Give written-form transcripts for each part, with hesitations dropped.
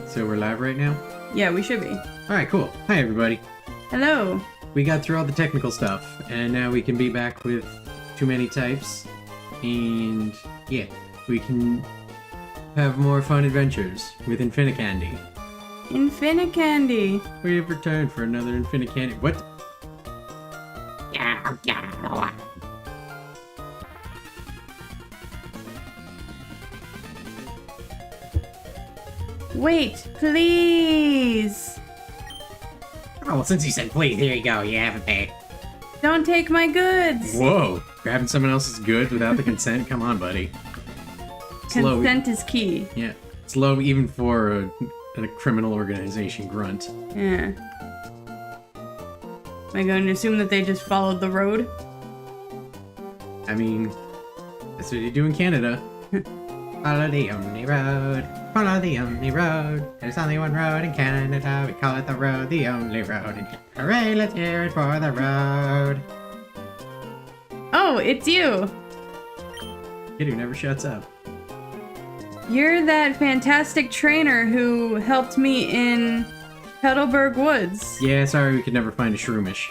So we're live right now? Yeah, we should be. Alright, cool. Hi, everybody. Hello. We got through all the technical stuff, and now we can be back with too many types. And yeah, we can have more fun adventures with Infinicandy. Infinicandy. We have returned for another Infinicandy. What? Wait, please. Oh, well, since you said please, here you go. You have it back. Don't take my goods. Whoa! Grabbing someone else's goods without the consent? Come on, buddy. Slow. Consent is key. Yeah. It's low even for a criminal organization grunt. Yeah. Am I going to assume that they just followed the road? I mean, that's what you do in Canada. Follow the only road. Follow the only road. There's only one road in Canada. We call it the road, the only road. And hooray, let's hear it for the road. Oh, it's you. Kid who never shuts up. You're that fantastic trainer who helped me in Petalburg Woods. Yeah, sorry we could never find a shroomish.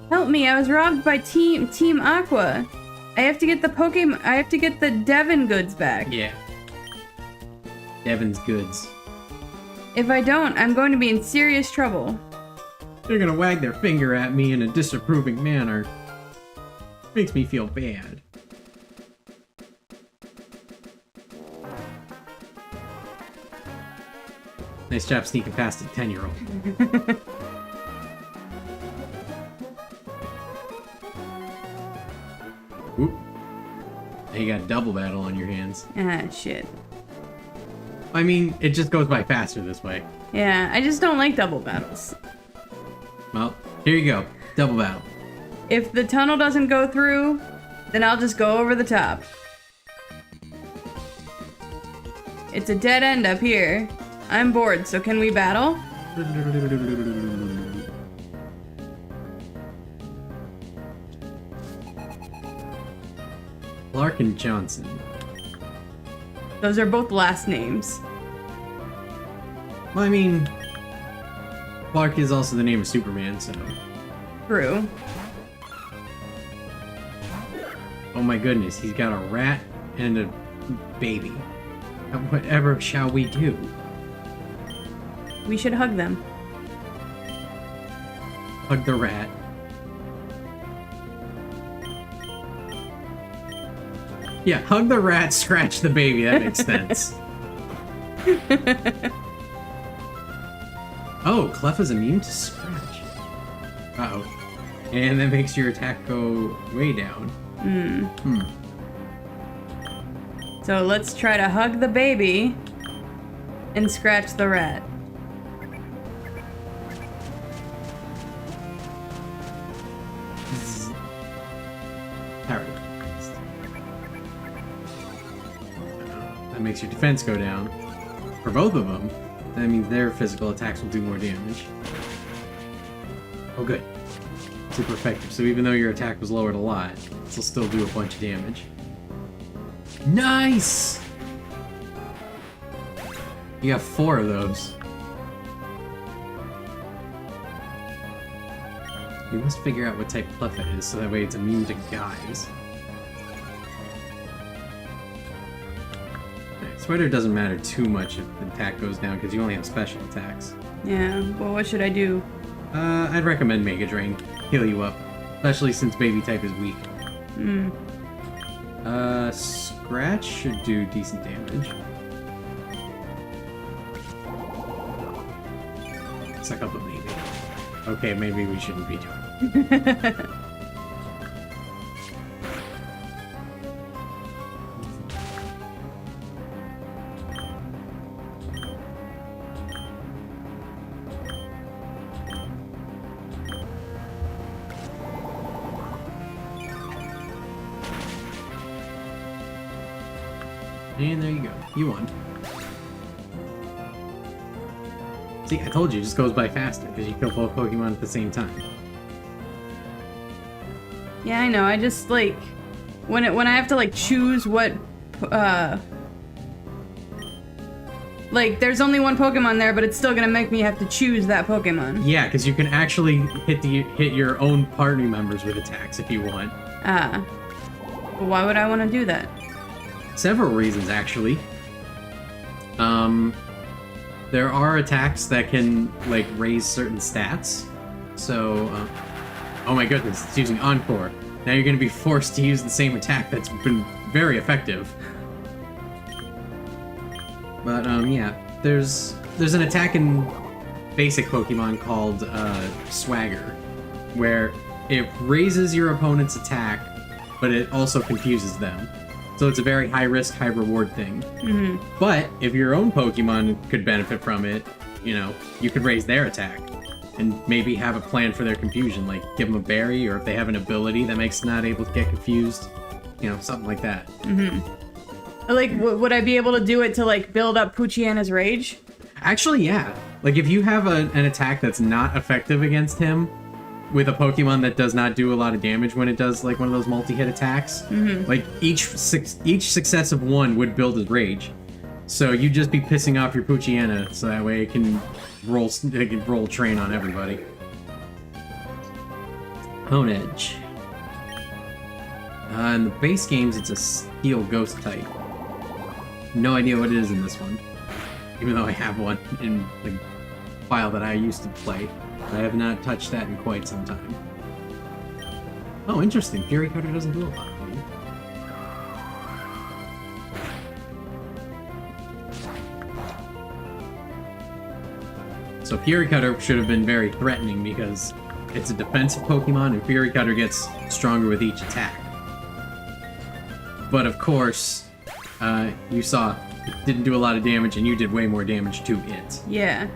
Help me, I was robbed by Team Aqua. I have to get the Devon goods back. Yeah. Devin's goods. If I don't, I'm going to be in serious trouble. They're gonna wag their finger at me in a disapproving manner. Makes me feel bad. Nice job sneaking past a 10-year-old. Oop. Now you got a double battle on your hands. Ah, shit. I mean, it just goes by faster this way. Yeah, I just don't like double battles. Well, here you go. Double battle. If the tunnel doesn't go through, then I'll just go over the top. It's a dead end up here. I'm bored, so can we battle? Clark and Johnson. Those are both last names. Well, I mean, Clark is also the name of Superman, so... True. Oh my goodness, he's got a rat and a baby. Whatever shall we do? We should hug them. Hug the rat. Yeah, hug the rat, scratch the baby. That makes sense. Oh, Clef is immune to scratch. Uh-oh. And that makes your attack go way down. So let's try to hug the baby and scratch the rat. That makes your defense go down. For both of them, that means their physical attacks will do more damage. Oh good. Super effective. So even though your attack was lowered a lot, it'll still do a bunch of damage. Nice! You got 4 of those. You must figure out what type Clef it is, so that way it's immune to guys. Sweater doesn't matter too much if the attack goes down, because you only have special attacks. Yeah, well, what should I do? I'd recommend Mega Drain. Heal you up. Especially since baby type is weak. Scratch should do decent damage. Suck up a baby. Okay, maybe we shouldn't be doing it. And there you go. You won. See, I told you, it just goes by faster because you kill both Pokemon at the same time. Yeah, I know. I just like when I have to like choose what Like, there's only one Pokemon there, but it's still gonna make me have to choose that Pokemon. Yeah, because you can actually hit your own party members with attacks if you want. Ah. But why would I want to do that? Several reasons, actually. There are attacks that can, like, raise certain stats. So, oh my goodness, it's using Encore. Now you're going to be forced to use the same attack that's been very effective. But, yeah, there's an attack in basic Pokemon called Swagger, where it raises your opponent's attack, but it also confuses them. So it's a very high-risk, high-reward thing. Mm-hmm. But if your own Pokemon could benefit from it, you know, you could raise their attack and maybe have a plan for their confusion, like give them a berry, or if they have an ability that makes them not able to get confused, you know, something like that. Mm-hmm. Like, would I be able to do it to, like, build up Poochyana's rage? Actually, yeah. Like, if you have an attack that's not effective against him, with a Pokemon that does not do a lot of damage when it does, like, one of those multi-hit attacks, like, each successive one would build his rage. So you'd just be pissing off your Poochyena, so that way it can roll train on everybody. Hone Edge. In the base games, it's a Steel Ghost type. No idea what it is in this one. Even though I have one in the file that I used to play. I have not touched that in quite some time. Oh, interesting. Fury Cutter doesn't do a lot. So Fury Cutter should have been very threatening because it's a defensive Pokemon and Fury Cutter gets stronger with each attack. But of course, you saw it didn't do a lot of damage and you did way more damage to it. Yeah.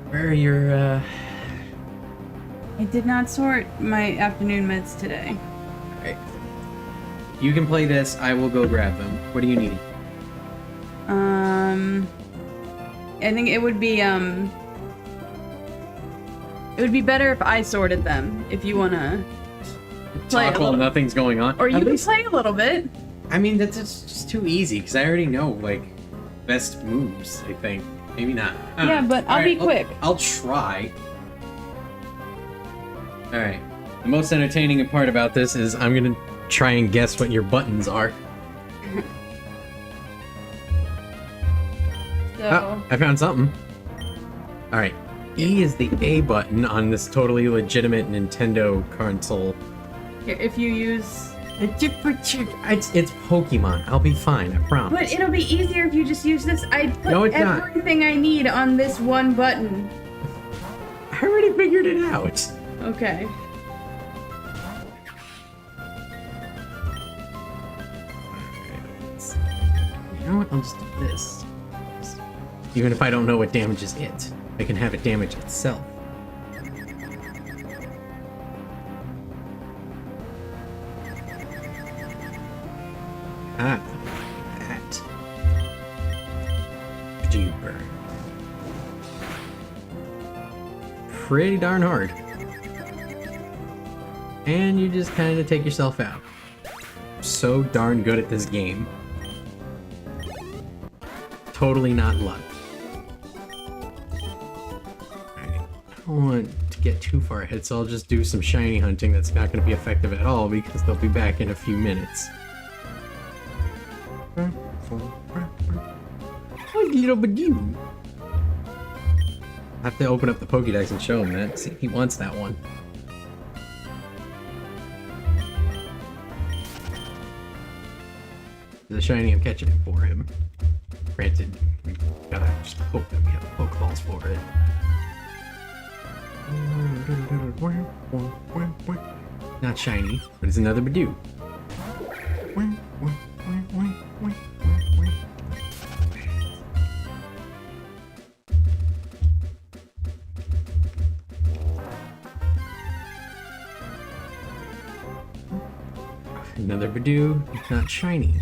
Where are your, I did not sort my afternoon meds today. Alright. You can play this, I will go grab them. What do you need? I think it would be better if I sorted them, if you wanna play Talk while nothing's going on. Or you can play a little bit. I mean, that's just too easy, because I already know, like, best moves, I think. Maybe not. Yeah, but I'll be quick. I'll try. Alright. The most entertaining part about this is I'm gonna try and guess what your buttons are. So... Oh, I found something. Alright. E is the A button on this totally legitimate Nintendo console. Here, if you use... It's Pokemon. I'll be fine, I promise. But it'll be easier if you just use this. I put No, it's not. everything I need on this one button. I already figured it out. Okay. You know what? I'll just do this. Even if I don't know what damages it, I can have it damage itself. Ah, that. Duper. Pretty darn hard. And you just kind of take yourself out. So darn good at this game. Totally not luck. Alright, I don't want to get too far ahead, so I'll just do some shiny hunting that's not going to be effective at all because they'll be back in a few minutes. Oh, little Badoo. I have to open up the Pokédex and show him that. See if he wants that one. The shiny, I'm catching it for him. Granted, we gotta just hope that we have Pokeballs for it. Not shiny, but it's another Badoo. Another Badoo, not shiny.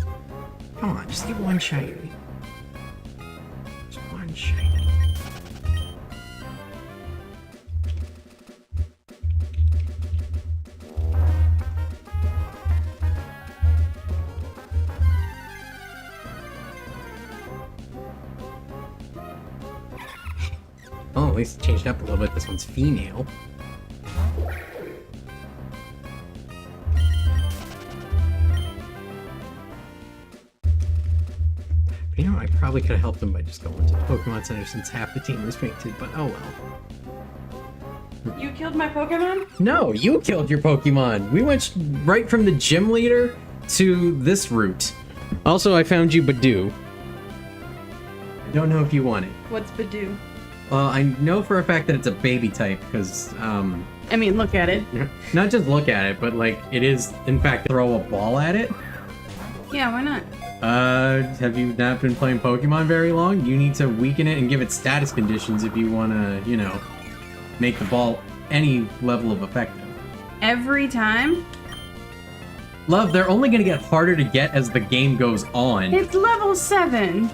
Come on, just get one shiny. Just one shiny. least changed up a little bit. This one's female. You know, I probably could have helped them by just going to the Pokemon Center since half the team was fainted, but oh well. You killed my Pokemon? No, you killed your Pokemon. We went right from the gym leader to this route. Also, I found you Badoo. I don't know if you want it. What's Badoo? Well, I know for a fact that it's a baby type, because, I mean, look at it. not just look at it, but, like, it is, in fact, throw a ball at it. Yeah, why not? Have you not been playing Pokemon very long? You need to weaken it and give it status conditions if you want to, you know, make the ball any level of effective. Every time? Love, they're only going to get harder to get as the game goes on. It's level 7.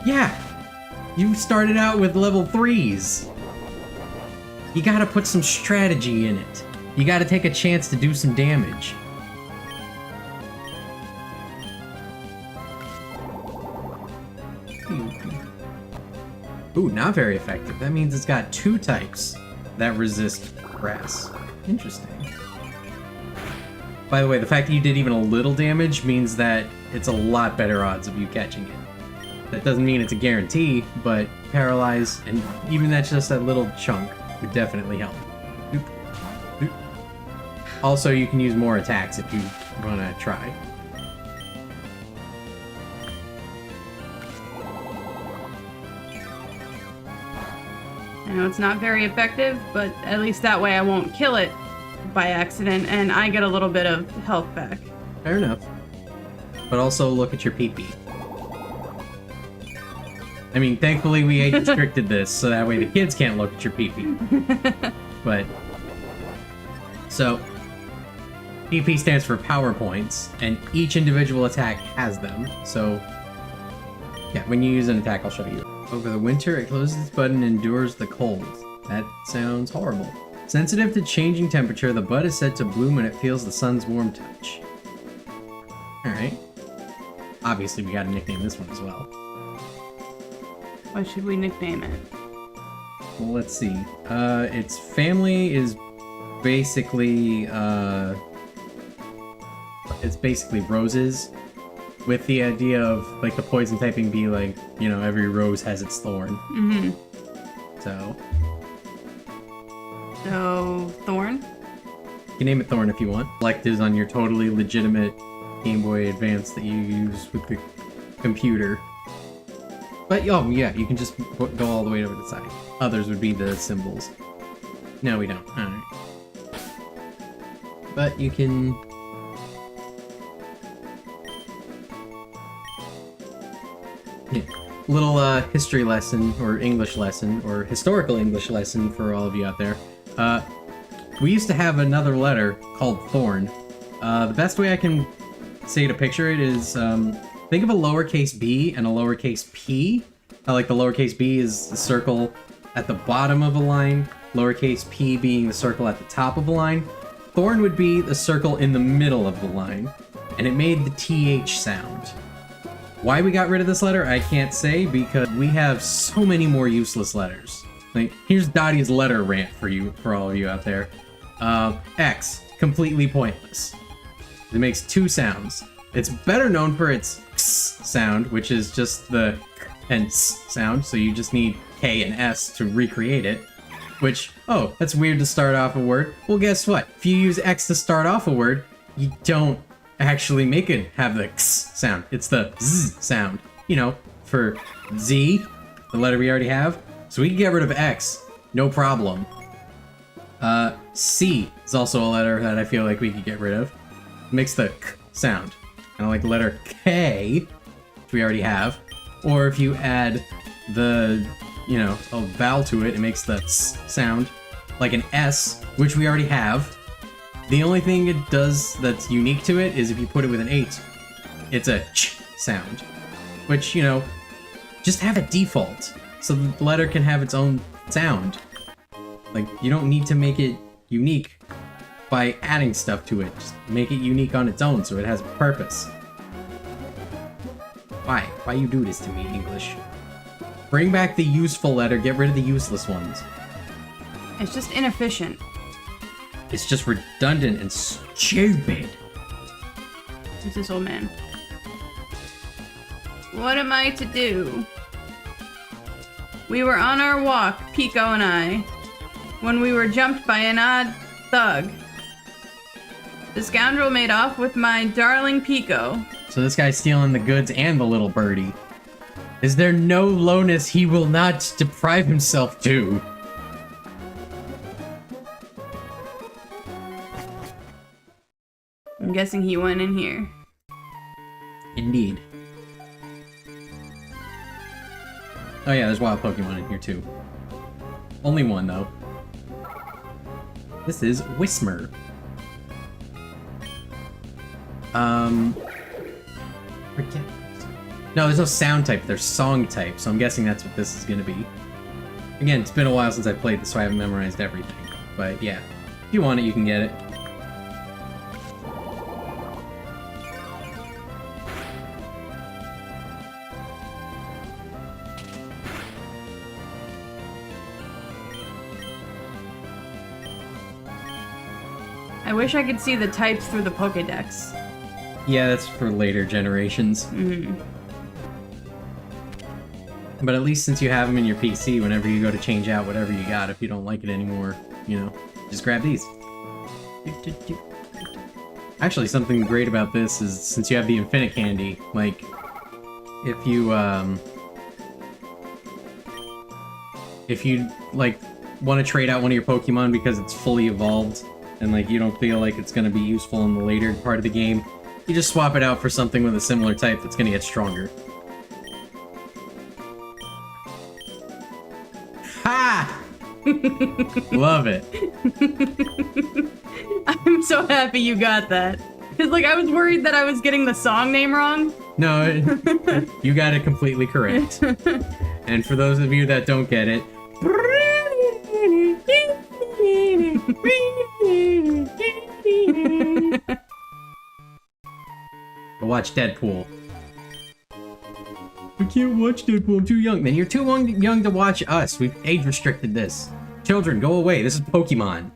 Yeah. You started out with level 3s. You gotta put some strategy in it. You gotta take a chance to do some damage. Ooh, not very effective. That means it's got 2 types that resist grass. Interesting. By the way, the fact that you did even a little damage means that it's a lot better odds of you catching it. That doesn't mean it's a guarantee, but paralyze, and even that's just a little chunk, would definitely help. Boop. Boop. Also, you can use more attacks if you want to try. I know it's not very effective, but at least that way I won't kill it by accident, and I get a little bit of health back. Fair enough. But also look at your pee-pee. I mean, thankfully we age restricted this, so that way the kids can't look at your pee-pee. But... So... PP stands for power points, and each individual attack has them, so... Yeah, when you use an attack, I'll show you. Over the winter, it closes its bud and endures the cold. That sounds horrible. Sensitive to changing temperature, the bud is said to bloom when it feels the sun's warm touch. Alright. Obviously, we gotta nickname this one as well. What should we nickname it? Well, let's see. Its family is basically, it's basically roses, with the idea of, like, the poison typing be like, you know, every rose has its thorn. Mm-hmm. So... So, Thorn? You can name it Thorn if you want. Select is on your totally legitimate Game Boy Advance that you use with the computer. But, oh, yeah, you can just go all the way over the side. Others would be the symbols. No, we don't. Alright. But you can... Yeah. Little history lesson, or English lesson, or historical English lesson for all of you out there. We used to have another letter called Thorn. The best way I can say to picture it is, think of a lowercase b and a lowercase p. Like the lowercase b is the circle at the bottom of a line, lowercase p being the circle at the top of a line. Thorn would be the circle in the middle of the line, and it made the TH sound. Why we got rid of this letter, I can't say, because we have so many more useless letters. Like, here's Dottie's letter rant for all of you out there. X, completely pointless. It makes 2 sounds. It's better known for its x sound, which is just the k and s sound, so you just need K and S to recreate it. Which, oh, that's weird to start off a word. Well, guess what? If you use X to start off a word, you don't actually make it have the x sound. It's the z sound. You know, for Z, the letter we already have. So we can get rid of X, no problem. C is also a letter that I feel like we could get rid of. It makes the k sound. Kind of like the letter K, which we already have. Or if you add the, you know, a vowel to it, it makes the s sound. Like an S, which we already have. The only thing it does that's unique to it is if you put it with an H, it's a ch sound. Which, you know, just have a default, so the letter can have its own sound. Like, you don't need to make it unique by adding stuff to it. Just make it unique on its own so it has a purpose. Why? Why you do this to me, English? Bring back the useful letter, get rid of the useless ones. It's just inefficient. It's just redundant and stupid. Who's this old man? What am I to do? We were on our walk, Pico and I, when we were jumped by an odd thug. The scoundrel made off with my darling Pico. So this guy's stealing the goods and the little birdie. Is there no lowness he will not deprive himself to? I'm guessing he went in here. Indeed. Oh yeah, there's wild Pokemon in here too. Only one though. This is Whismur. Forget. No, there's no sound type, there's song type, so I'm guessing that's what this is gonna be. Again, it's been a while since I played this, so I haven't memorized everything. But yeah, if you want it, you can get it. I wish I could see the types through the Pokédex. Yeah, that's for later generations. But at least since you have them in your PC, whenever you go to change out whatever you got, if you don't like it anymore, you know, just grab these. Actually, something great about this is since you have the Infinite Candy, like, if you like, want to trade out one of your Pokemon because it's fully evolved, and, like, you don't feel like it's going to be useful in the later part of the game, you just swap it out for something with a similar type that's going to get stronger. Ha! Love it. I'm so happy you got that. Because, like, I was worried that I was getting the song name wrong. No, you got it completely correct. And for those of you that don't get it... Go watch Deadpool. I can't watch Deadpool, I'm too young. Then you're too young to watch us. We've age-restricted this. Children, go away. This is Pokemon.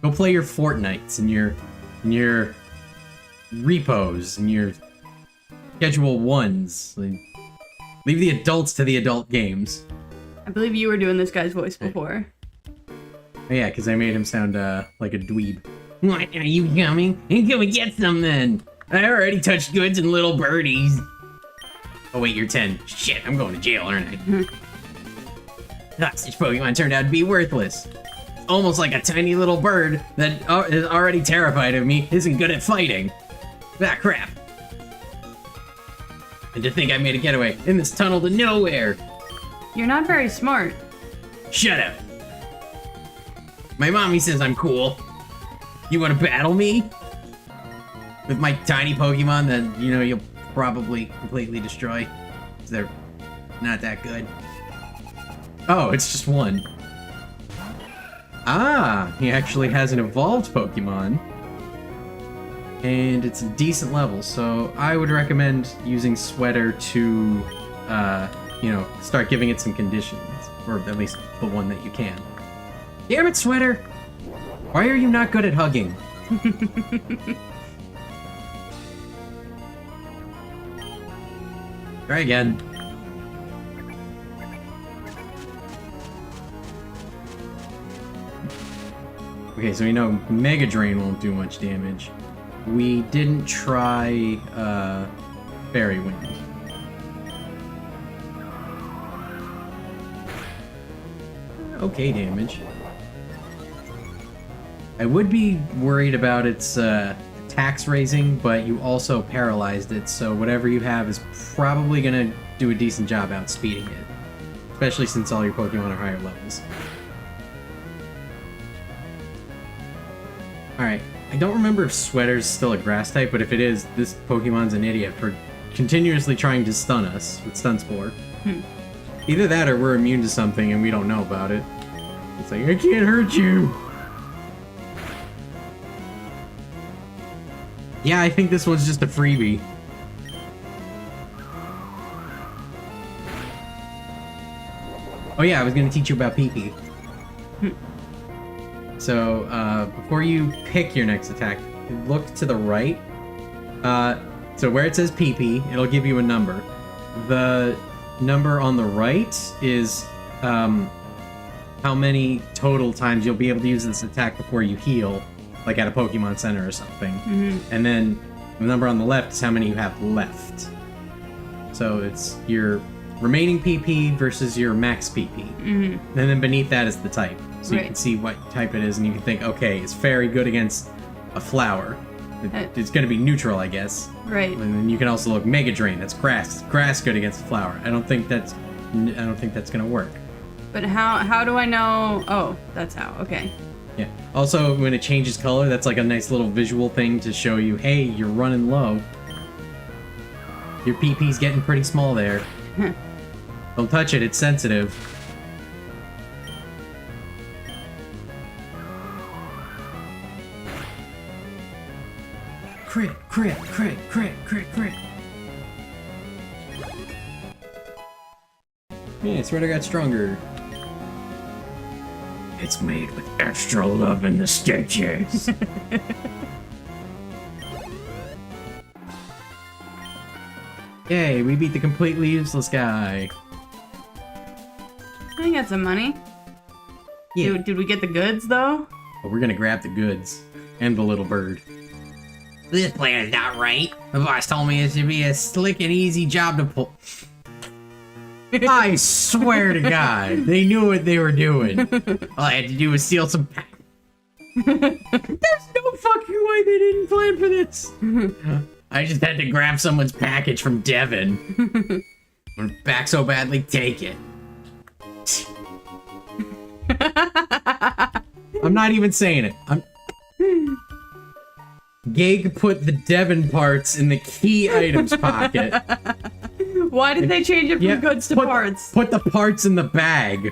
Go play your Fortnites and your repos and your Schedule 1s. Like, leave the adults to the adult games. I believe you were doing this guy's voice before. Oh, yeah, because I made him sound like a dweeb. What, are you coming? Come and get some then. I already touched goods and little birdies. Oh wait, you're 10. Shit, I'm going to jail, aren't I? Hostage Pokemon turned out to be worthless. Almost like a tiny little bird that is already terrified of me isn't good at fighting. Ah, crap. And to think I made a getaway in this tunnel to nowhere. You're not very smart. Shut up. My mommy says I'm cool. You want to battle me? With my tiny Pokemon that, you know, you'll probably completely destroy. 'Cause they're not that good. Oh, it's just one. Ah, he actually has an evolved Pokemon. And it's a decent level, so I would recommend using Sweater to, you know, start giving it some conditions. Or at least the one that you can. Damn it, Sweater! Why are you not good at hugging? Try again. Okay, so we know Mega Drain won't do much damage. We didn't try Fairy Wind. Okay damage. I would be worried about its tax raising, but you also paralyzed it, so whatever you have is probably gonna do a decent job outspeeding it. Especially since all your Pokemon are higher levels. Alright, I don't remember if Sweater's still a grass type, but if it is, this Pokemon's an idiot for continuously trying to stun us with Stun Spore. Either that or we're immune to something and we don't know about it. It's like, I can't hurt you! Yeah, I think this one's just a freebie. Oh yeah, I was gonna teach you about PP. So, before you pick your next attack, look to the right. So where it says PP, it'll give you a number. The number on the right is how many total times you'll be able to use this attack before you heal, like at a Pokemon Center or something. And then the number on the left is how many you have left. So it's your remaining PP versus your max PP. And then beneath that is the type. So you can see what type it is, and you can think, okay, it's fairy good against a flower. It's going to be neutral, I guess. Right. And then you can also look Mega Drain. That's grass. Grass good against a flower. I don't think that's going to work. But how do I know? Oh, that's how. Okay. Yeah. Also, when it changes color, that's like a nice little visual thing to show you, hey, you're running low. Your PP's getting pretty small there. Don't touch it. It's sensitive. Crit, crit, crit, crit, crit, crit. Yeah, it's right, I got stronger. It's made with extra love in the stitches. Yay, we beat the completely useless guy. I got some money. Yeah. Did we get the goods, though? But we're gonna grab the goods. And the little bird. This plan is not right. My boss told me it should be a slick and easy job to pull. I swear to God, they knew what they were doing. All I had to do was steal some There's no fucking way they didn't plan for this. I just had to grab someone's package from Devin. Went back so badly, take it. I'm not even saying it. Gag put the Devon parts in the key items pocket. Why did they change it from goods to parts? Put the parts in the bag.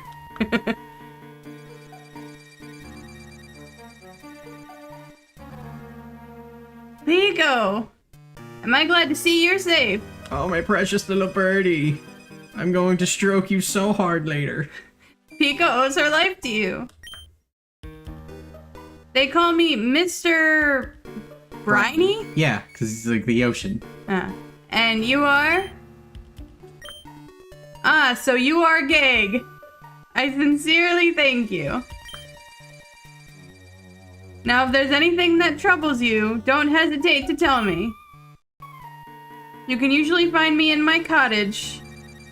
Pico! Am I glad to see you're safe? Oh, my precious little birdie. I'm going to stroke you so hard later. Pico owes her life to you. They call me Mr. Briny? Yeah, because it's like the ocean. And you are? So you are Gag. I sincerely thank you. Now, if there's anything that troubles you, don't hesitate to tell me. You can usually find me in my cottage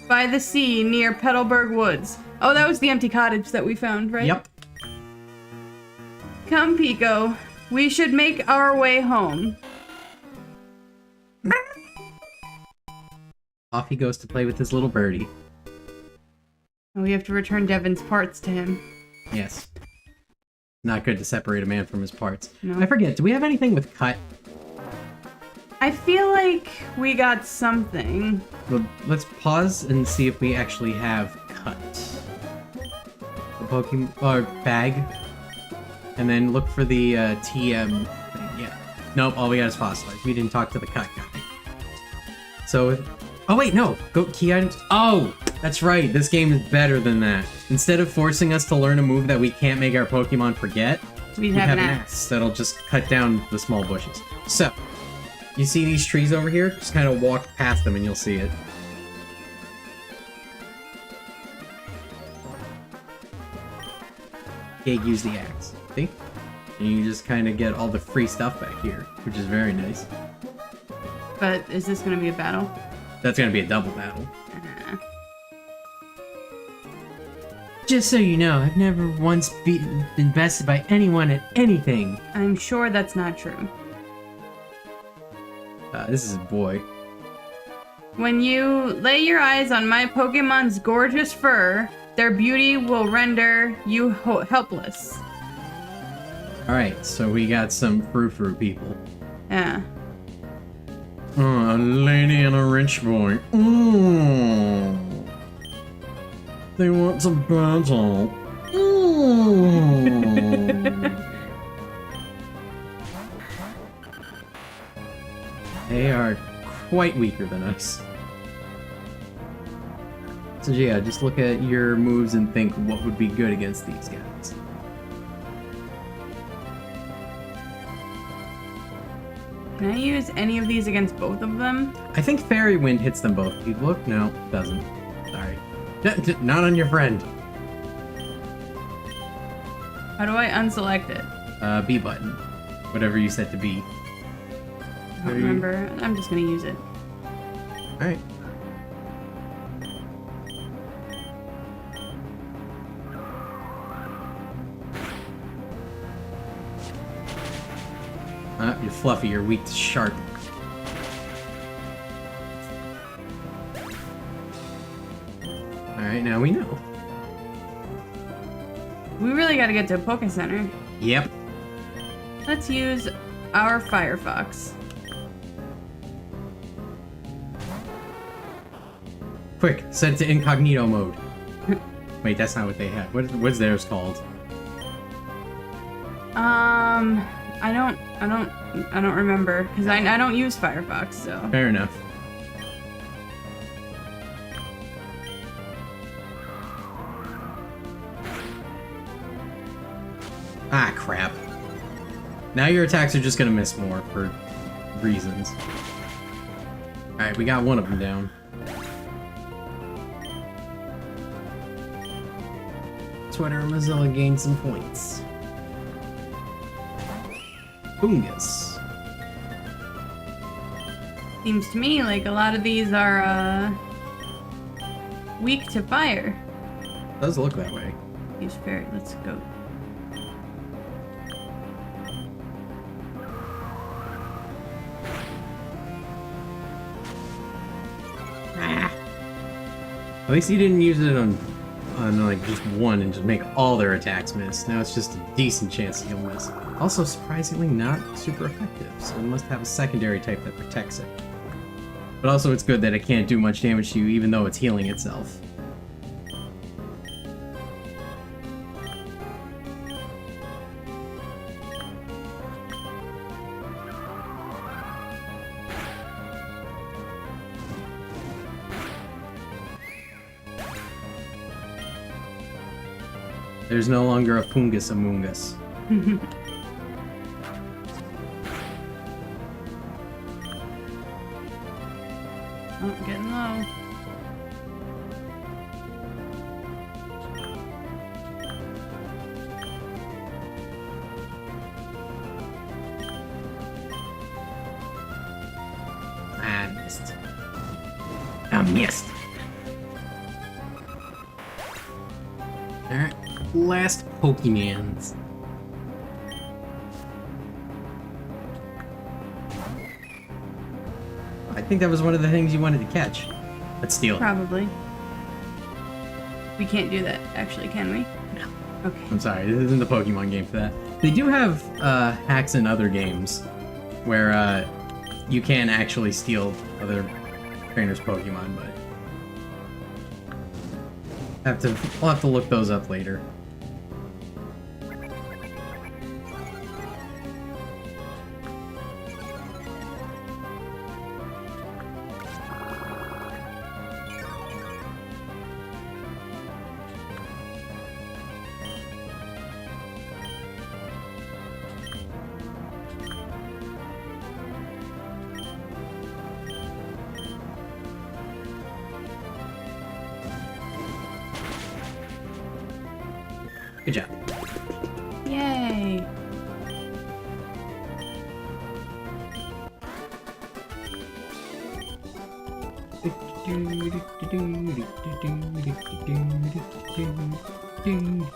by the sea near Petalburg Woods. Oh, that was the empty cottage that we found, right? Yep. Come, Pico. We should make our way home. Off he goes to play with his little birdie. Oh, we have to return Devon's parts to him. Yes. Not good to separate a man from his parts. No. I forget, do we have anything with cut? I feel like we got something. Well, let's pause and see if we actually have cut. The Pokemon or bag. And then look for the TM thing. Yeah. Nope, all we got is fossilized. We didn't talk to the cut guy. So oh wait, no. Go key items. Oh! That's right, this game is better than that. Instead of forcing us to learn a move that we can't make our Pokemon forget, We have an axe. that'll just cut down the small bushes. So, you see these trees over here? Just kind of walk past them and you'll see it. Gag use the axe. See? And you just kind of get all the free stuff back here, which is very nice. But is this gonna be a battle? That's gonna be a double battle. Just so you know, I've never once been bested by anyone at anything. I'm sure that's not true. This is a boy. When you lay your eyes on my Pokemon's gorgeous fur, their beauty will render you helpless. Alright, so we got some frou-frou people. Yeah. Oh, a lady and a rich boy. Ooh. They want some battle. Ooh. They are quite weaker than us. So yeah, just look at your moves and think what would be good against these guys. Can I use any of these against both of them? I think Fairy Wind hits them both. You look? No, it doesn't. Sorry. Not on your friend. How do I unselect it? B button. Whatever you set to B. I don't remember. I'm just gonna use it. Alright. You're fluffy, you're weak to sharp. Alright, now we know. We really gotta get to a Poké Center. Yep. Let's use our Firefox. Quick, set it to incognito mode. Wait, that's not what they have. What's theirs called? I don't remember because I don't use Firefox, so. Fair enough. Ah, crap. Now your attacks are just gonna miss more for reasons. Alright, we got one of them down. Twitter and Mozilla gained some points. Fungus. Seems to me like a lot of these are weak to fire. Does look that way. Use fairy. Let's go. At least he didn't use it on like just one and just make all their attacks miss. Now it's just a decent chance that he'll miss. Also, surprisingly not super effective, so it must have a secondary type that protects it. But also it's good that it can't do much damage to you even though it's healing itself. There's no longer a fungus among us. Oh, getting low. I missed. I missed. Alright, last Pokemons. I think that was one of the things you wanted to catch. Let's steal it. Probably. We can't do that, actually, can we? No. Okay. I'm sorry, this isn't the Pokemon game for that. They do have hacks in other games where you can actually steal other trainers' Pokemon, but I'll have to look those up later. Good job. Yay.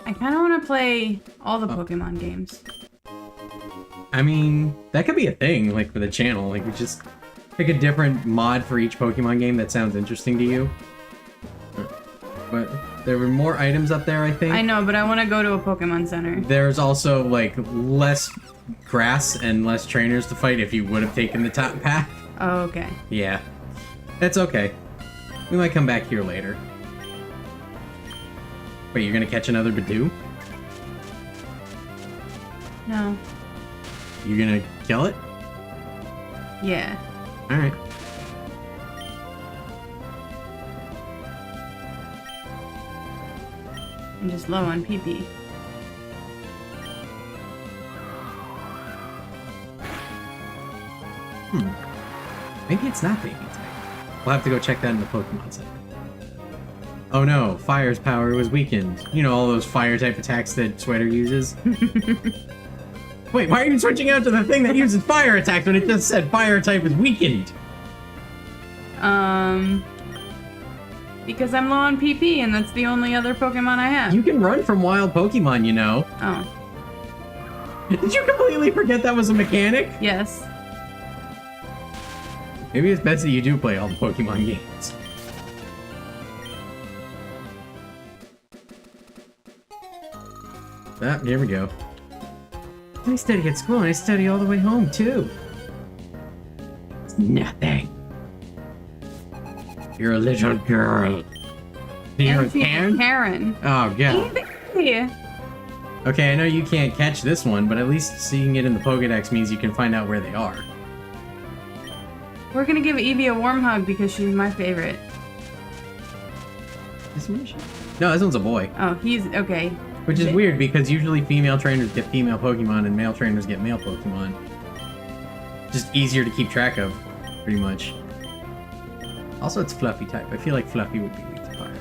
I kind of want to play all the Pokemon games. I mean, that could be a thing, like, for the channel. Like, we just pick a different mod for each Pokemon game that sounds interesting to you. But there were more items up there, I think. I know, but I want to go to a Pokemon Center. There's also, like, less grass and less trainers to fight if you would have taken the top path. Oh, okay. Yeah. That's okay. We might come back here later. Wait, you're gonna catch another Badoo? No. You're gonna kill it? Yeah. Alright. just low on PP. Maybe it's not baby type. We'll have to go check that in the Pokemon Center. Oh no, Fire's power was weakened. You know, all those fire type attacks that Sweater uses? Wait, why are you switching out to the thing that uses fire attacks when it just said fire type is weakened? Because I'm low on PP and that's the only other Pokemon I have. You can run from wild Pokemon, you know. Oh. Did you completely forget that was a mechanic? Yes. Maybe it's best that you do play all the Pokemon games. Ah, here we go. I study at school and I study all the way home, too. It's nothing. You're a little girl. You're a And she's Karen? Karen. Oh, God. Yeah. Okay, I know you can't catch this one, but at least seeing it in the Pokedex means you can find out where they are. We're gonna give Eevee a warm hug because she's my favorite. This one? No, this one's a boy. Oh, he's okay. Which is weird because usually female trainers get female Pokemon and male trainers get male Pokemon. Just easier to keep track of, pretty much. Also, it's Fluffy type. I feel like Fluffy would be weak to fire.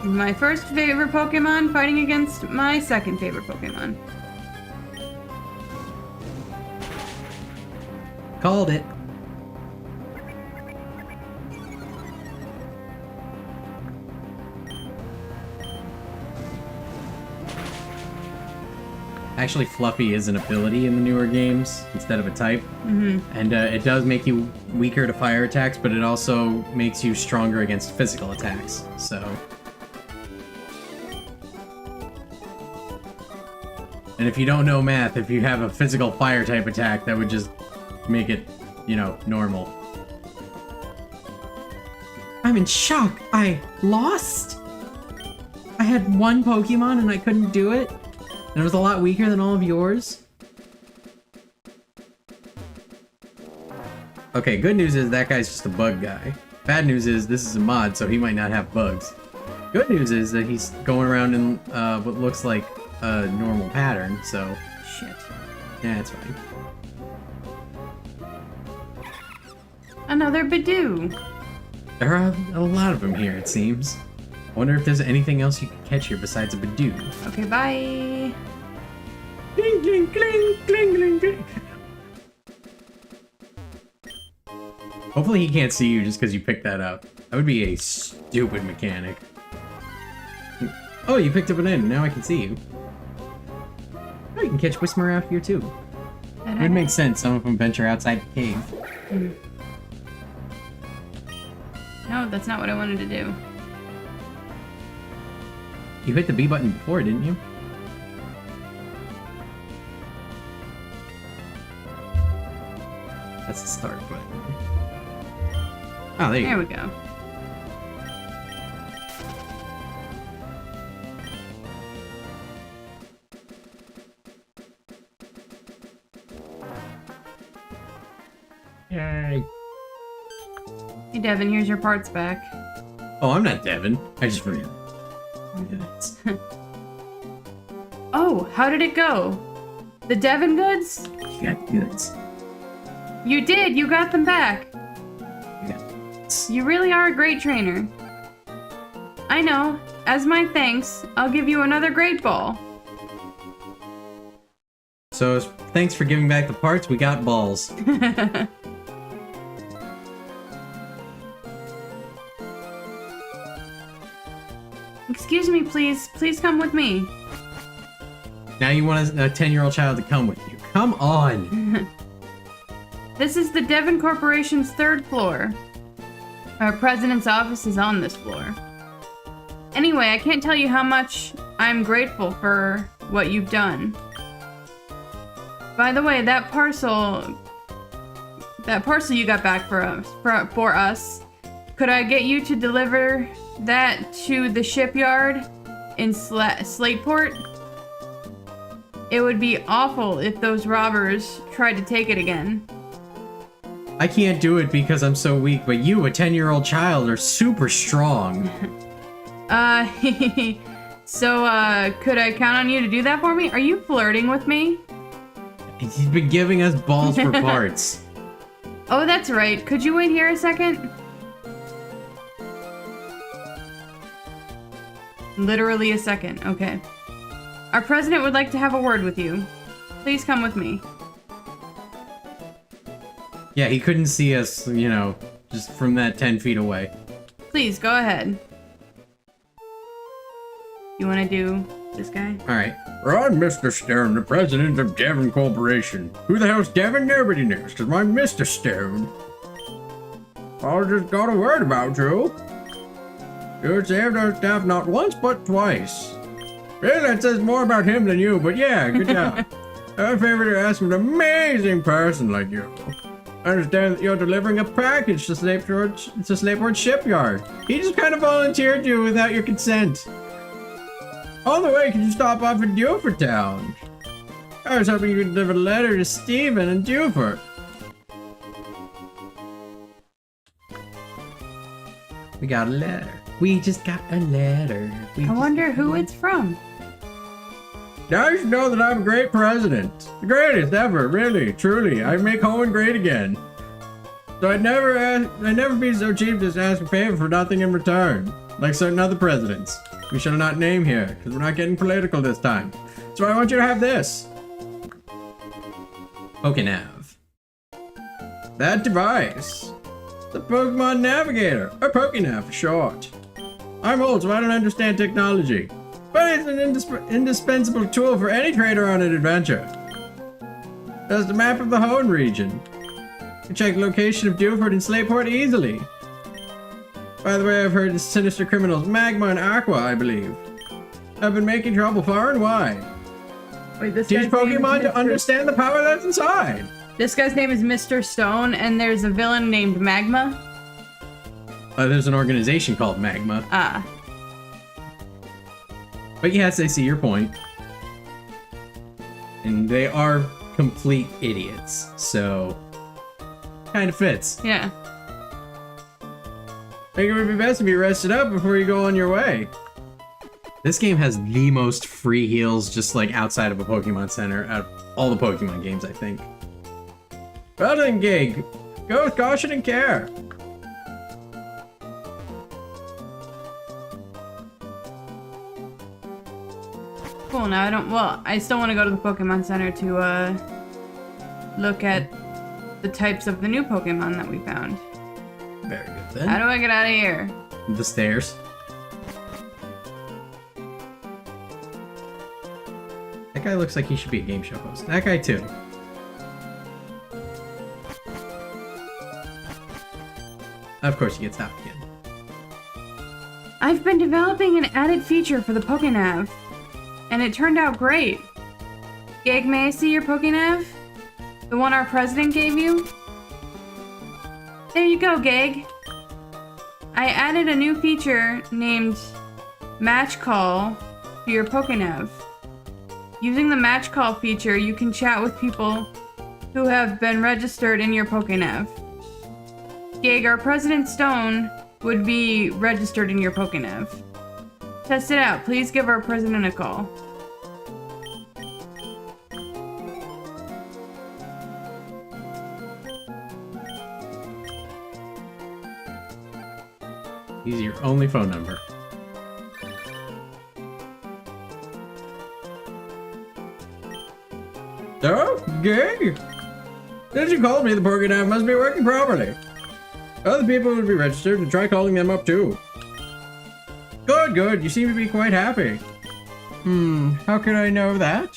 My first favorite Pokemon fighting against my second favorite Pokemon. Called it. Actually, Fluffy is an ability in the newer games instead of a type. Mm-hmm. And it does make you weaker to fire attacks, but it also makes you stronger against physical attacks, so... And if you don't know math, if you have a physical fire type attack, that would just make it, you know, normal. I'm in shock! I lost? I had one Pokemon and I couldn't do it? And it was a lot weaker than all of yours? Okay, good news is that guy's just a bug guy. Bad news is this is a mod, so he might not have bugs. Good news is that he's going around in what looks like a normal pattern, so... Shit. Yeah, it's fine. Another Bidoof. There are a lot of them here, it seems. I wonder if there's anything else you can catch here besides a Bidoof. Okay, bye. Cling, cling, cling, cling, cling, cling. Hopefully he can't see you just because you picked that up. That would be a stupid mechanic. Oh, you picked up an end. Now I can see you. Oh, you can catch Whismur out here too. It would make sense. Some of them venture outside the cave. Mm. No, that's not what I wanted to do. You hit the B button before, didn't you? That's the start button. Oh, there you There go. we go. Yay. Hey, Devin, here's your parts back. Oh, I'm not Devin. I just forgot. Oh, how did it go? The Devin goods? You got goods. You did! You got them back! You got goods. You really are a great trainer. I know. As my thanks, I'll give you another Great Ball. So, thanks for giving back the parts. We got balls. Excuse me, please. Please come with me. Now you want a 10-year-old child to come with you. Come on! This is the Devon Corporation's 3rd floor. Our president's office is on this floor. Anyway, I can't tell you how much I'm grateful for what you've done. By the way, that parcel you got back for us, could I get you to deliver that to the shipyard in Slateport? It would be awful if those robbers tried to take it again. I can't do it because I'm so weak, but you, a 10-year-old child, are super strong. So, could I count on you to do that for me? Are you flirting with me? He's been giving us balls for parts. Oh, that's right. Could you wait here a second? Literally a second. Okay. Our president would like to have a word with you. Please come with me. Yeah, he couldn't see us, you know, just from that 10 feet away. Please, go ahead. You want to do this guy? Alright. I'm Mr. Stone, the president of Devon Corporation. Who the hell's Devon? Nobody knows, because I'm Mr. Stone. I just got a word about you. You saved our staff not once, but twice. Well, that says more about him than you, but yeah, good job. I favor to ask an amazing person like you. I understand that you're delivering a package to Slateport Shipyard. He just kind of volunteered you without your consent. On the way, could you stop off in Dewford Town? I was hoping you could deliver a letter to Stephen in Dewford. We got a letter. We just got a letter. I wonder who it's from. Now you should know that I'm a great president. The greatest ever, really, truly. I make Owen great again. So I'd never be so cheap as to ask a favor for nothing in return. Like certain other presidents. We shall not name here, because we're not getting political this time. So I want you to have this. Pokenav. That device. The Pokemon Navigator, or Pokenav for short. I'm old, so I don't understand technology. But it's an indispensable tool for any trader on an adventure. There's the map of the Hoenn region. You can check the location of Dewford and Slateport easily. By the way, I've heard the sinister criminals Magma and Aqua, I believe, have been making trouble far and wide. Wait, this Teach Pokemon to understand the power that's inside. This guy's name is Mr. Stone, and there's a villain named Magma. There's an organization called Magma. Ah. But yes, I see your point. And they are complete idiots, so kind of fits. Yeah. I think it would be best if you rested up before you go on your way. This game has the most free heals just like outside of a Pokemon Center out of all the Pokemon games, I think. Well then, Gig. Go with caution and care. Cool, now I still want to go to the Pokemon Center to, look at the types of the new Pokemon that we found. Very good then. How do I get out of here? The stairs. That guy looks like he should be a game show host. That guy too. Of course he gets stopped again. I've been developing an added feature for the Pokenav, and it turned out great. Gag, may I see your Pokenav? The one our president gave you? There you go, Gag. I added a new feature named Match Call to your Pokenav. Using the Match Call feature, you can chat with people who have been registered in your Pokenav. Gag, our President Stone would be registered in your Pokenav. Test it out. Please give our president a call. He's your only phone number. Oh, Gig! Since you called me, the Pokédex must be working properly. Other people would be registered and try calling them up too. Good, good. You seem to be quite happy. How could I know that?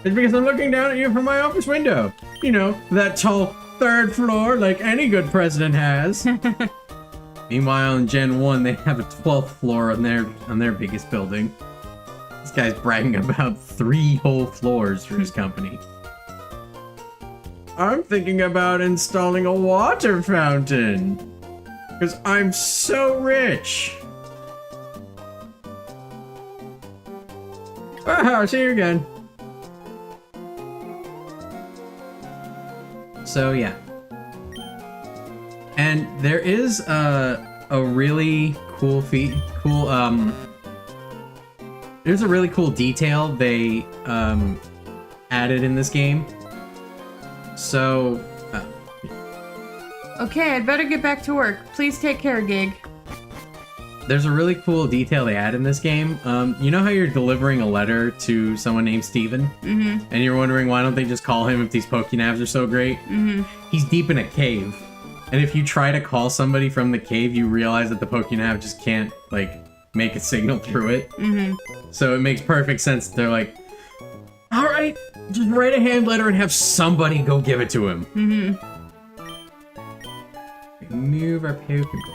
It's because I'm looking down at you from my office window. You know, that tall third floor like any good president has. Meanwhile, in Gen 1, they have a 12th floor on their biggest building. This guy's bragging about 3 whole floors for his company. I'm thinking about installing a water fountain. Because I'm so rich. I'll see you again. So, yeah. And there is a really cool there's a really cool detail they added in this game. So Okay, I'd better get back to work. Please take care, Gig. there's a really cool detail they add in this game. You know how you're delivering a letter to someone named Steven? Mm-hmm. And you're wondering why don't they just call him if these Pokénavs are so great? Mm-hmm. He's deep in a cave. And if you try to call somebody from the cave, you realize that the Pokénav just can't, like, make a signal through it. Mm-hmm. So it makes perfect sense. They're like, alright, just write a hand letter and have somebody go give it to him. Mm-hmm. Move our Pokemon.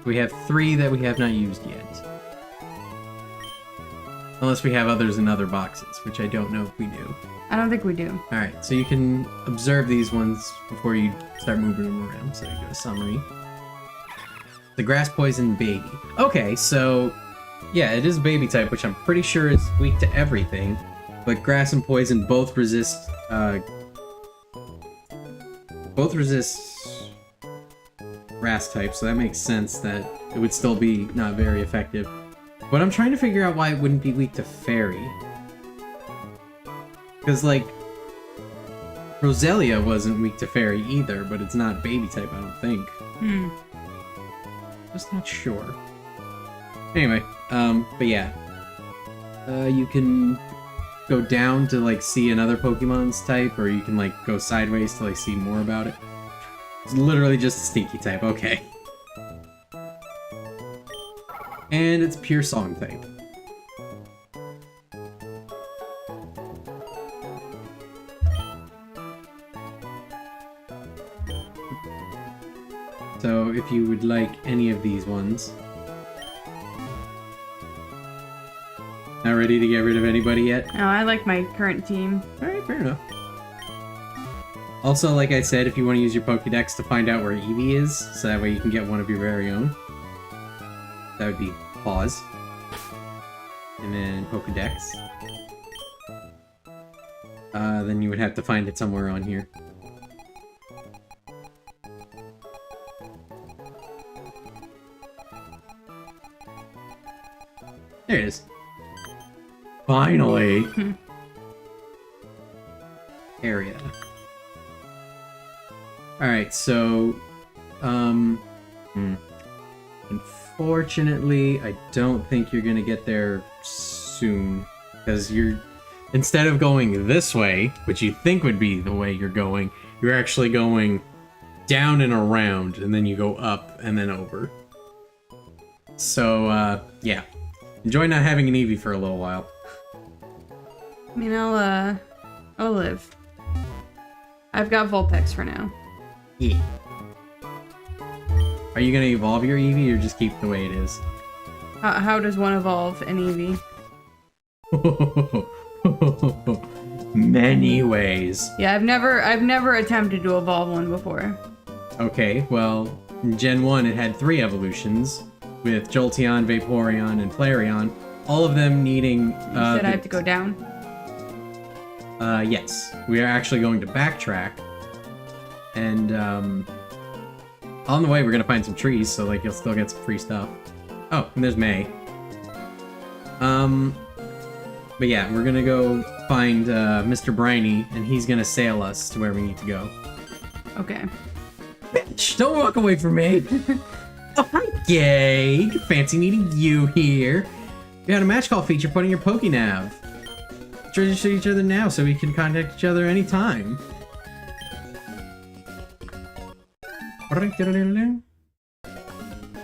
We have 3 that we have not used yet. Unless we have others in other boxes, which I don't know if we do. I don't think we do. Alright, so you can observe these ones before you start moving them around. So you go to summary. The grass poison baby. Okay, so yeah, it is a baby type, which I'm pretty sure is weak to everything. But grass and poison both resist grass type, so that makes sense that it would still be not very effective. But I'm trying to figure out why it wouldn't be weak to fairy. Because, like, Roselia wasn't weak to fairy either, but it's not baby type, I don't think. Just not sure. Anyway, but yeah. You can go down to, like, see another Pokemon's type, or you can, like, go sideways to, like, see more about it. It's literally just a stinky type, okay. And it's pure song type. So if you would like any of these ones. Not ready to get rid of anybody yet? No, I like my current team. Alright, fair enough. Also, like I said, if you want to use your Pokédex to find out where Eevee is, so that way you can get one of your very own. That would be pause. And then Pokédex. Then you would have to find it somewhere on here. There it is. Finally! Area. Alright, so... Unfortunately, I don't think you're gonna get there soon. Because you're... Instead of going this way, which you think would be the way you're going, you're actually going down and around, and then you go up and then over. So, yeah. Enjoy not having an Eevee for a little while. I mean, I'll live. I've got Vulpix for now. Yeah. Are you gonna evolve your Eevee or just keep it the way it is? How does one evolve an Eevee? Many ways. Yeah, I've never attempted to evolve one before. Okay, well, in Gen 1 it had 3 evolutions, with Jolteon, Vaporeon, and Flareon, all of them needing... You said I have to go down? Yes. We are actually going to backtrack, and, on the way we're gonna find some trees, so, like, you'll still get some free stuff. Oh, and there's May. But yeah, we're gonna go find, Mr. Briny, and he's gonna sail us to where we need to go. Okay. Bitch, don't walk away from me! Oh, hi, Gay! Fancy meeting you here. We had a match call feature put in your Pokénav. Register each other now so we can contact each other anytime. Now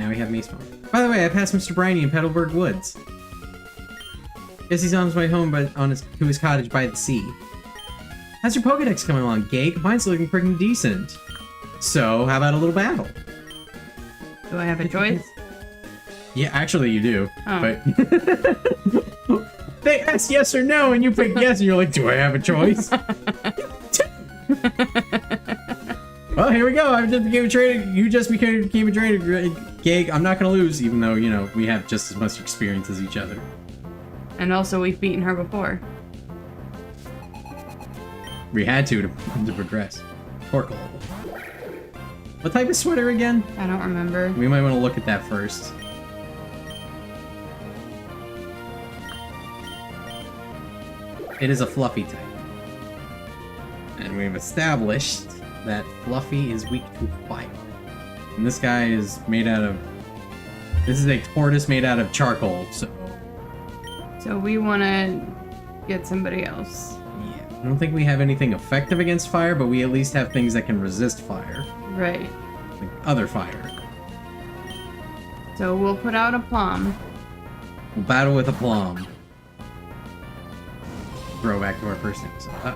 we have Macemore. By the way, I passed Mr. Briny in Petalburg Woods. Guess he's on his way home, but to his cottage by the sea. How's your Pokédex coming along, Gay? Mine's looking pretty decent. So, how about a little battle? Do I have a choice? Yeah, actually you do. Oh. But they asked yes or no, and you picked yes, and you're like, do I have a choice? Well, here we go. I just became a trader. You just became a trader. Gig, I'm not gonna lose, even though, you know, we have just as much experience as each other. And also, we've beaten her before. We had to progress. Torkoal. What type of sweater again? I don't remember. We might want to look at that first. It is a fluffy type. And we've established that fluffy is weak to fire. And this guy is made out of... This is a tortoise made out of charcoal, so... So we want to get somebody else. Yeah. I don't think we have anything effective against fire, but we at least have things that can resist fire. Right. Like other fire. So we'll put out a plum. We'll battle with a plum. Throw back to our first episode.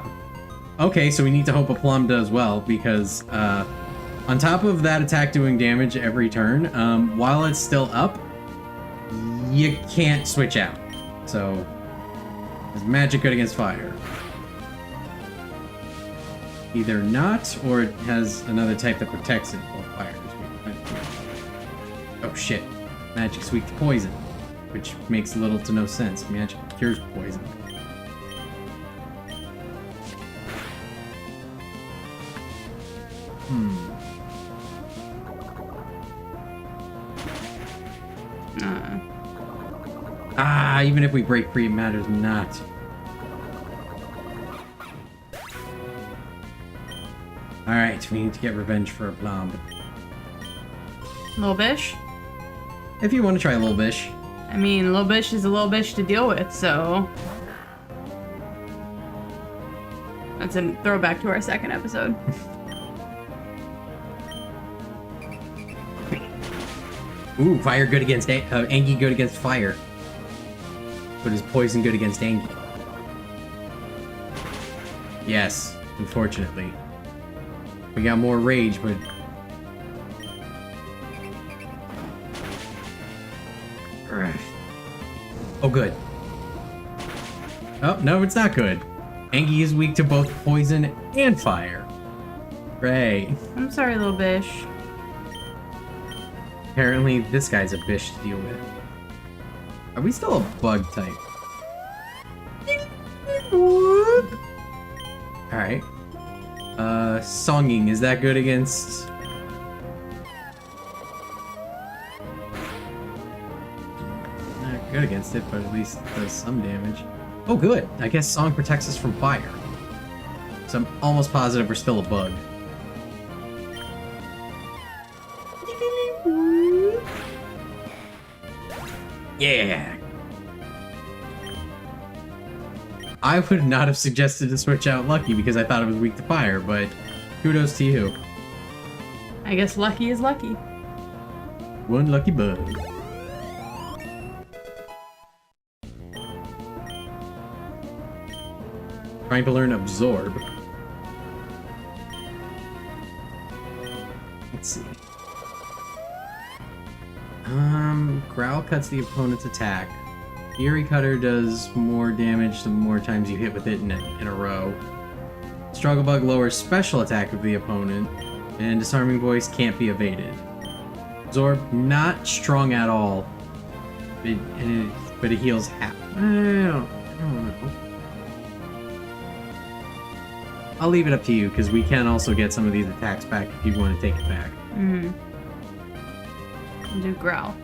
Okay, so we need to hope a plum does well, because on top of that attack doing damage every turn, while it's still up, you can't switch out. So, is magic good against fire? Either not, or it has another type that protects it while fire is weak. Oh shit. Magic's weak to poison, which makes little to no sense. Magic cures poison. Even if we break free, it matters not. Alright, we need to get revenge for a plum. Little Bish? If you want to try Little Bish. I mean, Little Bish is a little bish to deal with, so... That's a throwback to our second episode. Ooh, fire good against Angie good against fire. But is poison good against Angie? Yes, unfortunately. We got more rage, but... Oh, good. Oh, no, it's not good. Angie is weak to both poison and fire. Right. I'm sorry, Little Bish. Apparently, this guy's a bish to deal with. Are we still a bug type? Alright. Songing, is that good against... Not good against it, but at least it does some damage. Oh, good! I guess Song protects us from fire. So I'm almost positive we're still a bug. Yeah! I would not have suggested to switch out Lucky because I thought it was weak to fire, but kudos to you. I guess lucky is lucky. One lucky bug. Trying to learn Absorb. Let's see. Growl cuts the opponent's attack. Fury Cutter does more damage the more times you hit with it in a row. Struggle Bug lowers special attack of the opponent, and Disarming Voice can't be evaded. Absorb, not strong at all, but it heals half. I don't know. I'll leave it up to you, because we can also get some of these attacks back if you want to take it back. Do Growl.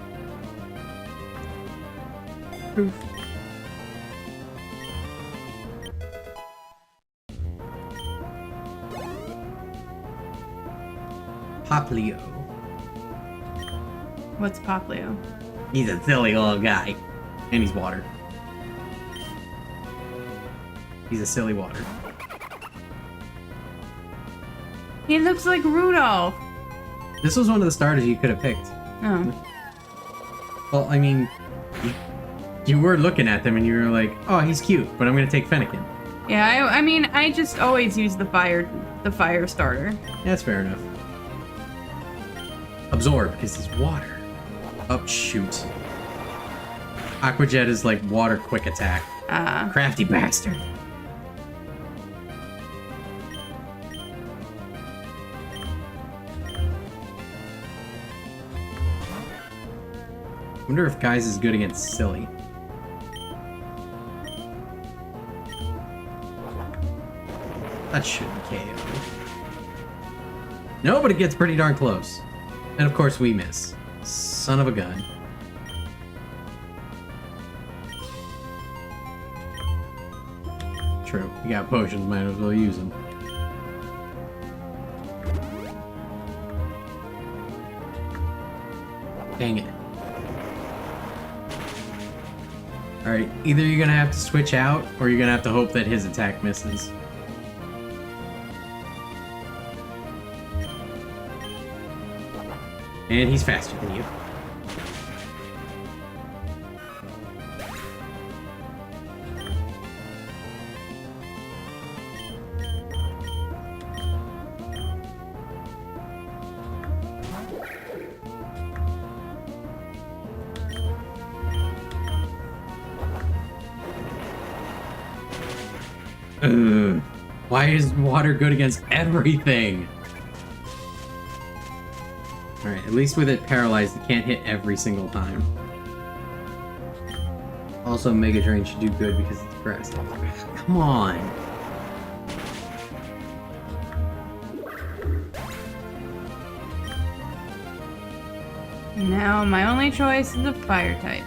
Proof. Poplio. What's Poplio? He's a silly little guy. And he's water. He's a silly water. He looks like Rudolph. This was one of the starters you could have picked. Oh. Well, I mean, you were looking at them and you were like, oh, he's cute, but I'm going to take Fennekin. Yeah, I mean, I just always use the fire starter. Yeah, that's fair enough. Absorb, because he's water. Oh, shoot. Aqua Jet is like water quick attack. Crafty bastard. Wonder if Guys is good against Silly. That shouldn't KO. No, but it gets pretty darn close. And of course we miss. Son of a gun. True. You got potions, might as well use them. Dang it. Alright, either you're gonna have to switch out, or you're gonna have to hope that his attack misses. And he's faster than you. Ugh. Why is water good against everything? Alright, at least with it paralyzed, it can't hit every single time. Also, Mega Drain should do good because it's grass. Come on! Now, my only choice is a fire type.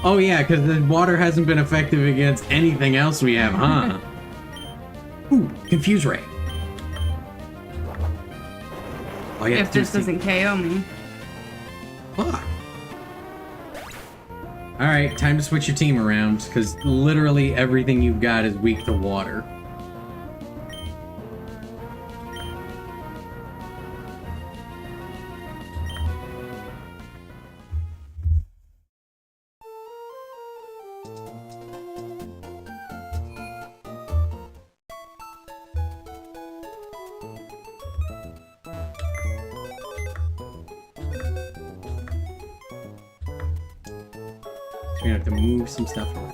Oh yeah, because the water hasn't been effective against anything else we have, huh? Ooh, Confuse Ray. Oh, yeah, If this doesn't KO me. Fuck. Alright, time to switch your team around, because literally everything you've got is weak to water. So you're gonna have to move some stuff around.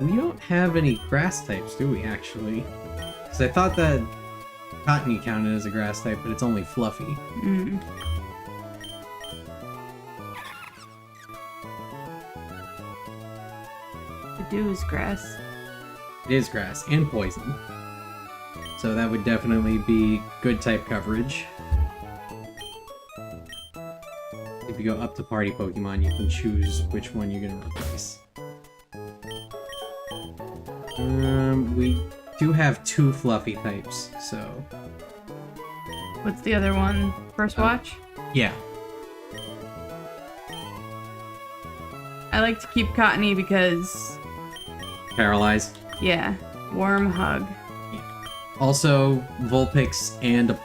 We don't have any grass types, do we, actually? Because I thought that Cottony counted as a grass type, but it's only Fluffy. Mm. The dew is grass. It is grass and poison. So that would definitely be good type coverage. If you go up to party Pokemon, you can choose which one you're gonna replace. We do have 2 Fluffy types, so... What's the other one? First watch? Yeah. I like to keep Cottony because, Paralyzed. yeah, warm hug. Also, Vulpix and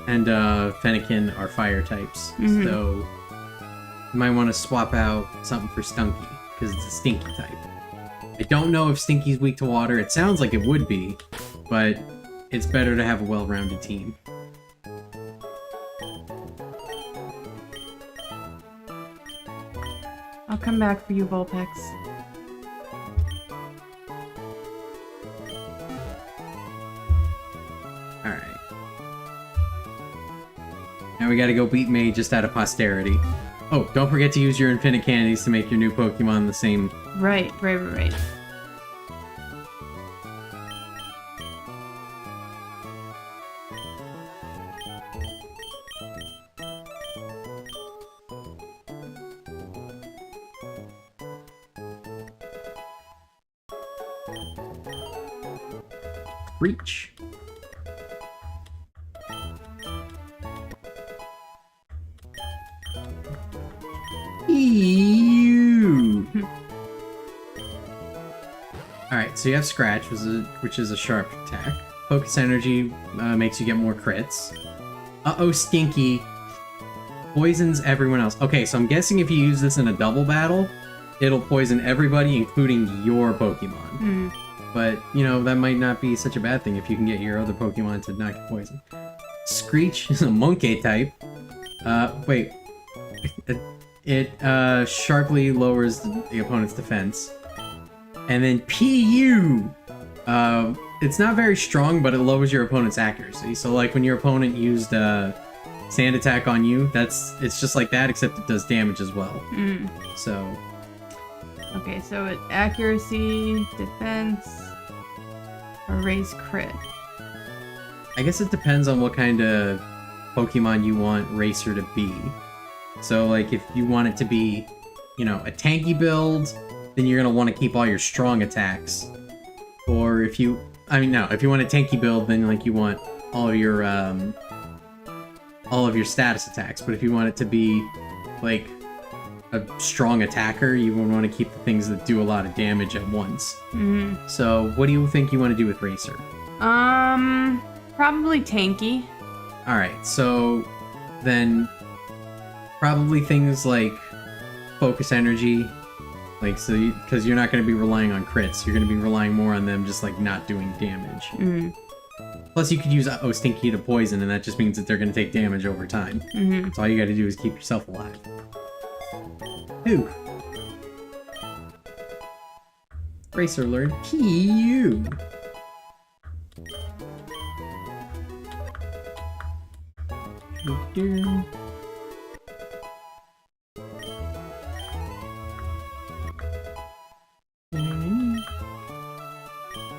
Fennekin are fire types, Mhm. so you might want to swap out something for Stunky, because it's a Stinky type. I don't know if Stinky's weak to water. It sounds like it would be, but it's better to have a well-rounded team. I'll come back for you, Vulpix. Alright. Now we gotta go beat May just out of posterity. Oh, don't forget to use your infinite candies to make your new Pokemon the same. Right. Reach. Ew. Alright, so you have Scratch, which is a sharp attack. Focus Energy makes you get more crits. Uh-oh, Stinky poisons everyone else. Okay, so I'm guessing if you use this in a double battle, it'll poison everybody, including your Pokemon. Mm. But, you know, that might not be such a bad thing if you can get your other Pokemon to not get poisoned. Screech is a Monkey type. Wait. It sharply lowers the opponent's defense. And then PU! It's not very strong, but it lowers your opponent's accuracy. So, like, when your opponent used Sand Attack on you, it's just like that, except it does damage as well. Mm. So... Okay, so it's accuracy, defense. Or raise crit. I guess it depends on what kind of Pokemon you want Racer to be. So, like, if you want it to be, you know, a tanky build, then you're going to want to keep all your strong attacks. Or if you... I mean, no, if you want a tanky build, then, like, you want all of your status attacks. But if you want it to be, like, a strong attacker, you would want to keep the things that do a lot of damage at once. Mm-hmm. So, what do you think you want to do with Racer? Probably tanky. Alright, so then probably things like focus energy, like, so because you're not going to be relying on crits, you're going to be relying more on them just like not doing damage. Mm-hmm. Plus you could use Stinky to poison, and that just means that they're going to take damage over time. Mm-hmm. So all you got to do is keep yourself alive. Ooh. Racer learned PU.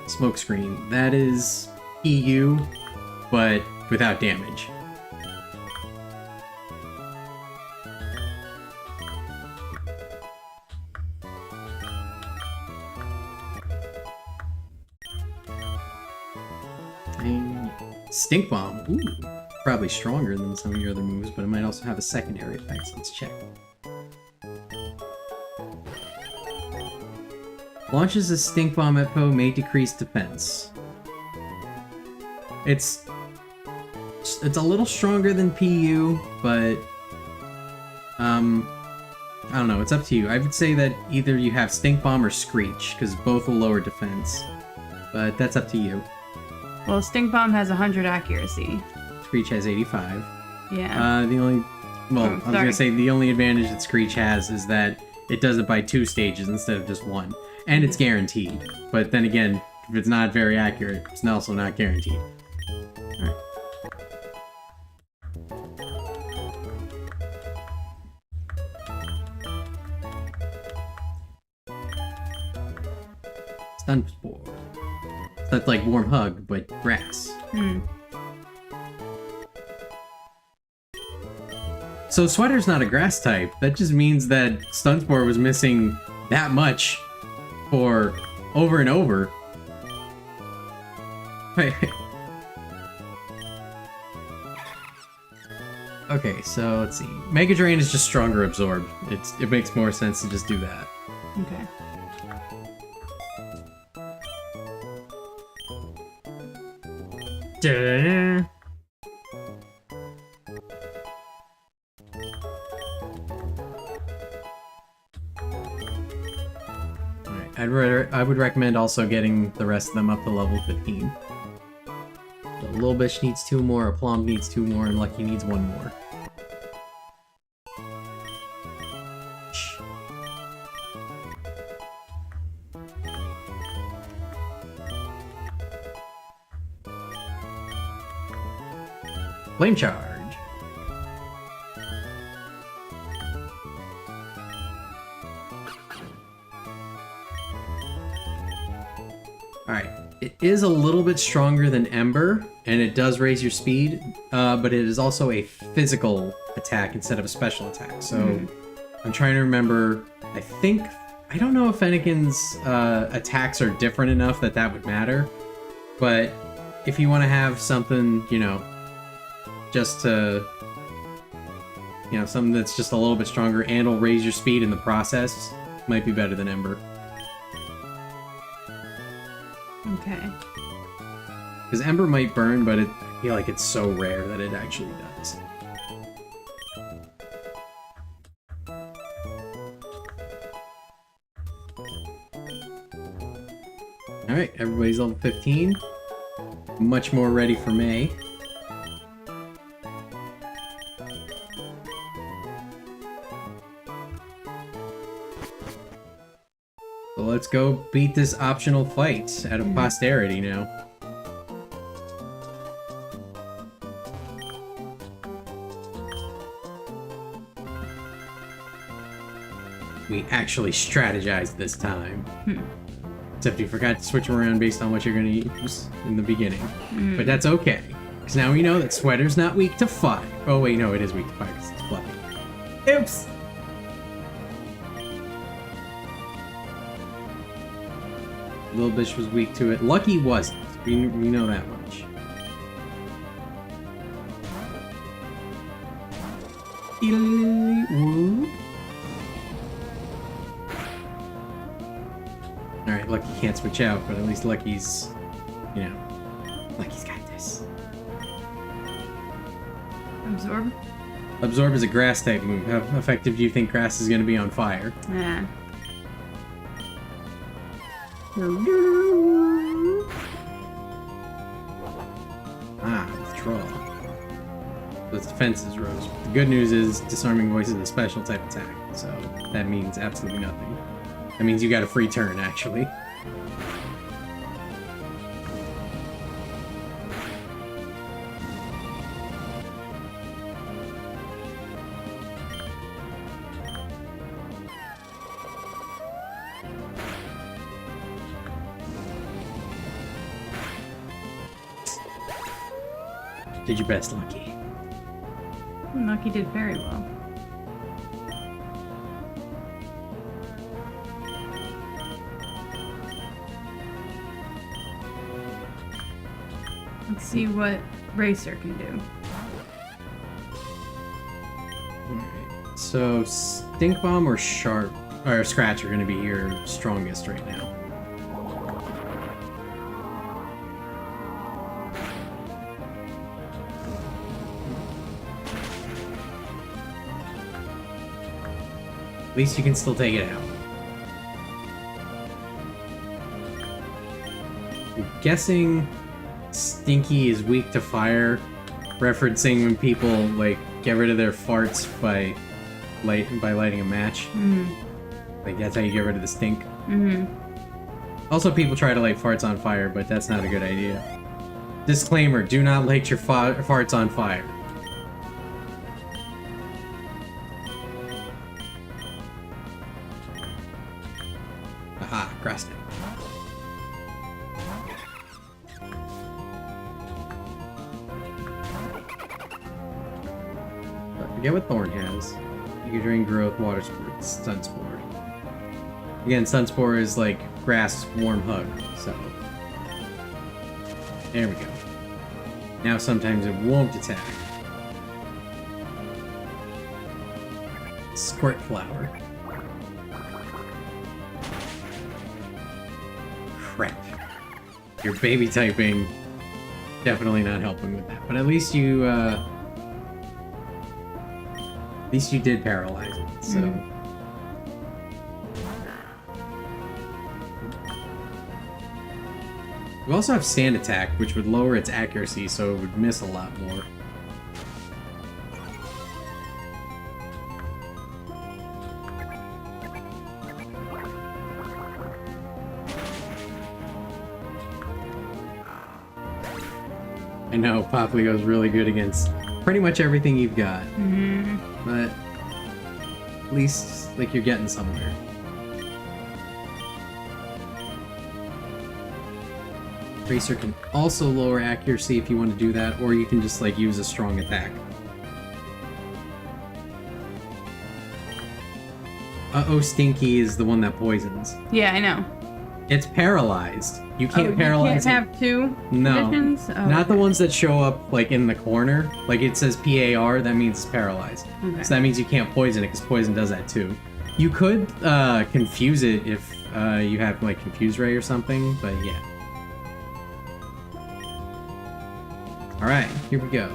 Smokescreen. That is EU, but without damage. And Stink Bomb. Ooh. Probably stronger than some of your other moves, but it might also have a secondary effect, so let's check. Launches a Stink Bomb at foe may decrease defense. It's a little stronger than PU, but I don't know, it's up to you. I would say that either you have Stink Bomb or Screech, because both will lower defense, but that's up to you. Well, Stink Bomb has 100 accuracy. Screech has 85. Yeah. The only... Well, I was going to say the only advantage that Screech has is that it does it by 2 stages instead of just 1. And it's guaranteed. But then again, if it's not very accurate, it's also not guaranteed. Alright. Stun Spore. That's like Warm Hug, but grass. Hmm. So Sweater's not a grass type. That just means that Stun Spore was missing that much for over and over. Wait. Okay, so let's see. Mega Drain is just stronger Absorb. It makes more sense to just do that. Okay. Da-da-da. I would recommend also getting the rest of them up to level 15. So Lil Bish needs 2 more, Aplomb needs 2 more, and Lucky needs 1 more. Shh. Flame Charge. Alright, it is a little bit stronger than Ember, and it does raise your speed, but it is also a physical attack instead of a special attack. So I'm trying to remember, I don't know if Fennekin's attacks are different enough that that would matter, but if you want to have something, you know, just to, you know, something that's just a little bit stronger and will raise your speed in the process, might be better than Ember. Okay. Because Ember might burn, but I feel like it's so rare that it actually does. Alright, everybody's level 15. Much more ready for May. So let's go beat this optional fight out of posterity now. We actually strategized this time. Except you forgot to switch them around based on what you're going to use in the beginning. But that's okay. Because now we know that Sweater's not weak to fire. Oh wait, no, it is weak to fire because it's fluffy. Oops! Little Bitch was weak to it. Lucky wasn't. We know that much. Alright, Lucky can't switch out, but at least Lucky's, you know, Lucky's got this. Absorb? Absorb is a grass type move. How effective do you think grass is going to be on fire? Yeah. Withdrawal. So its defenses rose. The good news is Disarming Voice is a special type attack, so that means absolutely nothing. That means you got a free turn, actually. Did your best, Lucky. Lucky did very well. Let's see what Racer can do. Alright. So, Stink Bomb or Sharp or Scratch are going to be your strongest right now. At least you can still take it out. I'm guessing Stinky is weak to fire, referencing when people like get rid of their farts by lighting a match. Like that's how you get rid of the stink. Also, people try to light farts on fire, but that's not a good idea. Disclaimer: do not light your farts on fire. Aha, crossed it. Forget what Thorn has. You can drain growth, water sport, stun spore. Again, stun spore is like grass warm hug, so. There we go. Now sometimes it won't attack. Squirt flower. Crap. Your baby typing definitely not helping with that, but at least you did paralyze it, so. We also have Sand Attack, which would lower its accuracy, so it would miss a lot more. I know, Poplio's really good against pretty much everything you've got. But at least, like, you're getting somewhere. Racer can also lower accuracy if you want to do that, or you can just, like, use a strong attack. Uh-oh, Stinky is the one that poisons. Yeah, I know. It's paralyzed. You can't paralyze you can't have two conditions? Oh, not the ones that show up, like, in the corner. Like, it says PAR, that means it's paralyzed. Okay. So that means you can't poison it, because poison does that too. You could confuse it if you have, like, Confuse Ray or something, but yeah. Alright, here we go.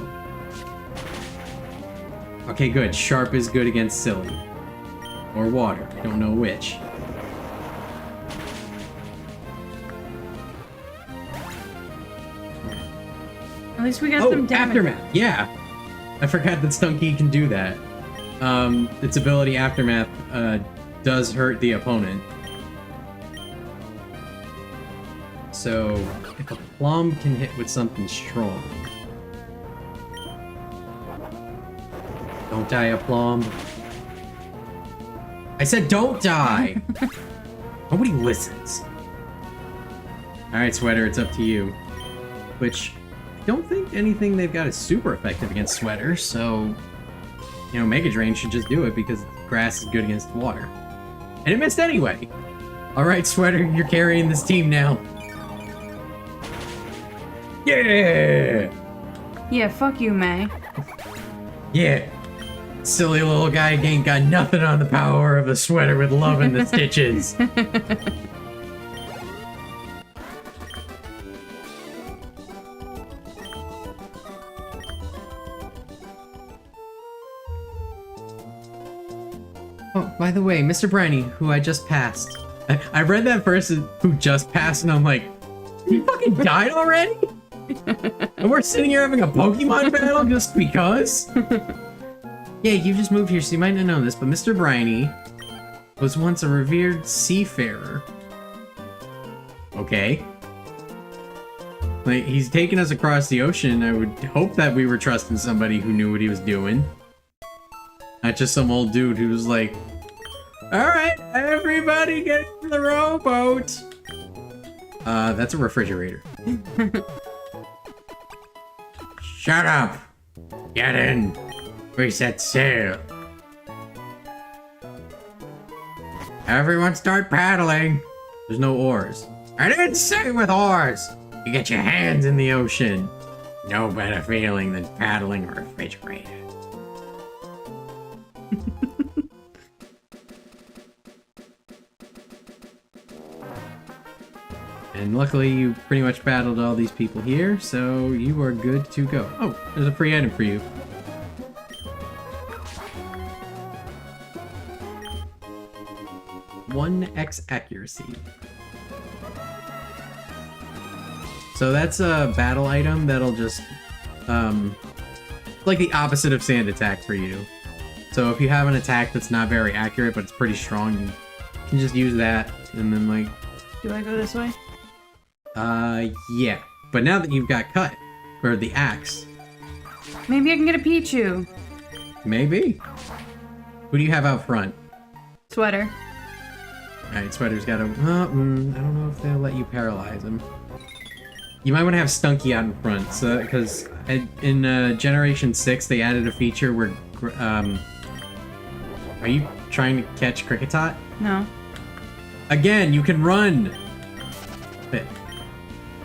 Okay, good. Sharp is good against Silly. Or Water. I don't know which. At least we got some damage. Aftermath! Yeah! I forgot that Stunky can do that. Its ability Aftermath does hurt the opponent. So, if a Plum can hit with something strong... Don't die, a Plum. I said don't die! Nobody listens. Alright, Sweater, it's up to you. Which, I don't think anything they've got is super effective against Sweater, so... You know, Mega Drain should just do it because grass is good against water. And it missed anyway! Alright, Sweater, you're carrying this team now. Yeah! Yeah, fuck you, May. Yeah. Silly little guy ain't got nothing on the power of a sweater with love in the stitches. Oh, by the way, Mr. Briny, who I just passed. I read that person who just passed and I'm like, he fucking died already? And we're sitting here having a Pokemon battle just because? Yeah, you just moved here, so you might not know this, but Mr. Briny was once a revered seafarer. Okay. Like, he's taken us across the ocean. I would hope that we were trusting somebody who knew what he was doing. Not just some old dude who was like, alright, everybody get in the rowboat! That's a refrigerator. Shut up! Get in! We set sail! Everyone start paddling! There's no oars. I didn't say with oars! You get your hands in the ocean! No better feeling than paddling a refrigerator. And luckily you pretty much battled all these people here, so you are good to go. Oh, there's a free item for you. One X accuracy. So that's a battle item that'll just, like the opposite of sand attack for you. So if you have an attack that's not very accurate, but it's pretty strong, you can just use that, and then like... Do I go this way? Yeah. But now that you've got Cut, or the axe... Maybe I can get a Pichu. Maybe. Who do you have out front? Sweater. Alright, Sweater's got a... I don't know if they'll let you paralyze him. You might want to have Stunky out in front, so because in Generation 6 they added a feature where... Are you trying to catch Kricketot? No. Again, you can run!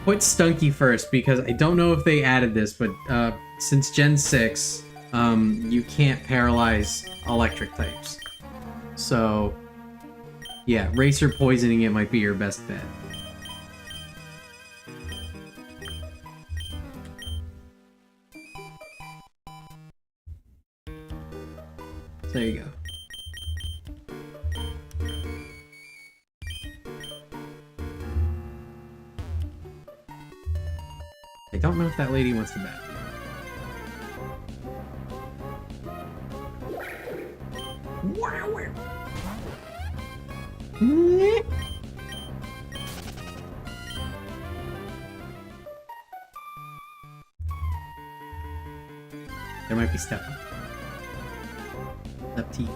Put Stunky first, because I don't know if they added this, but since Gen 6, you can't paralyze electric types. So, yeah, Racer poisoning it might be your best bet. So there you go. I don't know if that lady wants to bet. Wow. There might be step up. Step T.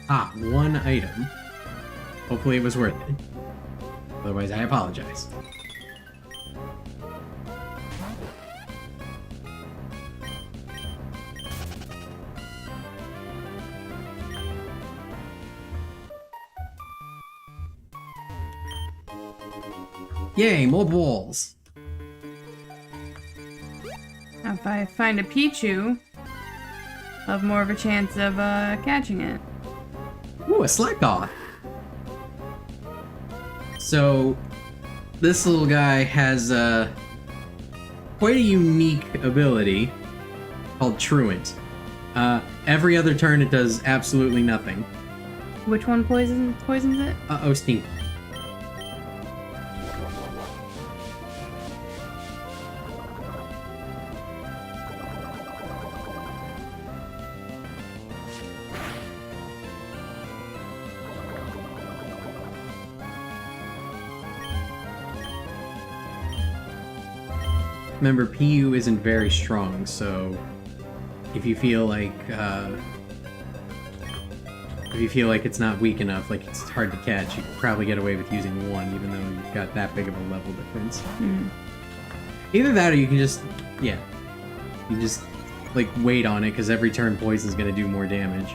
Ah, one item. Hopefully it was worth it. Otherwise, I apologize. Yay, more balls! Now if I find a Pichu, I'll have more of a chance of catching it. Ooh, a Slakoth! So, this little guy has quite a unique ability called Truant. Every other turn it does absolutely nothing. Which one poisons it? Osteen. remember, PU isn't very strong, so if you feel like it's not weak enough, like it's hard to catch, you can probably get away with using one, even though you've got that big of a level difference. Either that, or you can just, yeah, you just like wait on it, because every turn poison's gonna do more damage.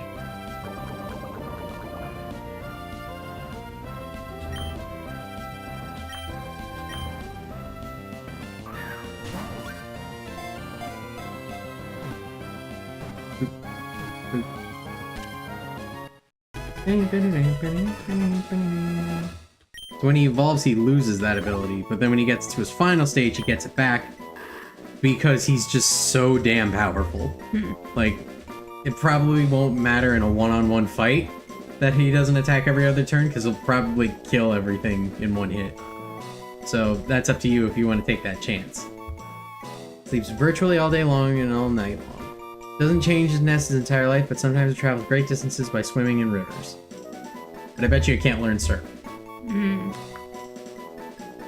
So when he evolves, he loses that ability, but then when he gets to his final stage, he gets it back because he's just so damn powerful. Like, it probably won't matter in a one-on-one fight that he doesn't attack every other turn, because he'll probably kill everything in one hit. So that's up to you if you want to take that chance. Sleeps virtually all day long and all night long. Doesn't change his nest his entire life, but sometimes travels great distances by swimming in rivers. But I bet you can't learn surf.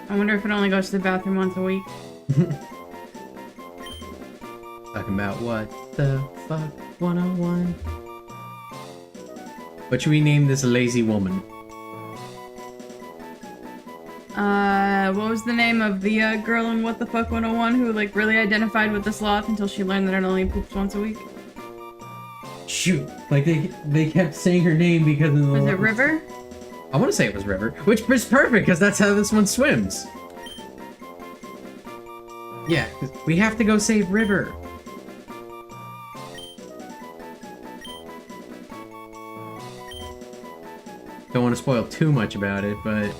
I wonder if it only goes to the bathroom once a week. Talking about what the fuck 101. What should we name this lazy woman? What was the name of the girl in What the Fuck 101 who like really identified with the sloth until she learned that it only poops once a week? Shoot, like they kept saying her name because of the... Was it River? I want to say it was River, which is perfect because that's how this one swims. Yeah, we have to go save River. Don't want to spoil too much about it, but...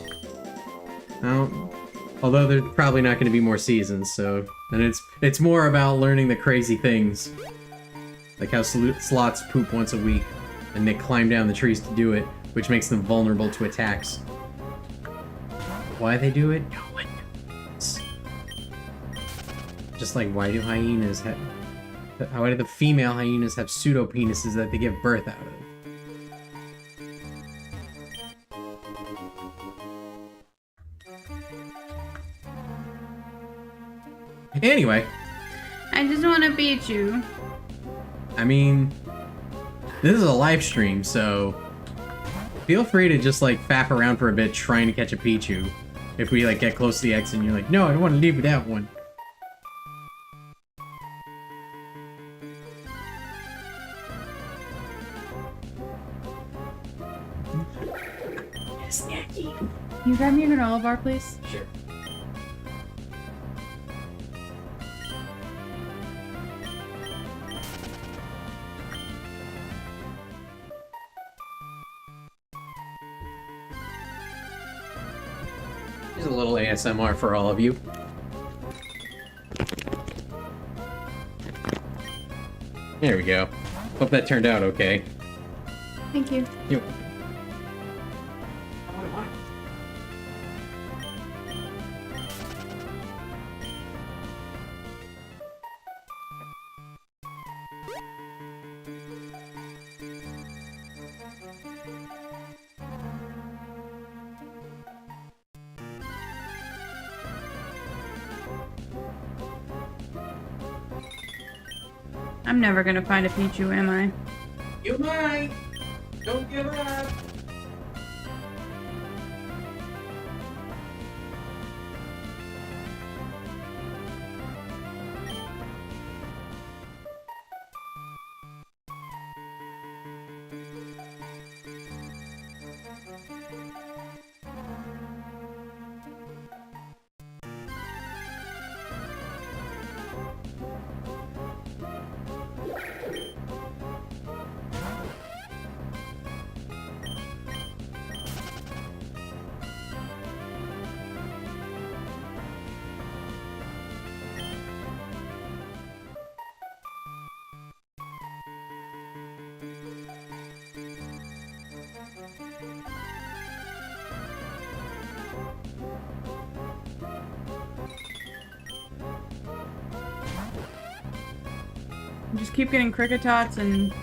although there's probably not going to be more seasons, so... And it's more about learning the crazy things. Like how sloths poop once a week, and they climb down the trees to do it, which makes them vulnerable to attacks. Why they do it? No one knows. Just like, why do hyenas have... Why do the female hyenas have pseudo-penises that they give birth out of? Anyway. I just want to beat you. I mean, this is a live stream, so feel free to just like faff around for a bit trying to catch a Pichu. If we like get close to the exit and you're like, no, I don't want to leave without one. Snacky. Can you grab me a granola bar, please? Sure. Here's a little ASMR for all of you. There we go. Hope that turned out okay. Thank you. You're I'm never gonna find a Pichu, am I? You might! Don't give up! I just keep getting Cricketots and,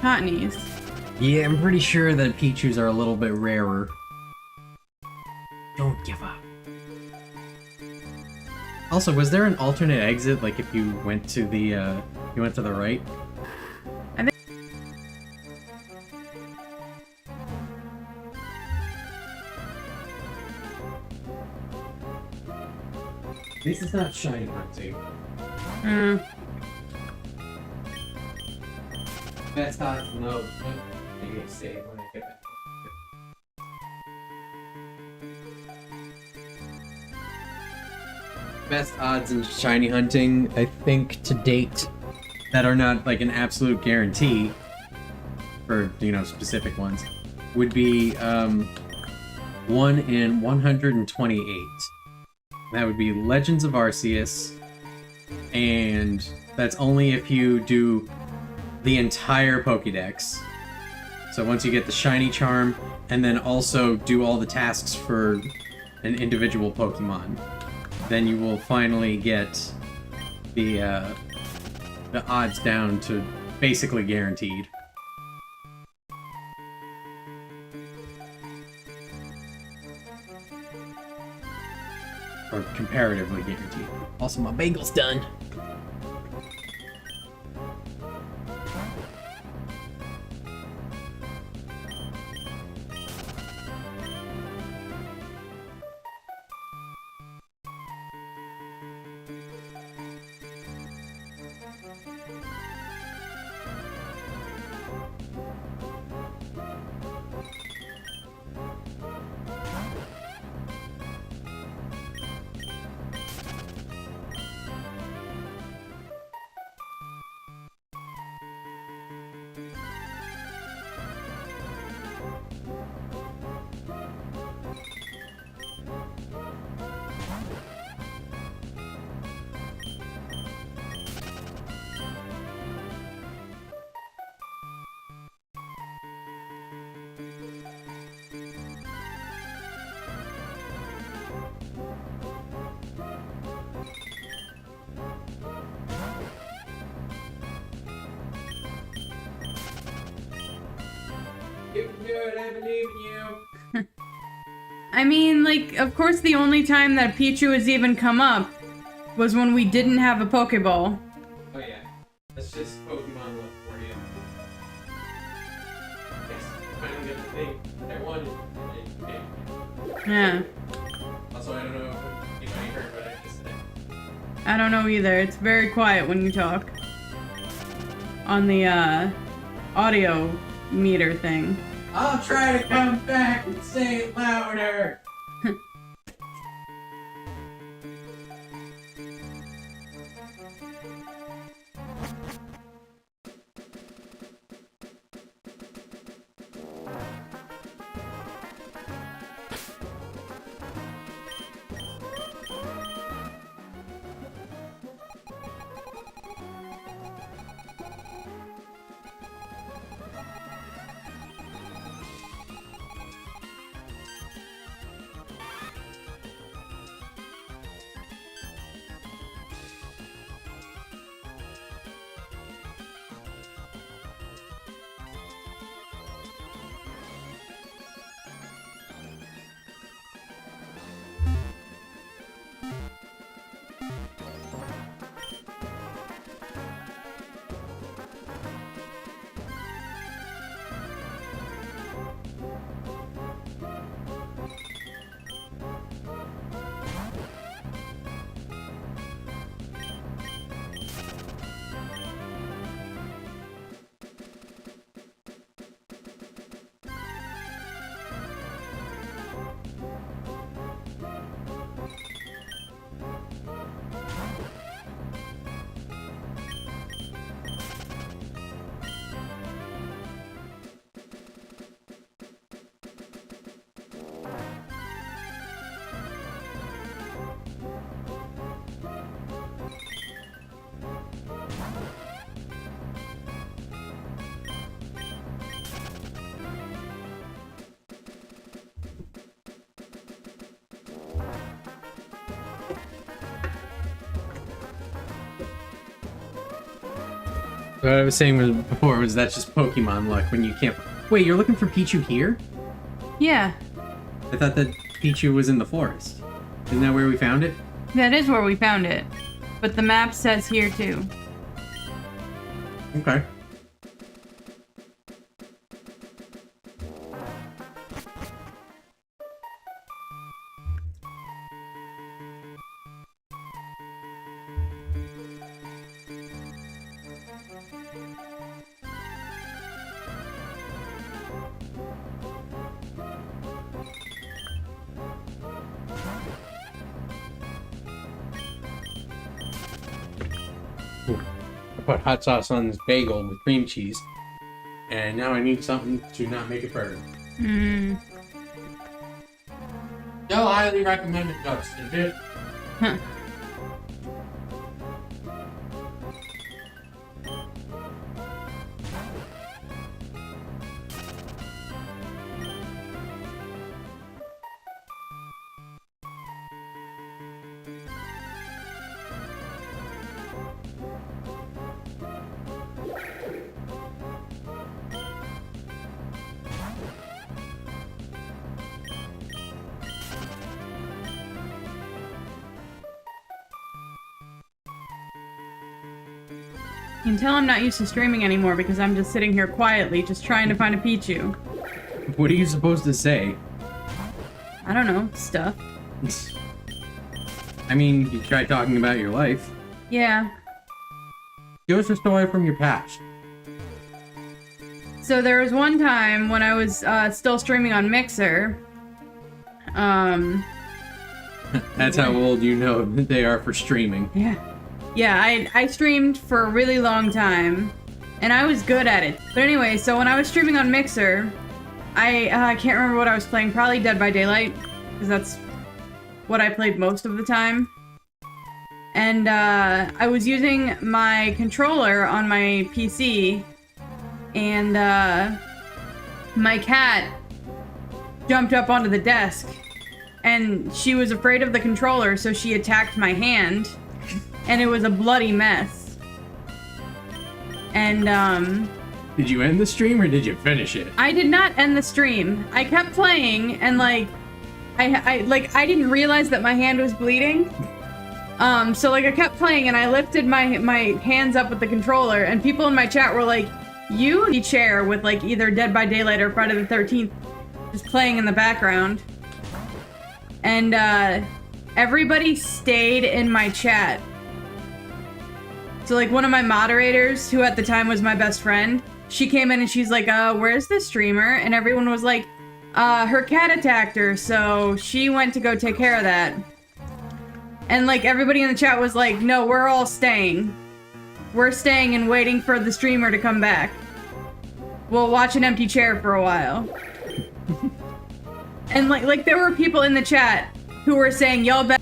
Cottonies. Yeah, I'm pretty sure that Pichus are a little bit rarer. Don't give up. Also, was there an alternate exit, like if you went to the, you went to the right? I think. This is not shiny hunting. Hmm. Best odds, no. Maybe I save when I get back. Best odds in shiny hunting, I think, to date, that are not like an absolute guarantee for, you know, specific ones, would be 1 in 128. That would be Legends of Arceus, and that's only if you do the entire Pokédex. So once you get the shiny charm, and then also do all the tasks for an individual Pokemon, then you will finally get the odds down to basically guaranteed. Or comparatively guaranteed. Also, my bagel's done. You can do it, I believe in you. I mean, like, of course, the only time that Pichu has even come up was when we didn't have a Pokeball. Oh yeah, that's just Pokemon love for you. Yes, finally got the thing I wanted. Yeah. Also, I don't know if anybody heard what I just said. I don't know either. It's very quiet when you talk. On the, audio meter thing. I'll try to come back and say it louder. What I was saying before was that's just Pokemon luck when you can't. Wait, you're looking for Pichu here? Yeah. I thought that Pichu was in the forest. Isn't that where we found it? That is where we found it. But the map says here too. Okay. I put hot sauce on this bagel with cream cheese, and now I need something to not make it burn. Mm. Still highly recommended ducks, it? Huh. You can tell I'm not used to streaming anymore because I'm just sitting here quietly, just trying to find a Pichu. What are you supposed to say? I don't know, stuff. I mean, you try talking about your life. Yeah. Give us a story from your past. So there was one time when I was still streaming on Mixer. That's how old you know that they are for streaming. Yeah. Yeah, I streamed for a really long time, and I was good at it. But anyway, so when I was streaming on Mixer, I can't remember what I was playing, probably Dead by Daylight, because that's what I played most of the time. And I was using my controller on my PC, and my cat jumped up onto the desk, and she was afraid of the controller, so she attacked my hand. And it was a bloody mess. And, Did you end the stream or did you finish it? I did not end the stream. I kept playing, and, like, I didn't realize that my hand was bleeding. So, like, I kept playing, and I lifted my hands up with the controller, and people in my chat were like, you need a chair with, like, either Dead by Daylight or Friday the 13th just playing in the background. And, everybody stayed in my chat. So, like, one of my moderators, who at the time was my best friend, she came in and she's like, where's the streamer? And everyone was like, her cat attacked her, so she went to go take care of that. And, like, everybody in the chat was like, no, we're all staying. We're staying and waiting for the streamer to come back. We'll watch an empty chair for a while. And, like, there were people in the chat who were saying, y'all bet.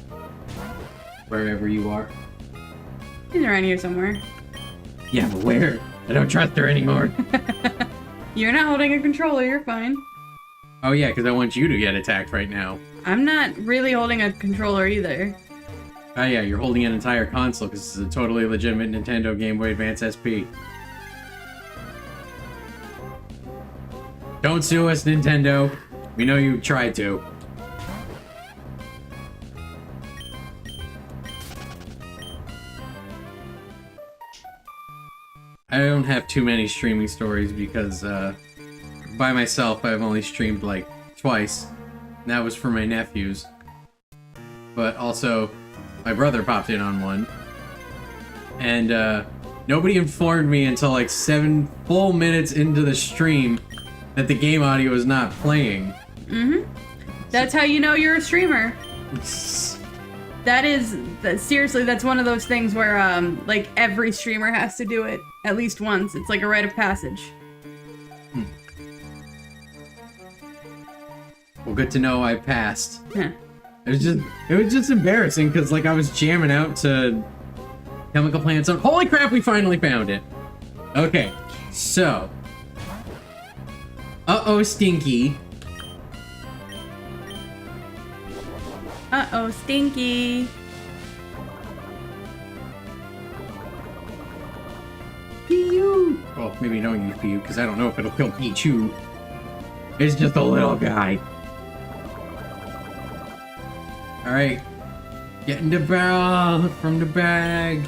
Wherever you are. She's around here somewhere. Yeah, but where? I don't trust her anymore. You're not holding a controller, you're fine. Oh yeah, because I want you to get attacked right now. I'm not really holding a controller either. Oh yeah, you're holding an entire console because it's a totally legitimate Nintendo Game Boy Advance SP. Don't sue us, Nintendo. We know you tried to. I don't have too many streaming stories because, by myself, I've only streamed, like, twice. And that was for my nephews. But also, my brother popped in on one. And, nobody informed me until, like, 7 full minutes into the stream that the game audio was not playing. Mm-hmm. That's how you know you're a streamer. Seriously, that's one of those things where, like, every streamer has to do it at least once. It's like a rite of passage. Well, good to know I passed. Huh. It was just embarrassing because, like, I was jamming out to Chemical Plants on. Holy crap, we finally found it. Okay, so. Uh-oh, Stinky. Uh-oh, Stinky. Pichu. Well, maybe don't use Pichu, because I don't know if it'll kill Pichu. It's just a little guy. Alright. Getting the ball from the bag.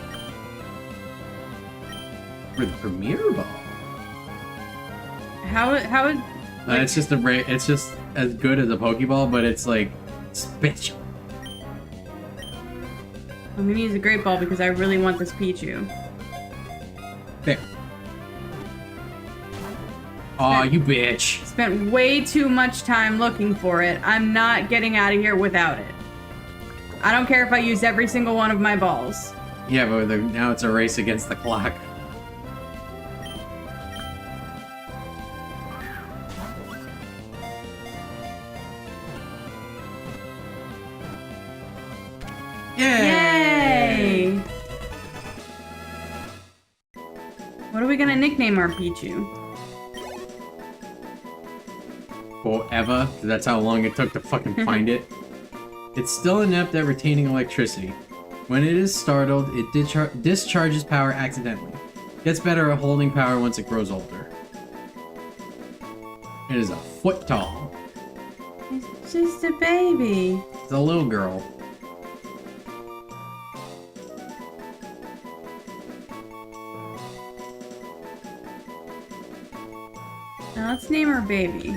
For the premiere ball. How like, It's just it's just as good as a Pokeball, but it's like special. I'm gonna use a great ball because I really want this Pichu. There. Aw, you bitch. Spent way too much time looking for it. I'm not getting out of here without it. I don't care if I use every single one of my balls. Yeah, but now it's a race against the clock. Yay! What are we gonna nickname our Pichu? Forever, 'cause that's how long it took to fucking find it. It's still inept at retaining electricity. When it is startled, it discharges power accidentally. Gets better at holding power once it grows older. It is a foot tall. It's just a baby. It's a little girl. Now let's name her baby.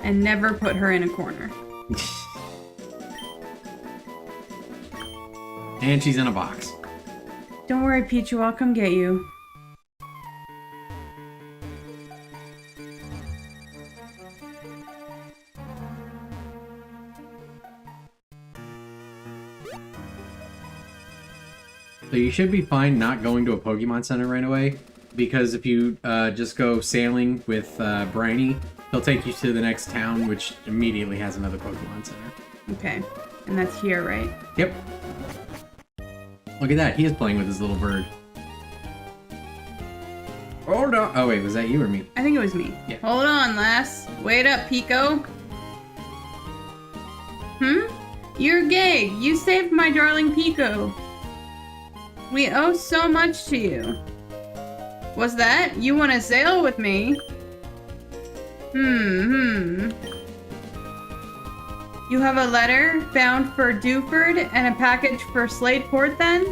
And never put her in a corner. And she's in a box. Don't worry, Pichu, I'll come get you. So you should be fine not going to a Pokemon Center right away, because if you just go sailing with Briny, he'll take you to the next town, which immediately has another Pokemon Center. Okay. And that's here, right? Yep. Look at that, he is playing with his little bird. Hold on. Oh wait, was that you or me? I think it was me. Yeah. Hold on, lass. Wait up, Pico. You're gay. You saved my darling Pico. We owe so much to you. What's that? You want to sail with me? You have a letter bound for Dewford and a package for Sladeport then?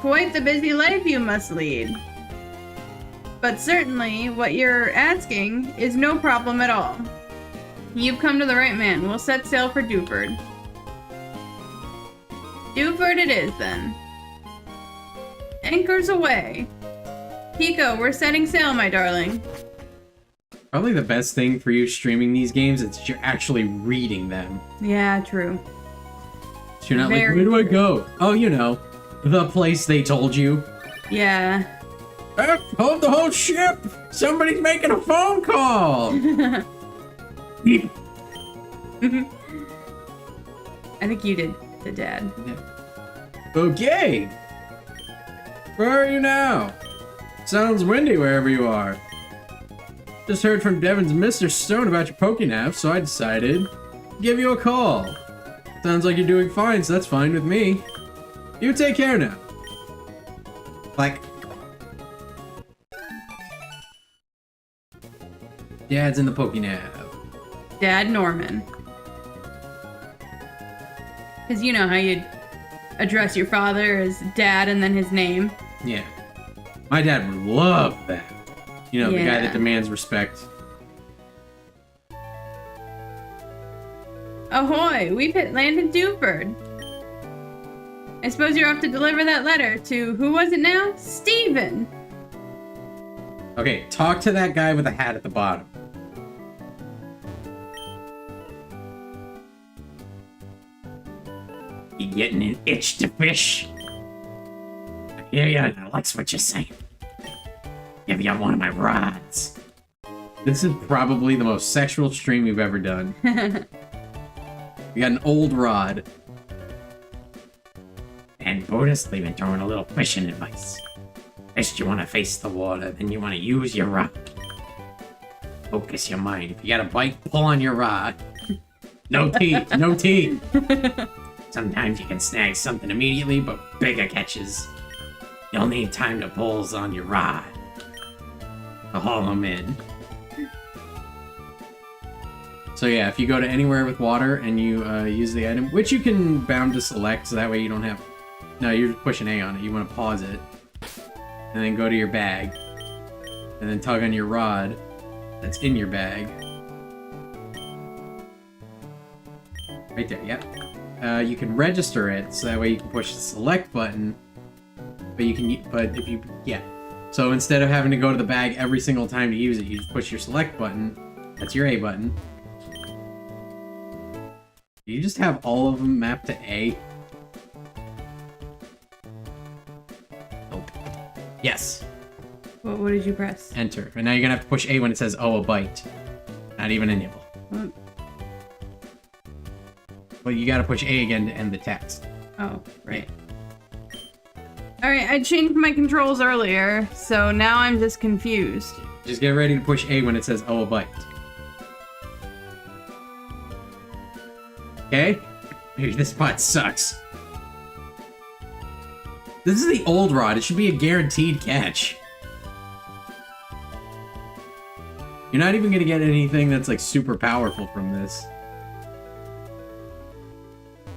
Quite the busy life you must lead. But certainly, what you're asking is no problem at all. You've come to the right man. We'll set sail for Dewford. Dewford it is, then. Anchors away. Pico, we're setting sail, my darling. Probably the best thing for you streaming these games is that you're actually reading them. Yeah, true. So you're not Very like, where do I true. go? Oh, you know, the place they told you. Yeah. Hold the whole ship! Somebody's making a phone call! I think you did, the dad. Okay! Where are you now? Sounds windy wherever you are. Just heard from Devon's Mr. Stone about your Pokénap, so I decided to give you a call. Sounds like you're doing fine, so that's fine with me. You take care now. Like, Dad's in the Pokénap. Dad Norman. Because you know how you'd address your father as dad and then his name. Yeah. My dad would love that. You know, the guy Yeah. that demands respect. Ahoy! We've hit land in Dewford. I suppose you're off to deliver that letter to, who was it now? Steven! Okay, talk to that guy with a hat at the bottom. You getting an itch to fish? I hear ya, and I likes what you're saying. Give you one of my rods. This is probably the most sexual stream we've ever done. We got an old rod. And Buddhist, they've been throwing a little fishing advice. First you want to face the water, then you want to use your rod. Focus your mind. If you got a bite, pull on your rod. No teeth, no teeth. Sometimes you can snag something immediately, but bigger catches. You'll need time to pulls on your rod to haul them in. So yeah, if you go to anywhere with water and you use the item, which you can bound to select, so that way you don't have... No, you're just pushing A on it. You want to pause it. And then go to your bag. And then tug on your rod that's in your bag. Right there, yep. You can register it, so that way you can push the select button. But you can... But if you... Yeah. So instead of having to go to the bag every single time to use it, you just push your select button. That's your A button. Do you just have all of them mapped to A? Oh. Yes. What did you press? Enter. And now you're gonna have to push A when it says, oh, a bite. Not even a nibble. What? But you gotta push A again to end the text. Oh, right. Alright, I changed my controls earlier, so now I'm just confused. Just get ready to push A when it says, oh, a bite. Okay? Hey, this spot sucks. This is the old rod. It should be a guaranteed catch. You're not even gonna get anything that's like super powerful from this.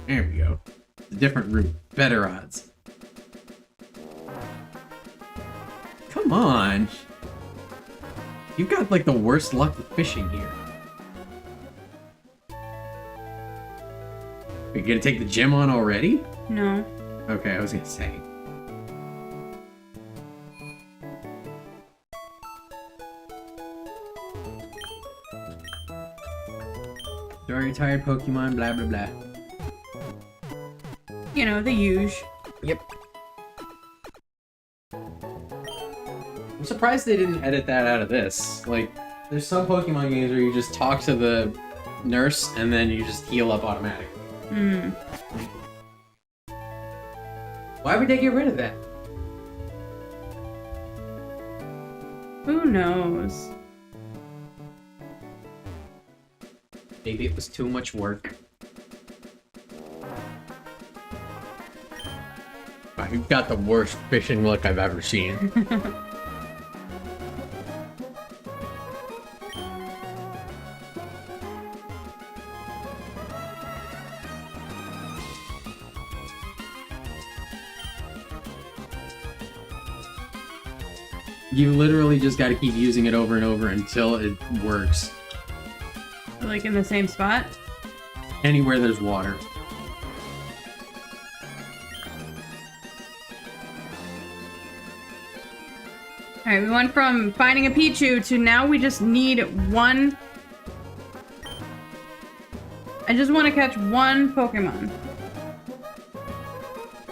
There we go. It's a different route. Better odds. Come on. You've got like the worst luck with fishing here. Are you gonna take the gym on already? No. Okay, I was gonna say. Sorry, tired Pokemon, blah blah blah. You know, the huge. Yep. I'm surprised they didn't edit that out of this. Like, there's some Pokemon games where you just talk to the nurse and then you just heal up automatically. Hmm. Why would they get rid of that? Who knows? Maybe it was too much work. Wow, you've got the worst fishing luck I've ever seen. You literally just gotta keep using it over and over until it works. Like in the same spot? Anywhere there's water. Alright, we went from finding a Pichu to now we just need one... I just want to catch one Pokemon.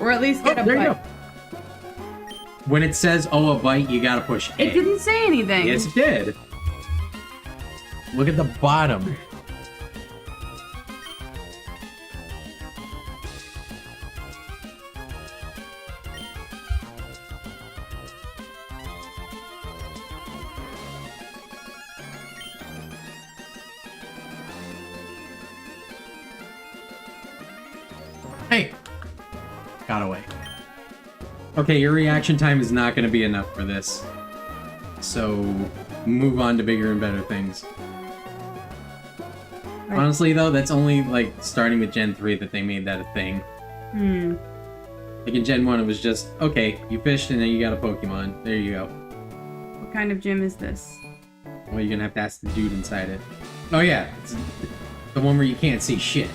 Or at least get a there you bite. go. When it says, oh, a bite, you gotta push A. It didn't say anything. Yes, it did. Look at the bottom. Hey! Got away. Okay, your reaction time is not going to be enough for this. So, move on to bigger and better things. Right. Honestly, though, that's only, like, starting with Gen 3 that they made that a thing. Hmm. Like, in Gen 1, it was just, okay, you fished and then you got a Pokemon. There you go. What kind of gym is this? Well, you're going to have to ask the dude inside it. Oh, yeah. It's the one where you can't see shit.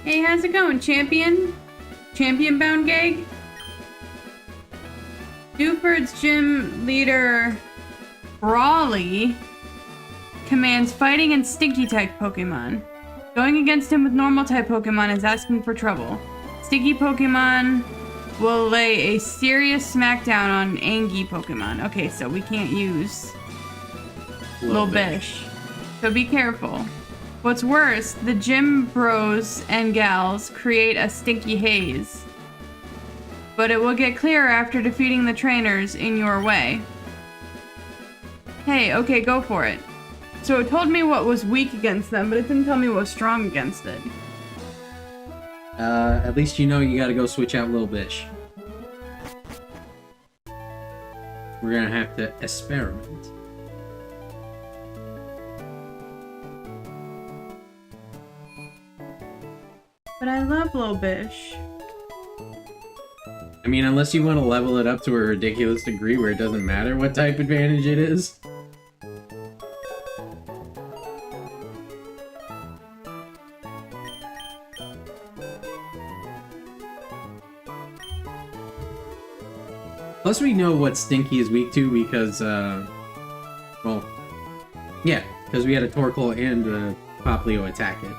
Hey, how's it going, champion? Champion bound gag? Dewford's gym leader, Brawly, commands fighting and stinky type Pokemon. Going against him with normal type Pokemon is asking for trouble. Stinky Pokemon will lay a serious smackdown on Angie Pokemon. Okay, so we can't use Lil Bish. So be careful. What's worse, the gym bros and gals create a stinky haze. But it will get clearer after defeating the trainers in your way. Hey, okay, go for it. So it told me what was weak against them, but it didn't tell me what was strong against it. At least you know you gotta go switch out Lil Bish. We're gonna have to experiment. But I love Lil Bish. I mean, unless you want to level it up to a ridiculous degree where it doesn't matter what type advantage it is. Plus, we know what Stinky is weak to because, well, yeah, because we had a Torkoal and a Poplio attack it.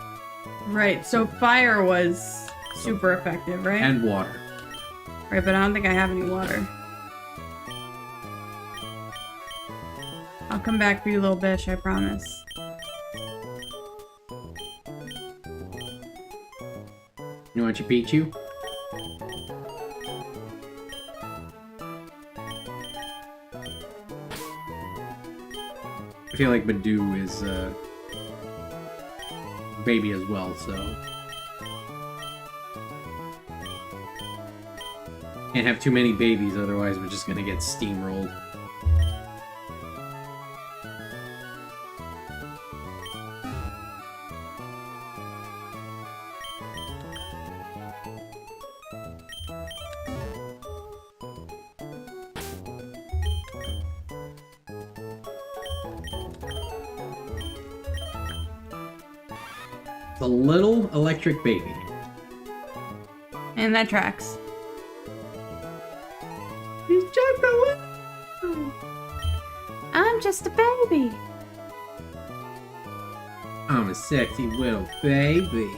Right, so fire was super effective, right? And water. Right, but I don't think I have any water. I'll come back for you, Lil Bish, I promise. You want Pichu? I feel like Badoo is baby as well, so can't have too many babies, otherwise we're just gonna get steamrolled. The little electric baby. And that tracks. He's just a little... I'm just a baby. I'm a sexy little baby.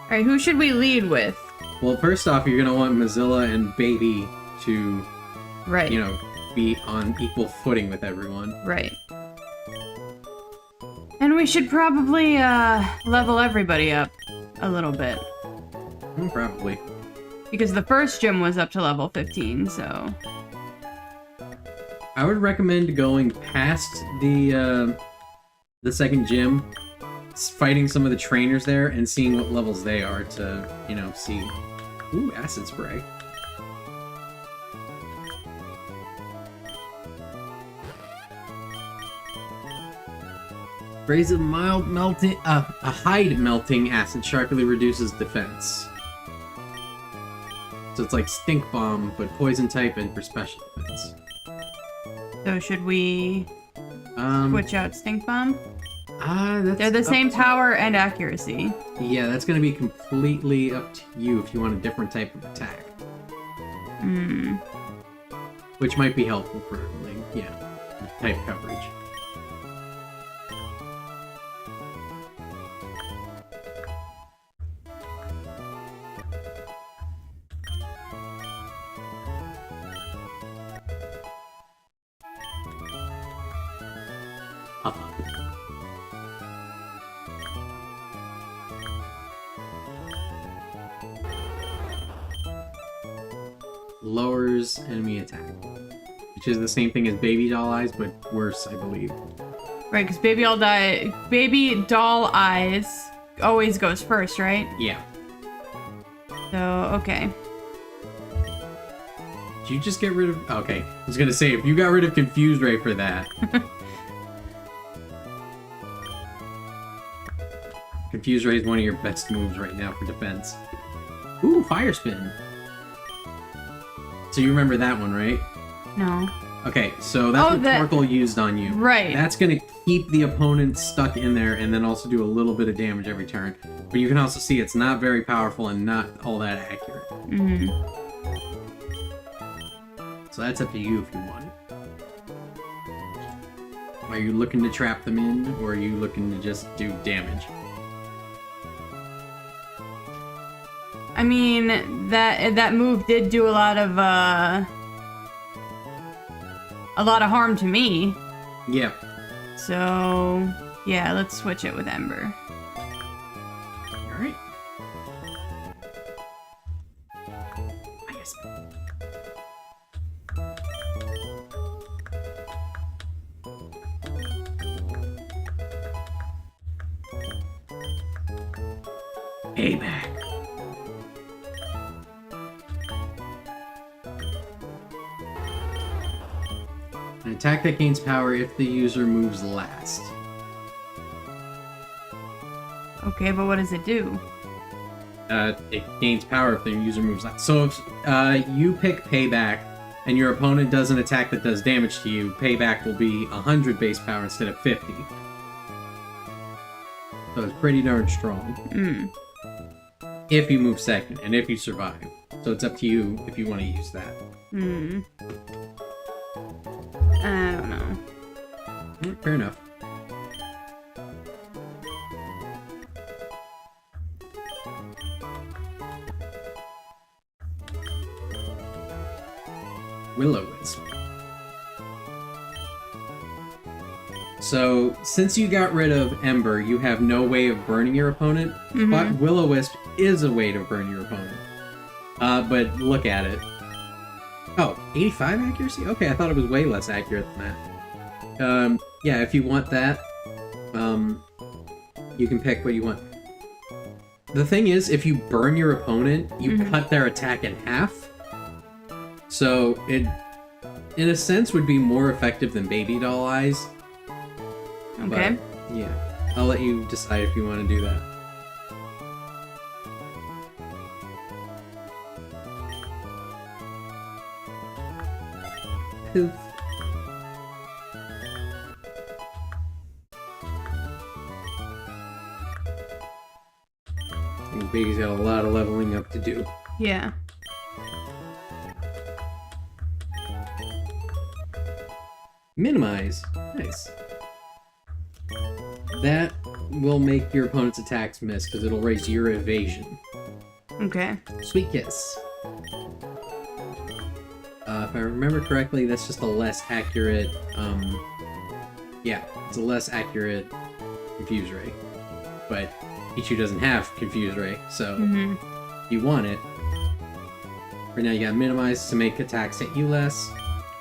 Alright, who should we lead with? Well, first off, you're gonna want Mozilla and Baby to, Right. you know, be on equal footing with everyone. Right. And we should probably, level everybody up a little bit. Probably. Because the first gym was up to level 15, so... I would recommend going past the second gym, fighting some of the trainers there, and seeing what levels they are to, you know, see. Ooh, acid spray. Sprays a mild melting, a hide melting acid sharply reduces defense. So it's like Stink Bomb, but poison type and for special defense. So should we switch out Stink Bomb? That's They're the same to- power and accuracy. Yeah, that's gonna be completely up to you if you want a different type of attack. Hmm. Which might be helpful for, like, yeah, type coverage. Lowers enemy attack, which is the same thing as Baby Doll Eyes, but worse, I believe. Right, because Baby Doll Eyes always goes first, right? Yeah. So, okay. Did you just get rid of... Okay, I was gonna say, if you got rid of Confused Ray for that... Confused Ray is one of your best moves right now for defense. Ooh, Fire Spin! So you remember that one, right? No. Okay, so that's what Torkoal used on you. Right. That's gonna keep the opponent stuck in there and then also do a little bit of damage every turn. But you can also see it's not very powerful and not all that accurate. Mm-hmm. So that's up to you if you want it. Are you looking to trap them in, or are you looking to just do damage? I mean, that move did do a lot of harm to me. Yeah. So, yeah, let's switch it with Ember. Alright. I guess. Payback. An attack that gains power if the user moves last. Okay, but what does it do? it gains power if the user moves left. So if you pick Payback and your opponent does an attack that does damage to you, Payback will be 100 base power instead of 50. So it's pretty darn strong. If you move second and if you survive. So it's up to you if you want to use that. I don't know. Fair enough. Will-O-Wisp. So, since you got rid of Ember, you have no way of burning your opponent, but Will-O-Wisp is a way to burn your opponent. But look at it. Oh, 85 accuracy? Okay, I thought it was way less accurate than that. Yeah, if you want that, you can pick what you want. The thing is, if you burn your opponent, you cut their attack in half. So, it, in a sense, would be more effective than Baby Doll Eyes. Okay. But, yeah. I'll let you decide if you want to do that. Poof. Baby's got a lot of leveling up to do. Yeah. Minimize. Nice. That will make your opponent's attacks miss because it'll raise your evasion. Okay. Sweet Kiss. If I remember correctly, that's just a less accurate, yeah, it's a less accurate Confuse Ray. But Pichu doesn't have Confuse Ray, so if you want it. Right now you got Minimize to make attacks hit you less,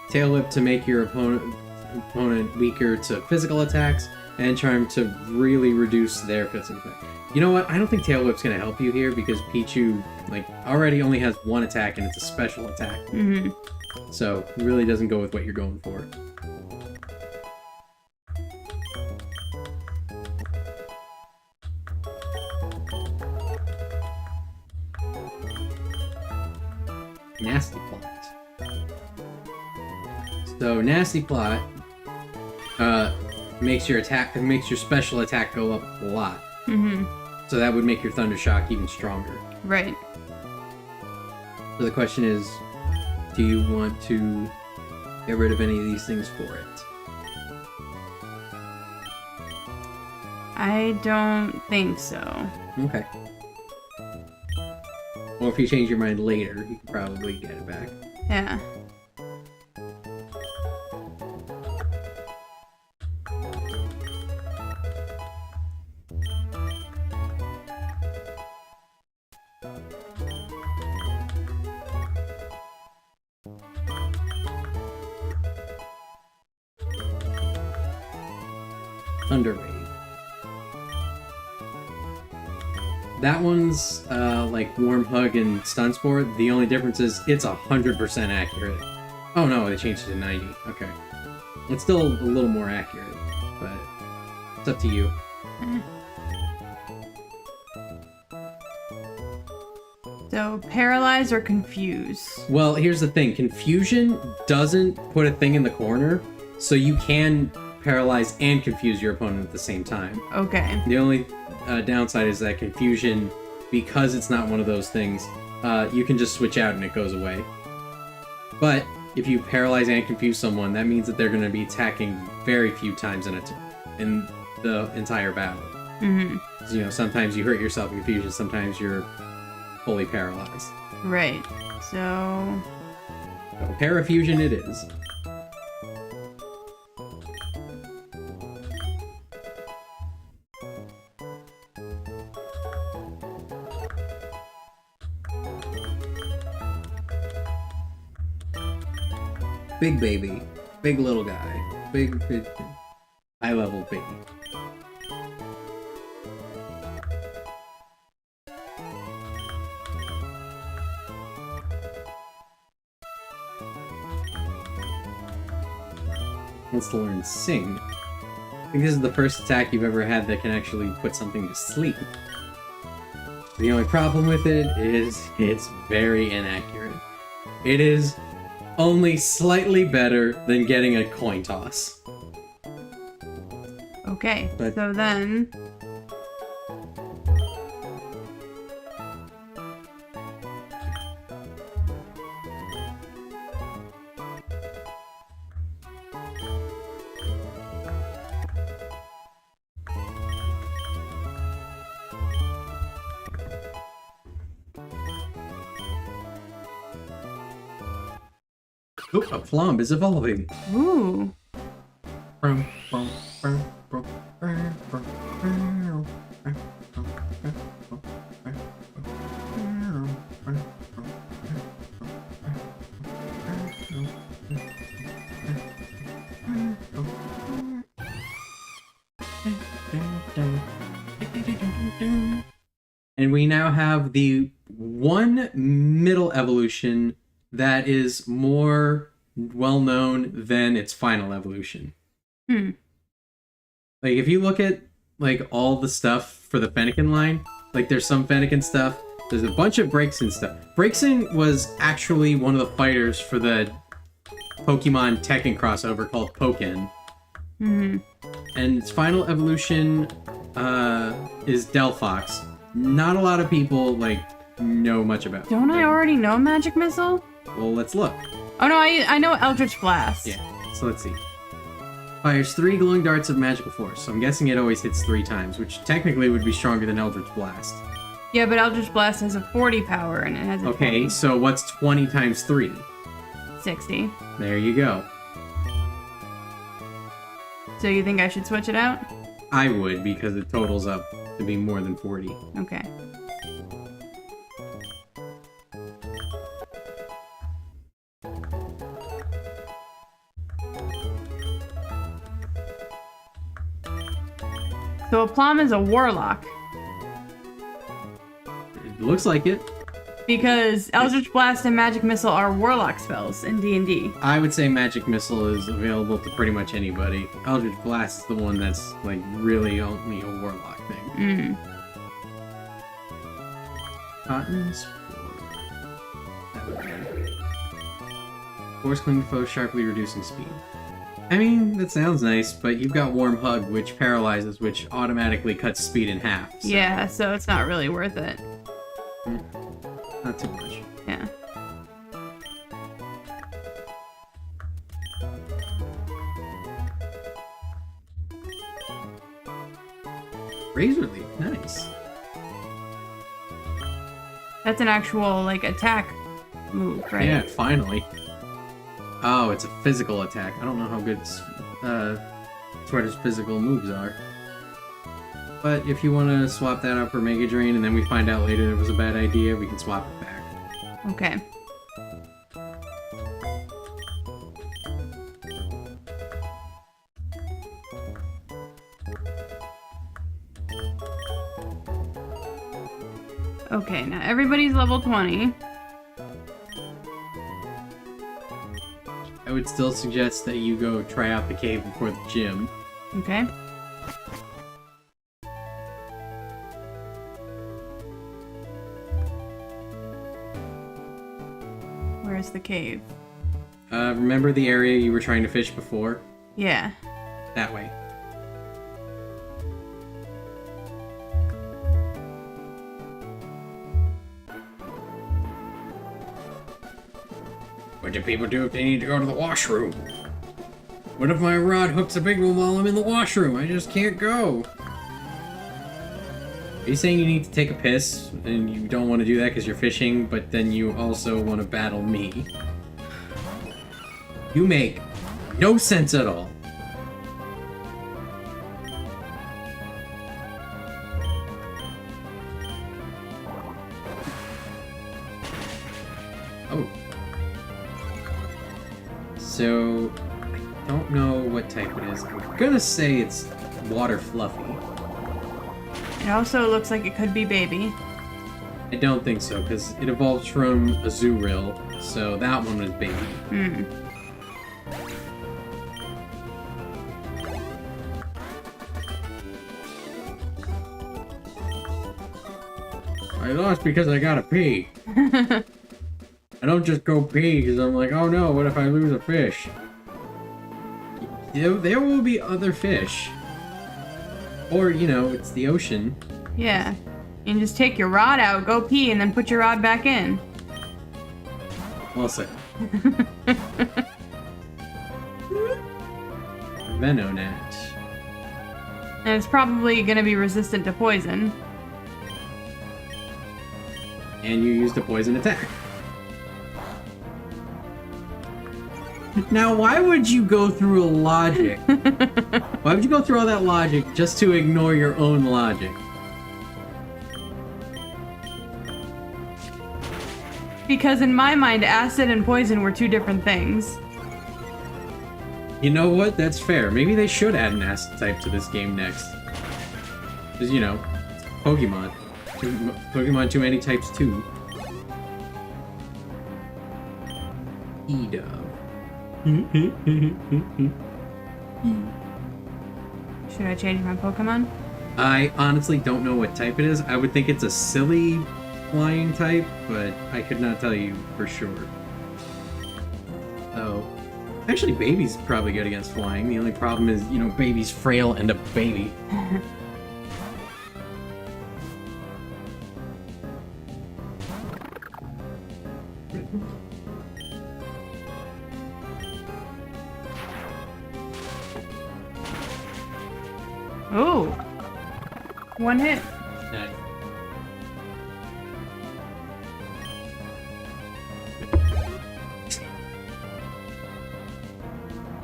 Tail Whip to make your opponent weaker to physical attacks, and Charm to really reduce their physical attack. You know what? I don't think Tail Whip's gonna help you here because Pichu, like, already only has one attack and it's a special attack. So, it really doesn't go with what you're going for. Nasty Plot. So, Nasty Plot makes your special attack go up a lot. So that would make your Thunder Shock even stronger. Right. So the question is, do you want to get rid of any of these things for it? I don't think so. Okay. Well, if you change your mind later, you can probably get it back. Yeah. Thunder Wave. That one's like Warm Hug and Stun Spore. The only difference is it's 100% accurate. Oh no, they changed it to 90. Okay. It's still a little more accurate, but it's up to you. So, Paralyze or Confuse? Well, here's the thing. Confusion doesn't put a thing in the corner, so you can paralyze and confuse your opponent at the same time. Okay. The only downside is that confusion, because it's not one of those things, you can just switch out and it goes away. But if you paralyze and confuse someone, that means that they're going to be attacking very few times in the entire battle. So, you know, sometimes you hurt yourself in confusion, sometimes you're fully paralyzed. Right. So Parafusion it is. Big baby. Big little guy. Big high level baby. Wants to learn Sing. I think this is the first attack you've ever had that can actually put something to sleep. The only problem with it is it's very inaccurate. It is only slightly better than getting a coin toss. Okay, But- so then... Oop, a plum is evolving. Ooh. And we now have the one middle evolution that is more well known than its final evolution. Hmm. Like if you look at like all the stuff for the Fennekin line, like there's some Fennekin stuff, there's a bunch of Braixen stuff. Braixen was actually one of the fighters for the Pokemon Tekken crossover called Pokken. Mm-hmm. And its final evolution is Delphox. Not a lot of people like know much about it. Don't I already know Magic Missile? Well, let's look. Oh no, I know Eldritch Blast. Yeah, so let's see. Fires 3 glowing darts of magical force, so I'm guessing it always hits 3 times, which technically would be stronger than Eldritch Blast. Yeah, but Eldritch Blast has a 40 power and it has a Okay, 20. so what's 20 times 3? 60. There you go. So you think I should switch it out? I would, because it totals up to be more than 40. Okay. So a Plum is a Warlock. It looks like it. Because Eldritch Blast and Magic Missile are Warlock spells in D&D. I would say Magic Missile is available to pretty much anybody. Eldritch Blast is the one that's, like, really only a Warlock thing. Cotton Spore. Force Cling to foe, sharply reducing speed. I mean, that sounds nice, but you've got Warm Hug, which paralyzes, which automatically cuts speed in half. So Yeah, so it's not really worth it. not too much. Yeah. Razor Leaf, nice. That's an actual, like, attack move, right? Yeah, finally. Oh, it's a physical attack. I don't know how good Sweater's physical moves are. But if you want to swap that out for Mega Drain and then we find out later it was a bad idea, we can swap it back. Okay. Okay, now everybody's level 20. I would still suggest that you go try out the cave before the gym. Okay. Where's the cave? Remember the area you were trying to fish before? Yeah. That way. What do people do if they need to go to the washroom? What if my rod hooks a big one while I'm in the washroom? I just can't go. Are you saying you need to take a piss and you don't want to do that because you're fishing, but then you also want to battle me? You make no sense at all. Oh. So, I don't know what type it is. I'm gonna say it's water fluffy. It also looks like it could be baby. I don't think so, because it evolves from a Azurill, so that one was baby. Hmm. I lost because I gotta pee. I don't just go pee because I'm like, oh no, what if I lose a fish? There will be other fish. Or, you know, it's the ocean. Yeah. You can just take your rod out, go pee, and then put your rod back in. Well said. Venonat. And it's probably gonna be resistant to poison. And you used a poison attack. Now, why would you go through a logic? Why would you go through all that logic just to ignore your own logic? Because in my mind, acid and poison were two different things. You know what? That's fair. Maybe they should add an acid type to this game next. Because, you know, Pokemon. Pokemon too many types too. E-Dub. Should I change my Pokemon? I honestly don't know what type it is. I would think it's a silly flying type, but I could not tell you for sure. Oh. Actually, Baby's probably good against flying. The only problem is, you know, Baby's frail and a baby. Oh. One hit. Nice.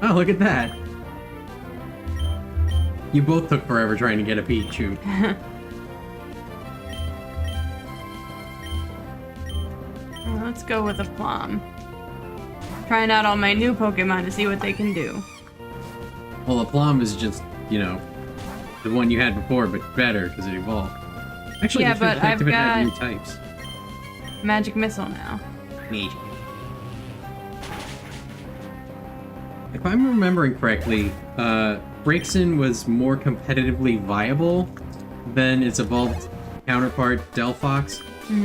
Oh, look at that. You both took forever trying to get a Pichu. Well, let's go with a Plum. Trying out all my new Pokemon to see what they can do. Well, a Plum is just, you know, the one you had before, but better because it evolved. Actually, Yeah, you but I've it had new got- types. Magic Missile now. Neat. If I'm remembering correctly, Braixen was more competitively viable than its evolved counterpart, Delphox,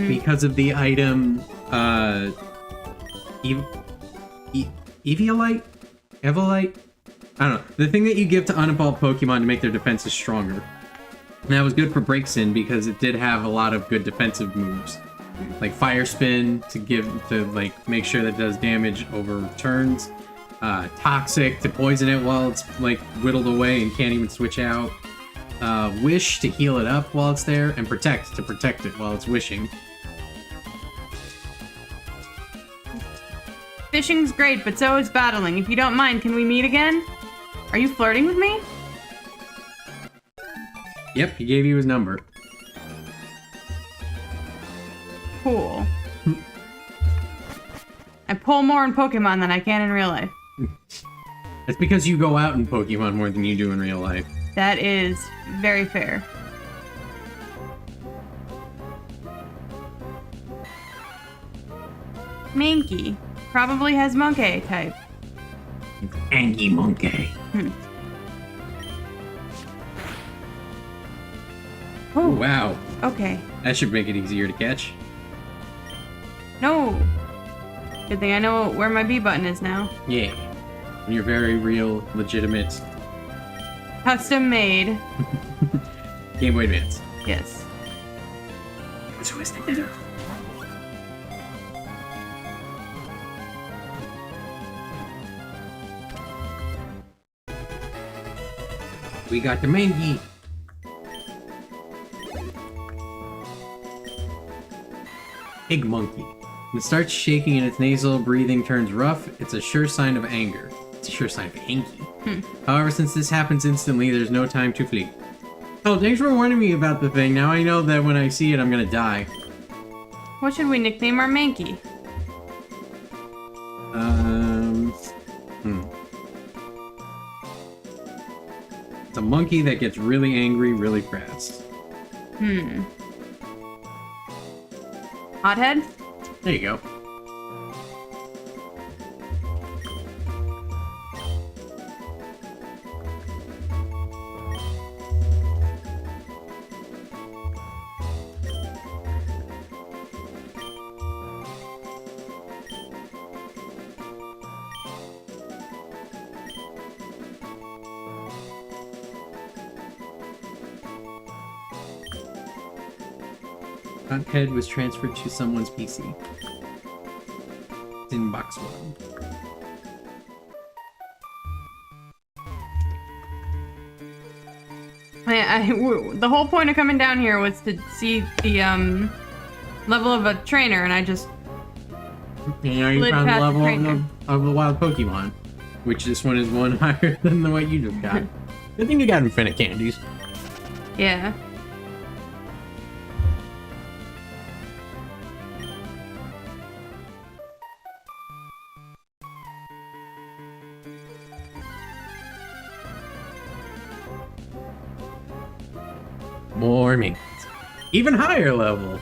because of the item, Eviolite? Evolite? I don't know. The thing that you give to unevolved Pokemon to make their defenses stronger. And that was good for Braixen because it did have a lot of good defensive moves. Like Fire Spin to make sure that it does damage over turns. Toxic to poison it while it's like whittled away and can't even switch out. Wish to heal it up while it's there, and Protect to protect it while it's wishing. Fishing's great, but so is battling. If you don't mind, can we meet again? Are you flirting with me? Yep, he gave you his number. Cool. I pull more in Pokemon than I can in real life. That's because you go out in Pokemon more than you do in real life. That is very fair. Mankey. Probably has Monkey type. Angie Monkey. Oh, Wow, okay. that should make it easier to catch. No. Good thing I know where my B button is now. Yeah. You're very real, legitimate Custom made. Game Boy Advance. Yes. So is Nintendo. We got the Mangy. Pig Monkey. When it starts shaking and its nasal breathing turns rough, it's a sure sign of anger. It's a sure sign of hanky. However, since this happens instantly, there's no time to flee. Oh, thanks for warning me about the thing. Now I know that when I see it, I'm gonna die. What should we nickname our Mankey? It's a monkey that gets really angry really fast. Hothead? There you go. Head was transferred to someone's PC. It's in box 1. The whole point of coming down here was to see the level of a trainer, and I just You know, you slid found the past level trainer. of the wild Pokemon, which this one is one higher than the what you just got. I think you got infinite candies. Yeah. More meat. Even higher level.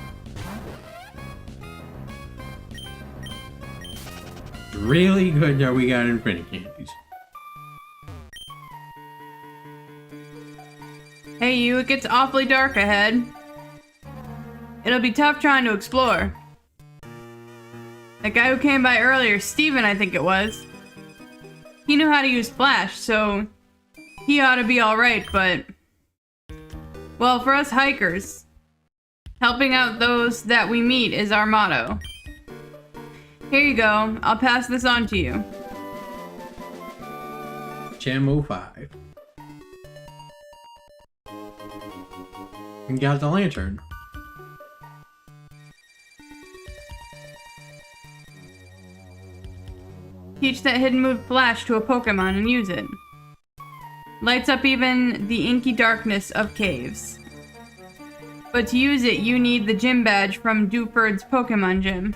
Really good that we got infinite candies. Hey, you, it gets awfully dark ahead. It'll be tough trying to explore. That guy who came by earlier, Steven, I think it was. He knew how to use Flash, so he ought to be alright, but... Well, for us hikers, helping out those that we meet is our motto. Here you go. I'll pass this on to you. Gem 05. You got the lantern. Teach that hidden move Flash to a Pokemon and use it. Lights up even the inky darkness of caves. But to use it, you need the gym badge from Dewford's Pokemon Gym.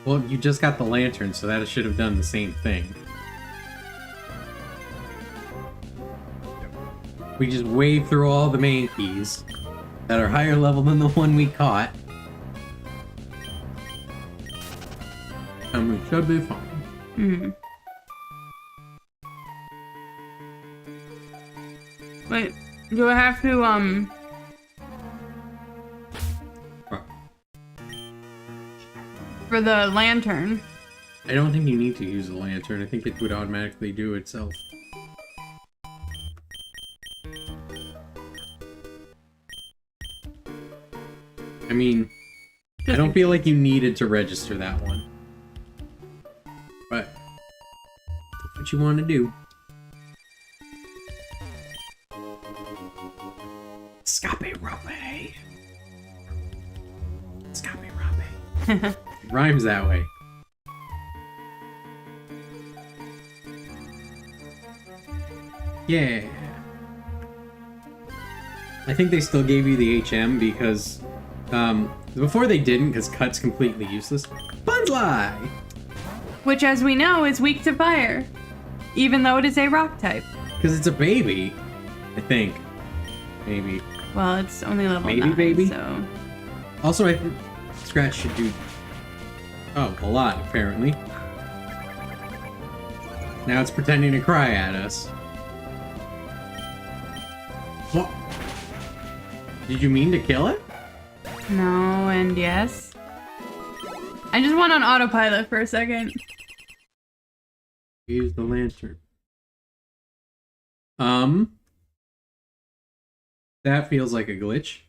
Well, you just got the lantern, so that should have done the same thing. We just wave through all the main keys that are higher level than the one we caught. And we should be fine. Hmm. Wait, do I have to, for the lantern? I don't think you need to use the lantern. I think it would automatically do itself. I mean, I don't feel like you needed to register that one. But, that's what you want to do. Scape Rape. Scape Rape. Rhymes that way. Yeah. I think they still gave you the HM because, before they didn't, because Cut's completely useless. Bonsly! Which, as we know, is weak to fire, even though it is a rock type. Because it's a baby, I think. Maybe. Well, it's only level Maybe 9, baby? so... Also, I think Scratch should do... Oh, a lot, apparently. Now it's pretending to cry at us. What? Did you mean to kill it? No, and yes. I just went on autopilot for a second. Use the lantern. That feels like a glitch.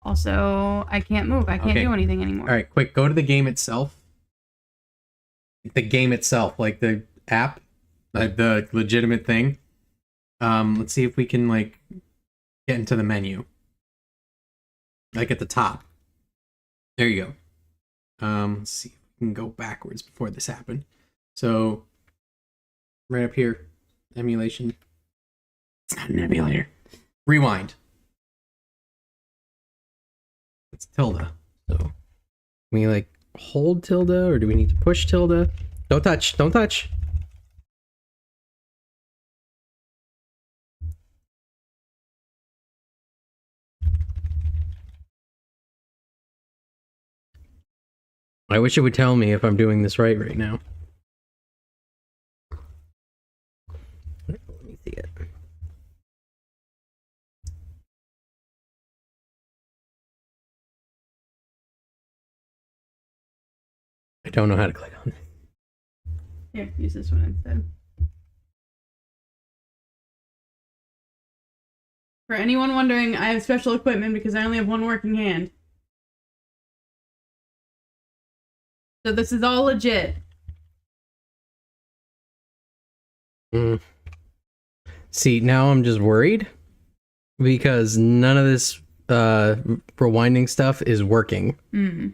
Also, I can't move. I can't Okay. do anything anymore. Alright, quick, go to the game itself. The game itself, like the app. The legitimate thing. Let's see if we can, like, get into the menu. Like at the top. There you go. Let's see if we can go backwards before this happened. So, right up here, emulation. It's not an emulator. Rewind. It's tilde. So, can we like hold tilde or do we need to push tilde? Don't touch, don't touch. I wish it would tell me if I'm doing this right now. Let me see it. I don't know how to click on it. Here, use this one instead. For anyone wondering, I have special equipment because I only have one working hand. So this is all legit. See, now I'm just worried because none of this rewinding stuff is working. Mm.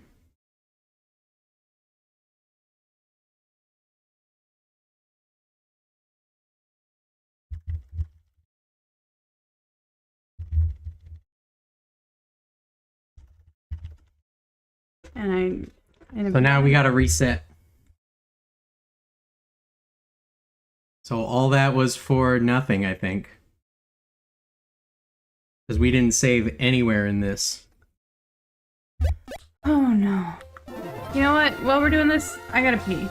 And So now we gotta reset. So all that was for nothing, I think. Because we didn't save anywhere in this. Oh no. You know what? While we're doing this, I gotta pee.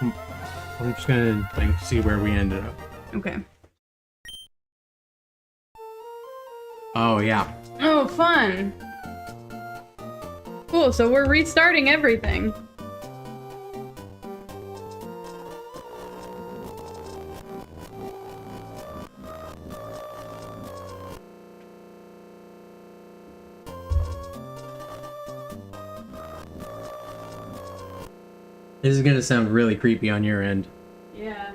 I'm just gonna like see where we ended up. Okay. Oh yeah. Oh, fun. Cool, so we're restarting everything. This is gonna sound really creepy on your end. Yeah.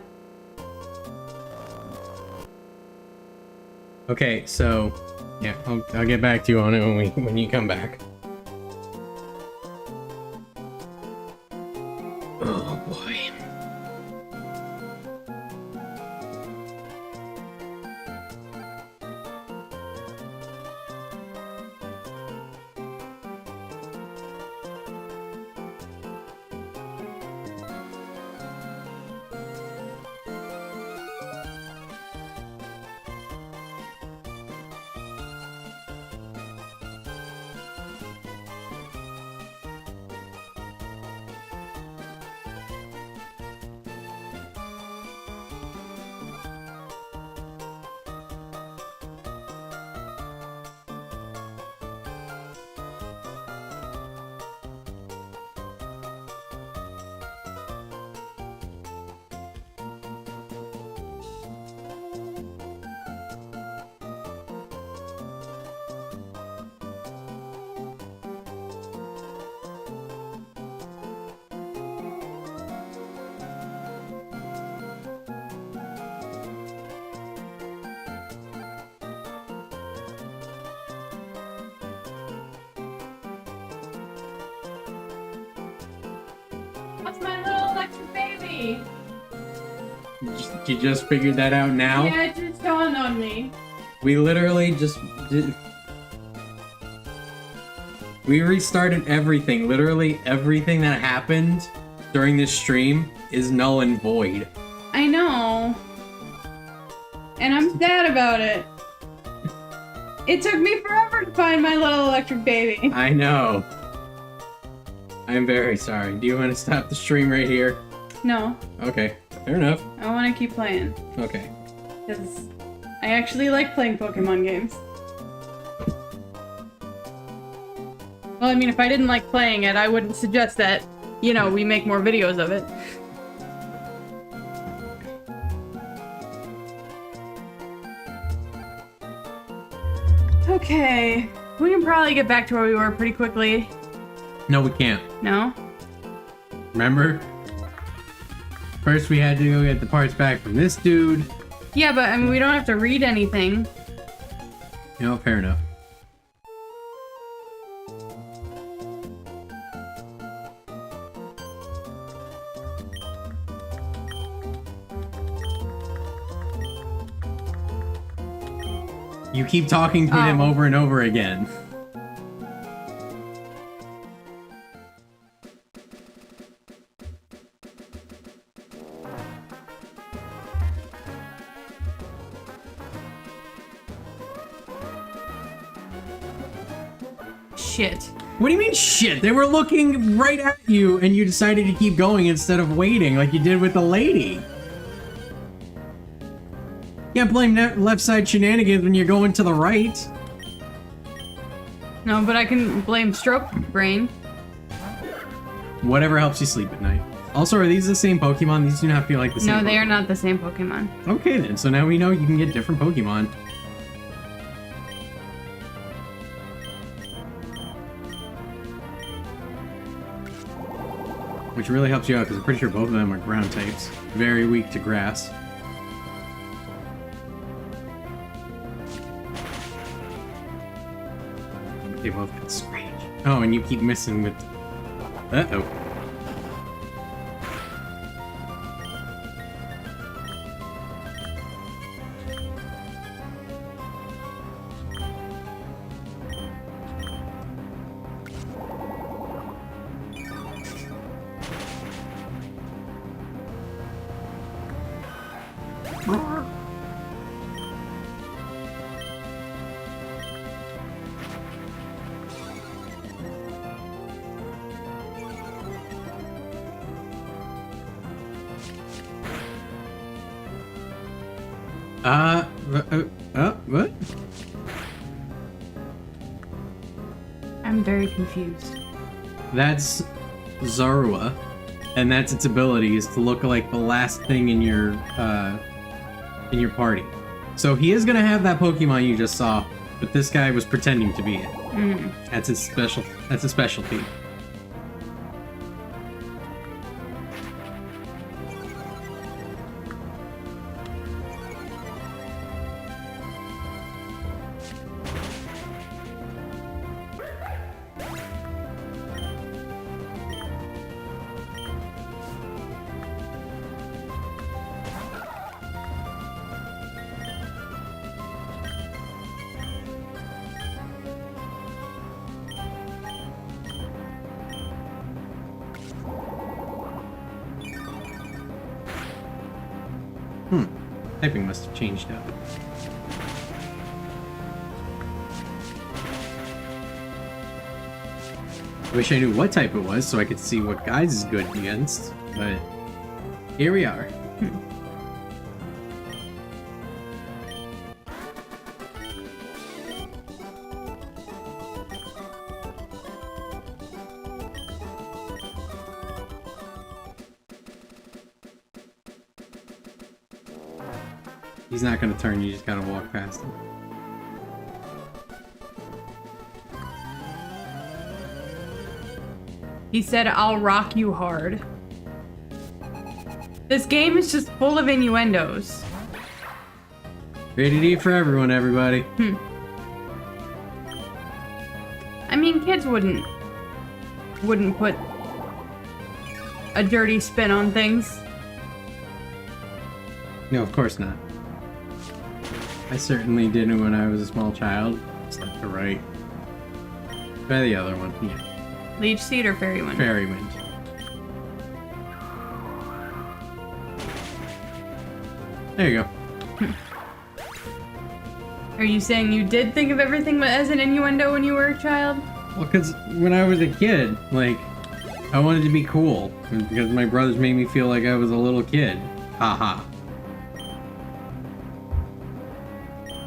Okay, so yeah, I'll get back to you on it when you come back. Oh boy. That's my little electric baby. You just figured that out now? Yeah, it just dawned on me. We literally just did. We restarted everything. Literally everything that happened during this stream is null and void. I know. And I'm sad about it. It took me forever to find my little electric baby. I know. I'm very sorry. Do you want to stop the stream right here? No, Okay, fair enough. I want to keep playing. Okay. Because I actually like playing Pokemon games. Well, I mean, if I didn't like playing it, I wouldn't suggest that, you know, we make more videos of it. Okay, we can probably get back to where we were pretty quickly. No, we can't. No? Remember? First we had to go get the parts back from this dude. Yeah, but I mean, we don't have to read anything. You know, fair enough. You keep talking to him over and over again. Shit. What do you mean shit? They were looking right at you and you decided to keep going instead of waiting like you did with the lady. You can't blame left side shenanigans when you're going to the right. No, but I can blame stroke brain. Whatever helps you sleep at night. Also, are these the same Pokemon? These do not feel like the same No, they Pokemon. are not the same Pokemon. Okay then, so now we know you can get different Pokemon. which really helps you out because I'm pretty sure both of them are ground types. Very weak to grass. They both got scratch. Oh, and you keep missing with... Uh-oh. What? I'm very confused. That's Zorua, and that's its ability is to look like the last thing in your party. So he is gonna have that Pokemon you just saw, but this guy was pretending to be it. Mm. That's his special. That's a specialty. Typing must have changed up. I wish I knew what type it was so I could see what guys is good against, but here we are. He's not gonna turn, you just gotta walk past him. He said, I'll rock you hard. This game is just full of innuendos. Rated E for everyone, everybody. I mean, kids wouldn't put a dirty spin on things. No, of course not. I certainly didn't when I was a small child. It's left to right. Try the other one. Yeah. Leech Seed or Fairy Wind? Fairy Wind. There you go. Are you saying you did think of everything as an innuendo when you were a child? Well, because when I was a kid, like, I wanted to be cool. Because my brothers made me feel like I was a little kid. Haha.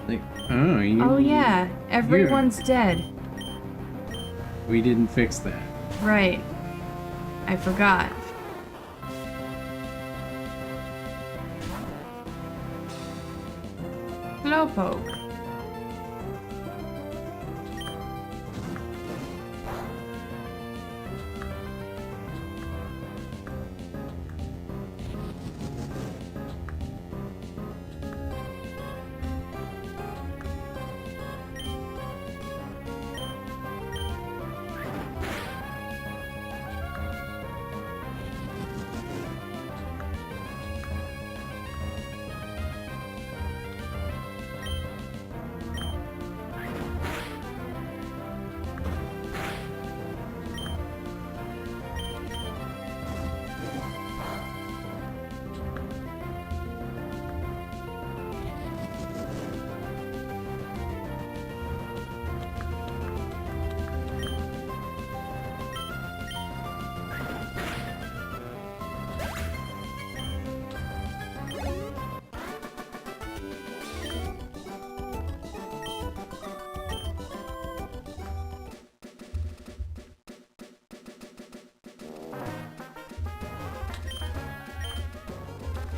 Like, oh, you... Oh yeah, everyone's dead. We didn't fix that. Right. I forgot. Slowpoke.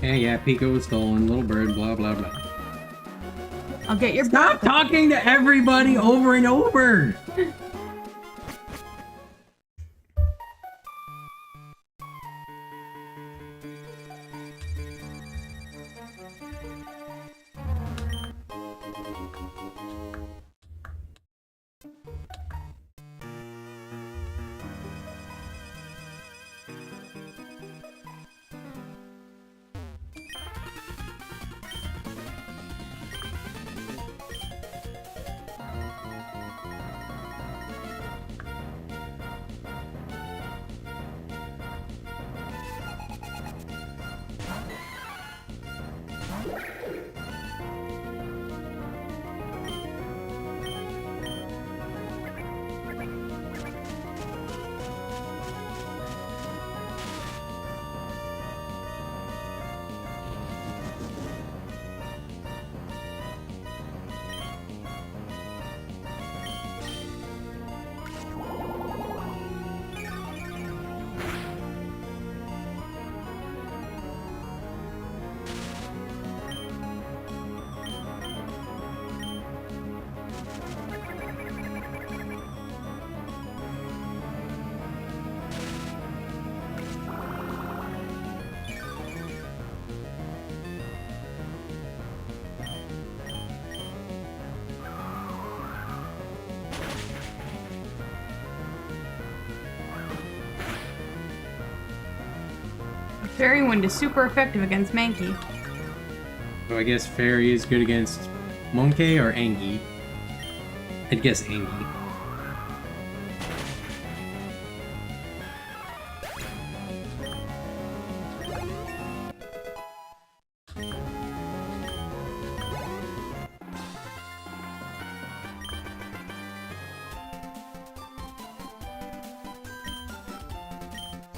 Yeah, Pico was stolen, little bird, blah, blah, blah. I'll get your Stop talking to everybody over and over! Fairy Wind is super effective against Mankey. So I guess Fairy is good against Monkey or Angie. I'd guess Angie.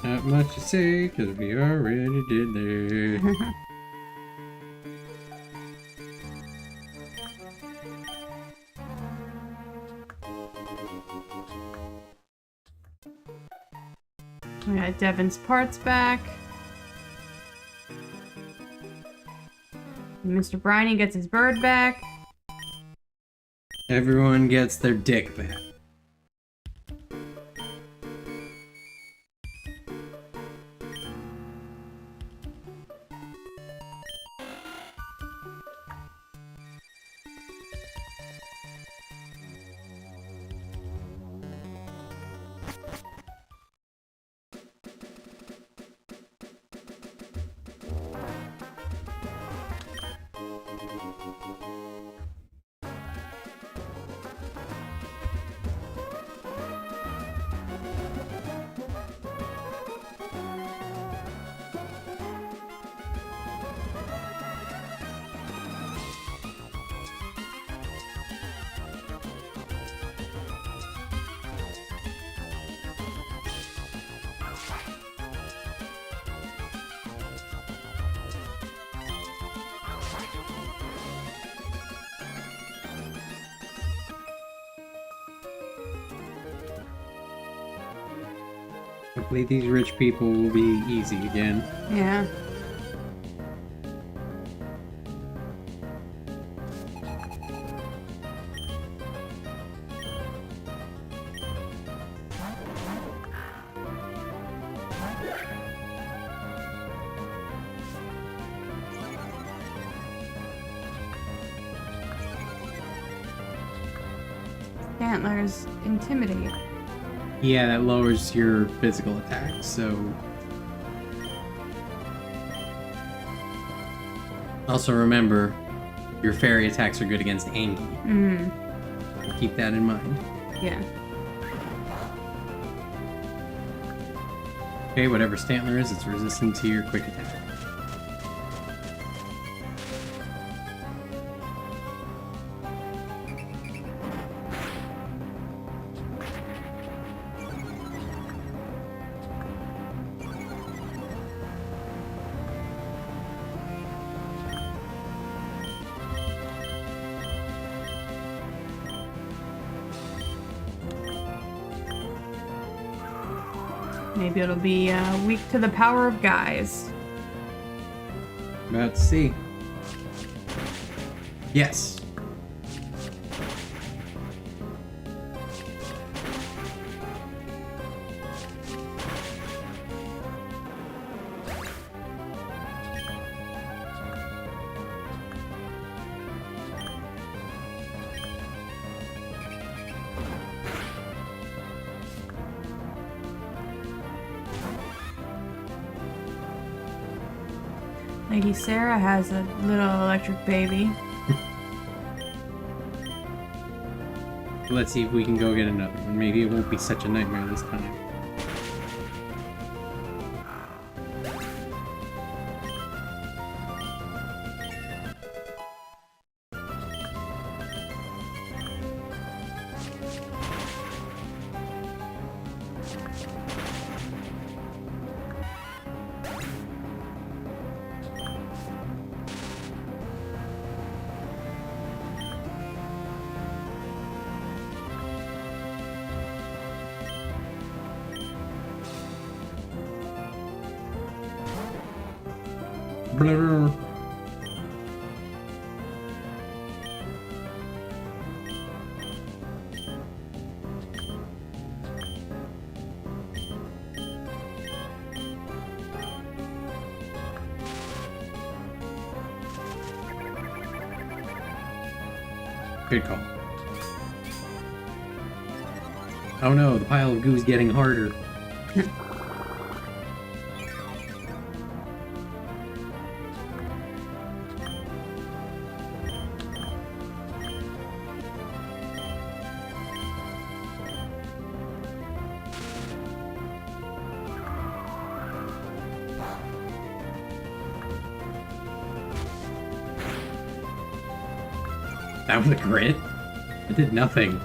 Not much to say, because we already did there. We got Devin's parts back. Mr. Briny gets his bird back. Everyone gets their dick back. Hopefully these rich people will be easy again. Yeah. Antlers intimidate. Yeah, that lowers your physical attack, so... Also remember, your fairy attacks are good against Angie. Mm. Keep that in mind. Yeah. Okay, whatever Stantler is, it's resistant to your quick attack. Maybe it'll be weak to the power of guys. About to see. Yes. Lady Sarah has a little electric baby. Let's see if we can go get another one. Maybe it won't be such a nightmare this time. Blur. Good call. Oh no, the pile of goo is getting harder. That was a crit? It did nothing.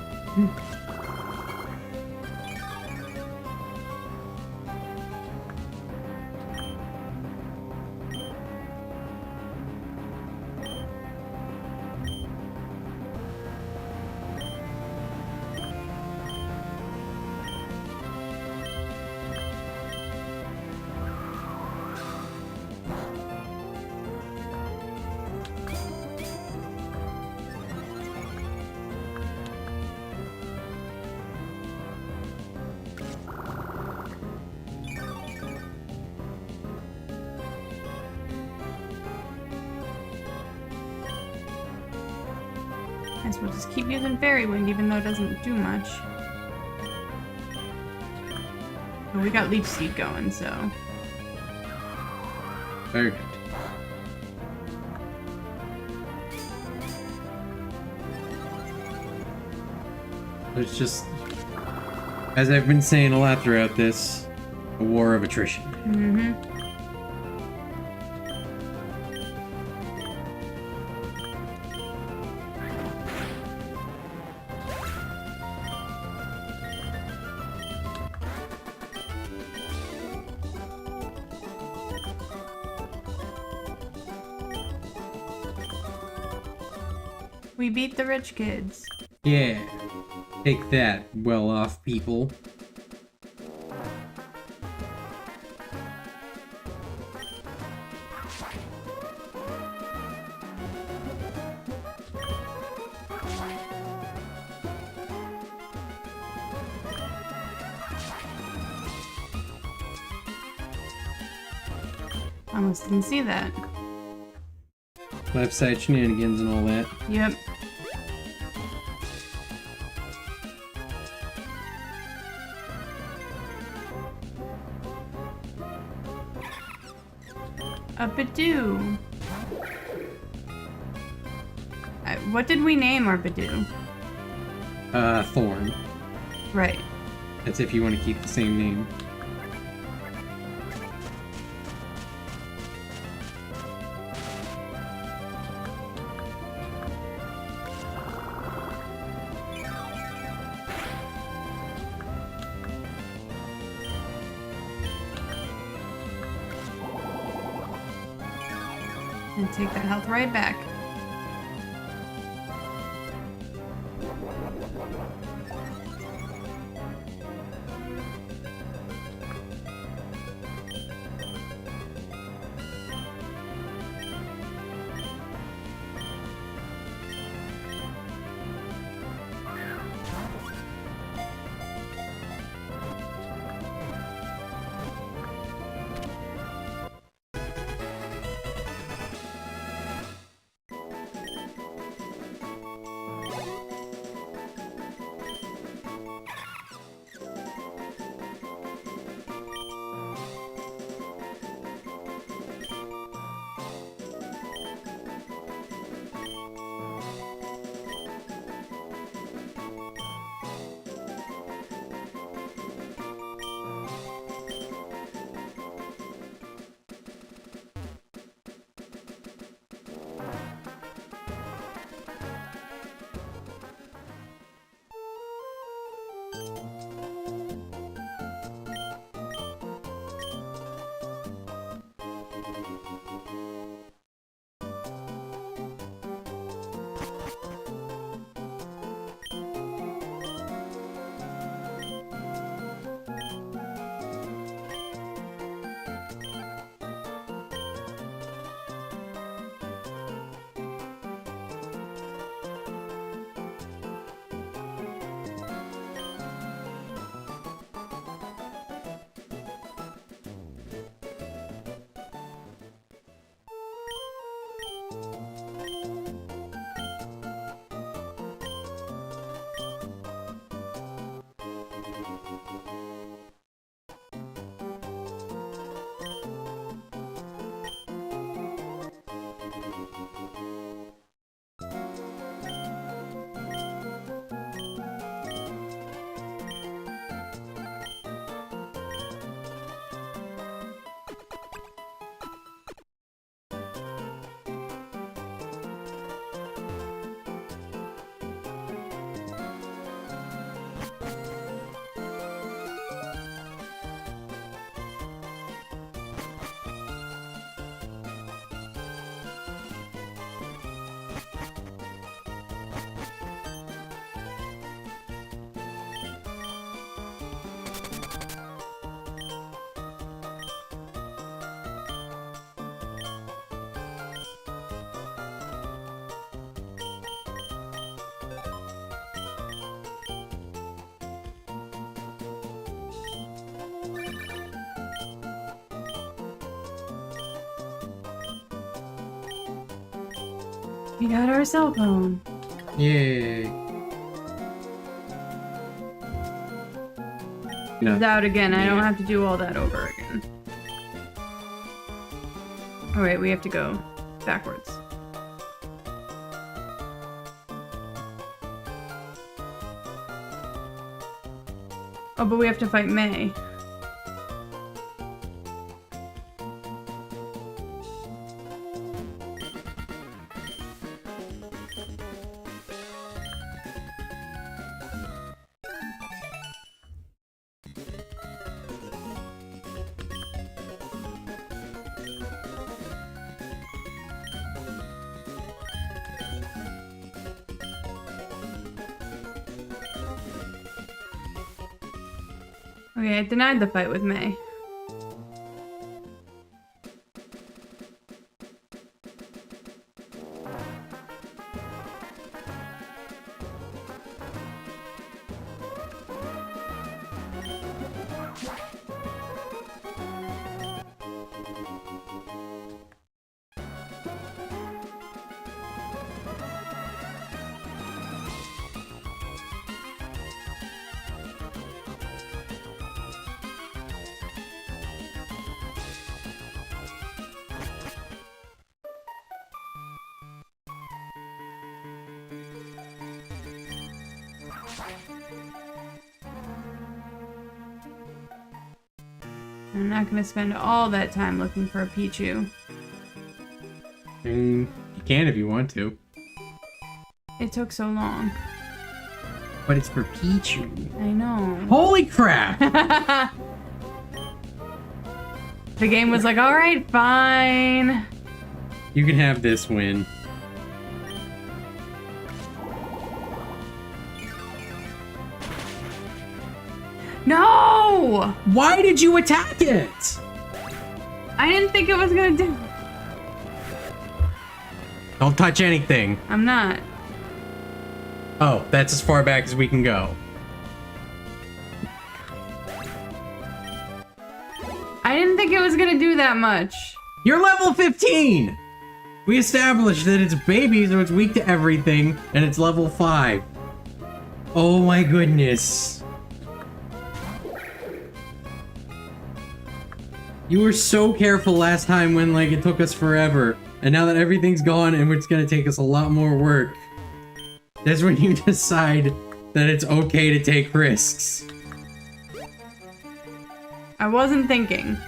Guess we'll just keep using Fairy Wind even though it doesn't do much. But we got Leech Seed going, so... Very good. It's just, as I've been saying a lot throughout this, a war of attrition. Mm-hmm. We beat the rich kids. Yeah. Take that, well-off people. Almost didn't see that. Left side shenanigans and all that. Yep. Badoo. What did we name our Badoo? Thorn. Right. That's if you want to keep the same name. And take that health right back. We got our cell phone. Yay. No. It's out again. I don't Yeah. have to do all that over again. Alright, we have to go backwards. Oh, but we have to fight May. Okay, I denied the fight with May. I'm not gonna spend all that time looking for a Pichu. I mean, you can if you want to. It took so long. But it's for Pichu. I know. Holy crap! The game was like, alright, fine. You can have this win. No! Why did you attack it? I didn't think it was gonna do. Don't touch anything. I'm not. Oh, that's as far back as we can go. I didn't think it was gonna do that much. You're level 15! We established that it's baby, so it's weak to everything, and it's level 5. Oh my goodness. You were so careful last time when, like, it took us forever. And now that everything's gone and it's gonna take us a lot more work, that's when you decide that it's okay to take risks. I wasn't thinking.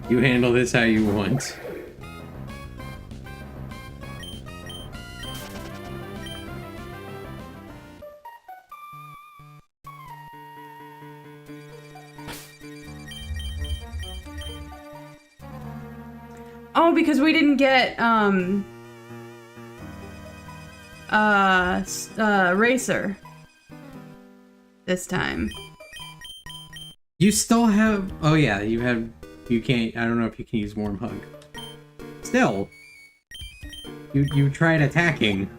You handle this how you want. Oh, because we didn't get, Racer. This time. You still have... Oh yeah, you have... You can't... I don't know if you can use Warm Hug. Still. You tried attacking.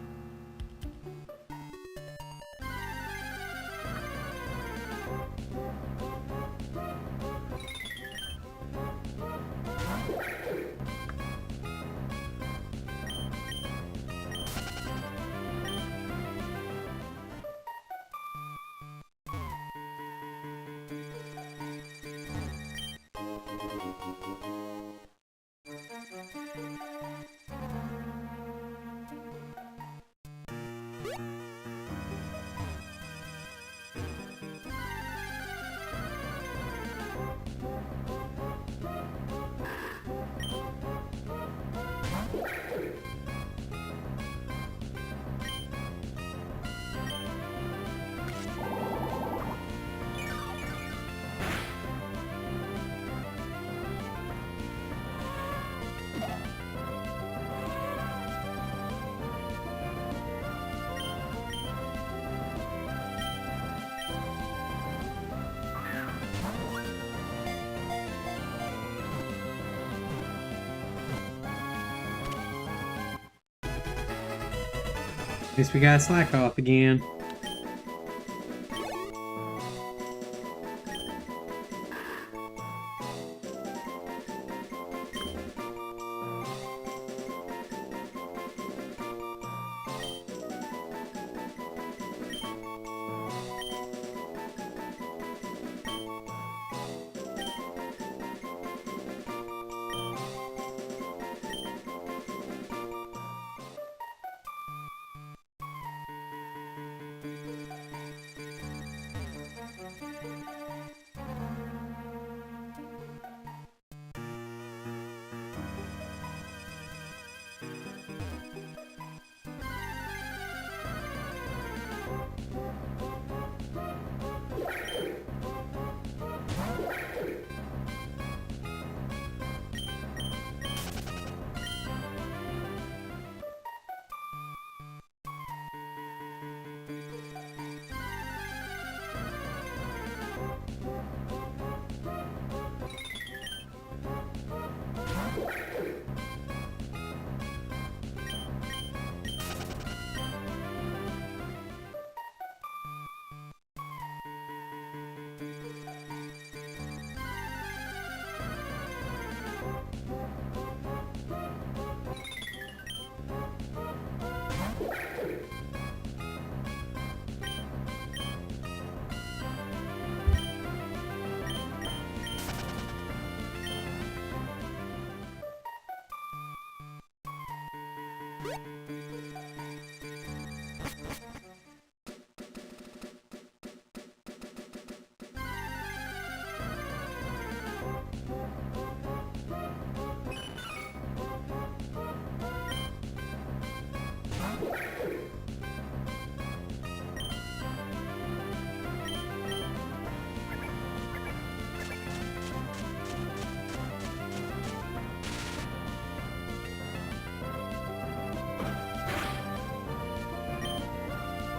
Guess we got slack off again.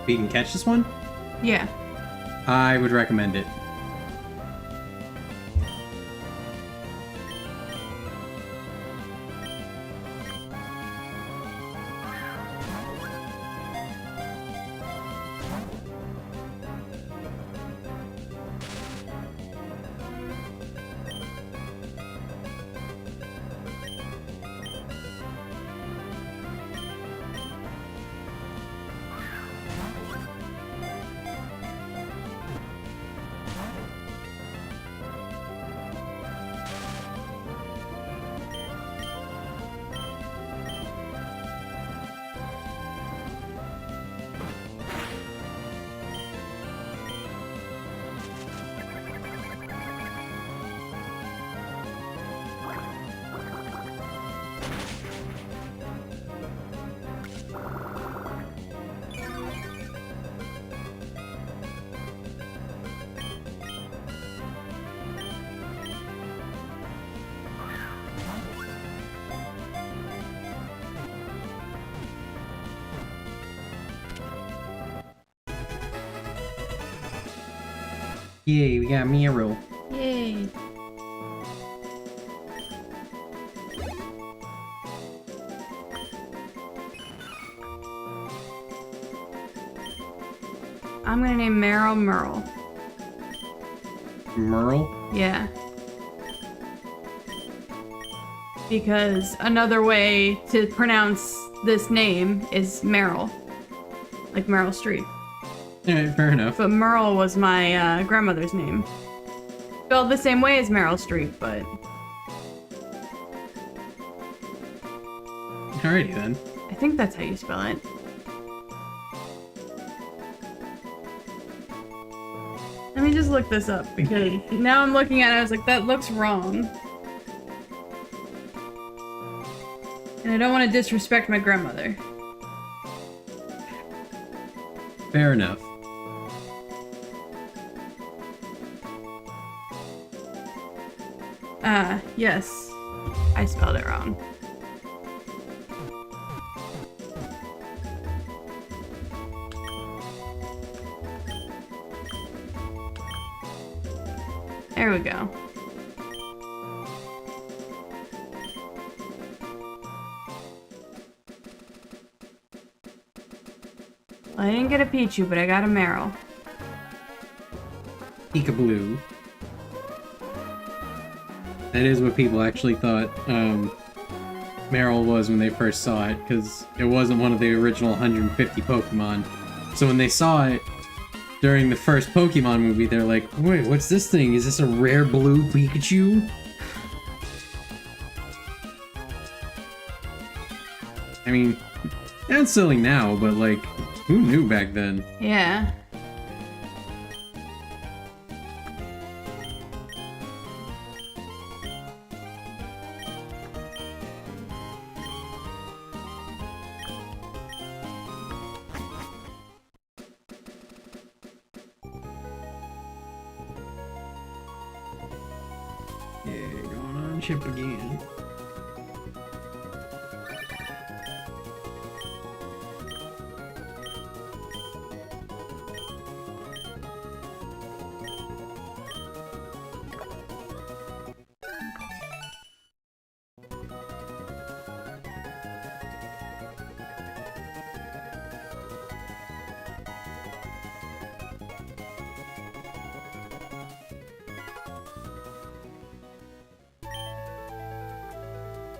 You can catch this one? Yeah. I would recommend it. Yay, we got Miro. Yay. I'm gonna name Meryl Merle. Merle? Yeah. Because another way to pronounce this name is Meryl. Like Meryl Streep. Alright, fair enough. But Merle was my grandmother's name. Spelled the same way as Meryl Streep, but... Alrighty then. I think that's how you spell it. Let me just look this up, because now I'm looking at it, I was like, that looks wrong. And I don't want to disrespect my grandmother. Fair enough. Yes. I spelled it wrong. There we go. Well, I didn't get a Pichu, but I got a Meryl. Peekaboo. That is what people actually thought Meryl was when they first saw it, because it wasn't one of the original 150 Pokemon. So when they saw it during the first Pokemon movie, they're like, wait, what's this thing? Is this a rare blue Pikachu? I mean, that's silly now, but like, who knew back then? Yeah. Yeah, going on ship again.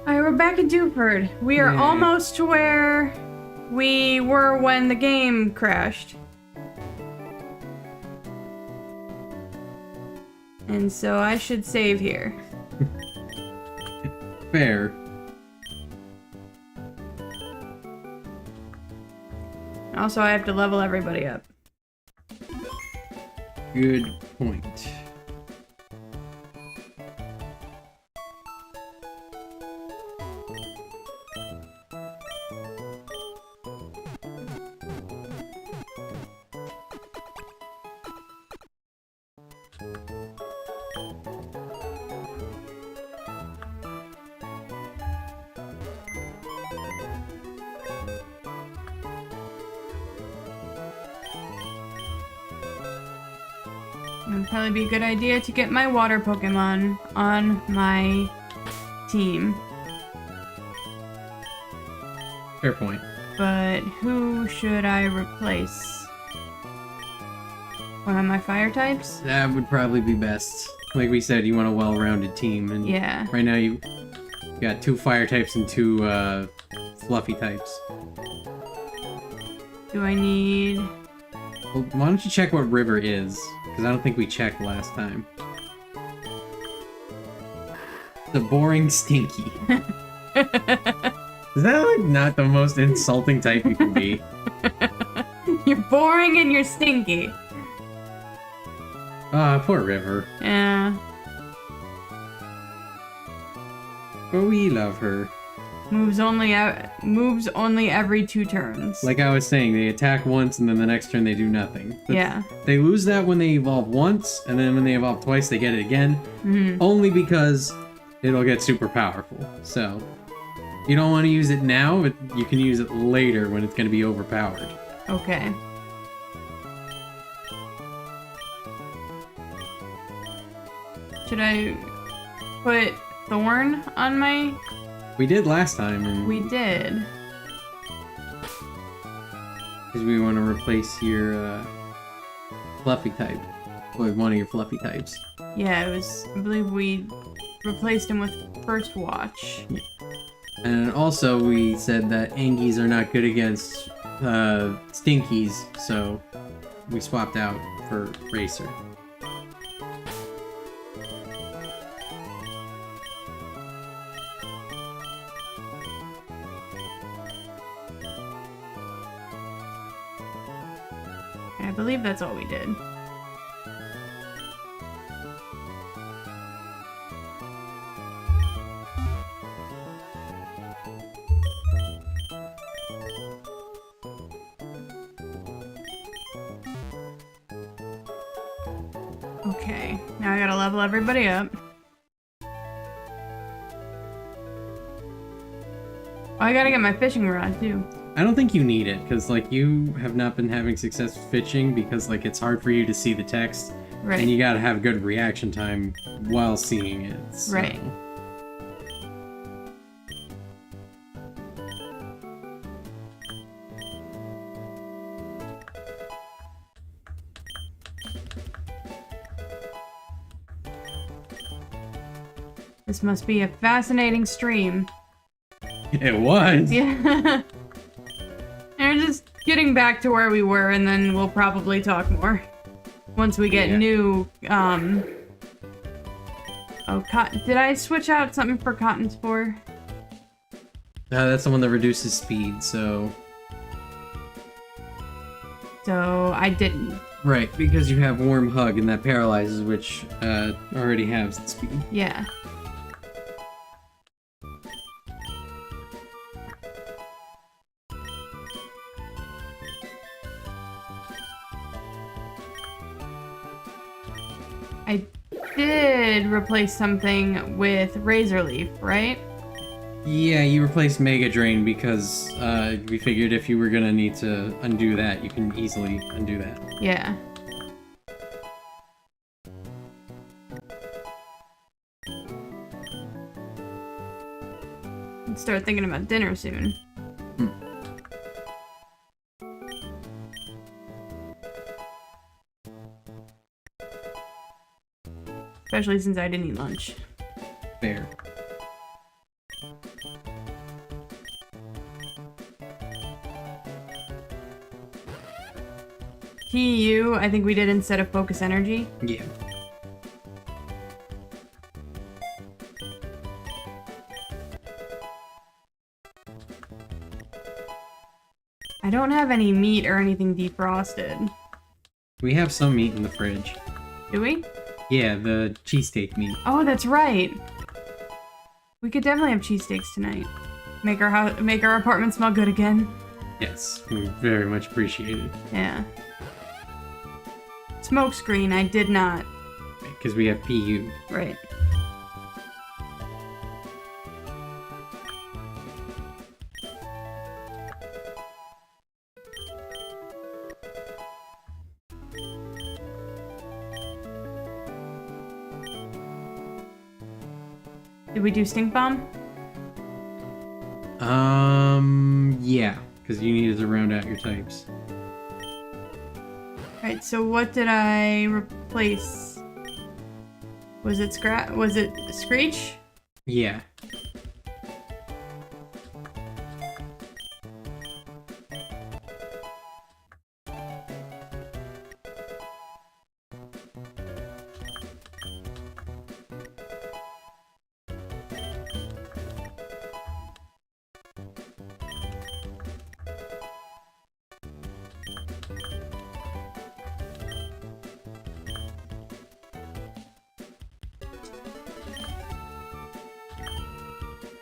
Alright, we're back in Dewford. We are Yay. almost to where we were when the game crashed. And so I should save here. Also, I have to level everybody up. Good point. It'd probably be a good idea to get my water Pokemon on my team. Fair point. But who should I replace? One of my fire types? That would probably be best. Like we said, you want a well-rounded team, and Yeah. right now you got 2 fire types and 2 fluffy types. Do I need... Well, why don't you check what river is? Because I don't think we checked last time. The boring Stinky. Is that like not the most insulting type you can be? You're boring and you're stinky. Ah, poor River. Yeah. But we love her. Moves only every 2 turns. Like I was saying, they attack once and then the next turn they do nothing. Yeah. They lose that when they evolve once, and then when they evolve twice they get it again. Only because it'll get super powerful. So, you don't want to use it now, but you can use it later when it's going to be overpowered. Okay. Should I put Thorn on my... We did last time, and We did. because we want to replace your fluffy type with one of your fluffy types. Yeah, it was... I believe we replaced him with First Watch. And also, we said that Angies are not good against Stinkies, so we swapped out for Racer. I believe that's all we did. Okay, now I gotta level everybody up. Oh, I gotta get my fishing rod too. I don't think you need it, because, like, you have not been having success fishing because, like, it's hard for you to see the text. Right. And you gotta have good reaction time while seeing it. So. Right. This must be a fascinating stream. It was! Yeah. And just getting back to where we were, and then we'll probably talk more. Once we get new, Oh, did I switch out something for Cotton Spore? That's the one that reduces speed, so... So, I didn't. Right, because you have Warm Hug, and that paralyzes, which already has the speed. Yeah. I did replace something with Razor Leaf, right? Yeah, you replaced Mega Drain because we figured if you were gonna need to undo that, you can easily undo that. Yeah. Let's start thinking about dinner soon. Especially since I didn't eat lunch. Fair. PU, I think we did instead of Focus Energy. Yeah. I I don't have any meat or anything defrosted. We have some meat in the fridge. Do we? Yeah, the cheesesteak meat. Oh, that's right. We could definitely have cheesesteaks tonight. Make our apartment smell good again. Yes, we very much appreciate it. Yeah. Smoke screen, I did not. Because we have PU. Right. Did we do stink bomb? Yeah, because you needed to round out your types. Right, so what did I replace? Was it Screech? Yeah.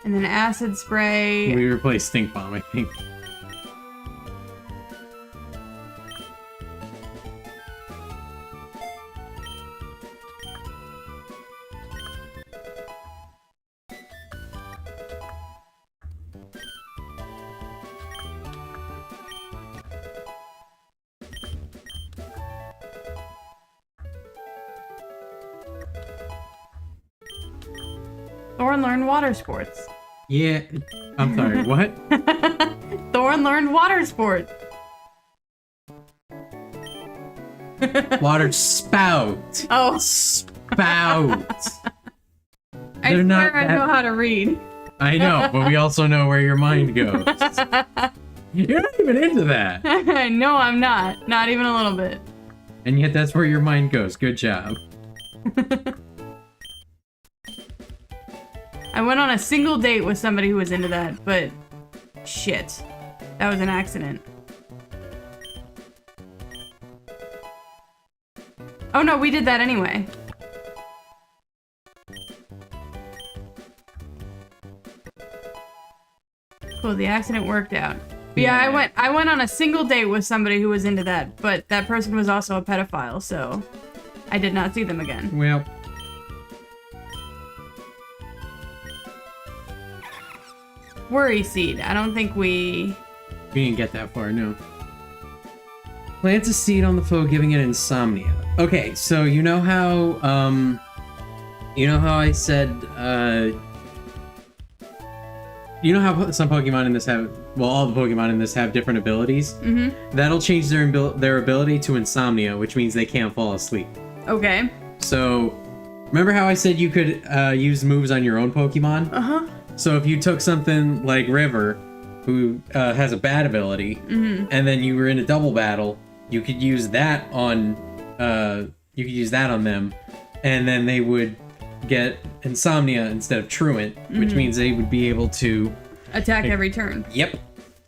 And then acid spray. We replaced stink bomb, I think. Thorn learned water sports. Yeah. I'm sorry, what? Thorn learned water sports. Water spout. Oh. Spout. I They're not swear I know how to read. I know, but we also know where your mind goes. You're not even into that. No, I'm not. Not even a little bit. And yet that's where your mind goes. Good job. I went on a single date with somebody who was into that, but shit. That was an accident. Oh no, we did that anyway. Cool, the accident worked out. But yeah, I went on a single date with somebody who was into that, but that person was also a pedophile, so I did not see them again. Well. Worry seed. I don't think we didn't get that far, no. Plants a seed on the foe, giving it insomnia. Okay, so you know how I said, you know how some Pokemon in this have, well, all the Pokemon in this have different abilities? Mm-hmm. That'll change their ability to insomnia, which means they can't fall asleep. Okay. So, remember how I said you could use moves on your own Pokemon? Uh-huh. So if you took something like River, who has a bad ability, mm-hmm. and then you were in a double battle, you could use that on them, and then they would get insomnia instead of truant, mm-hmm. which means they would be able to attack every turn. Yep.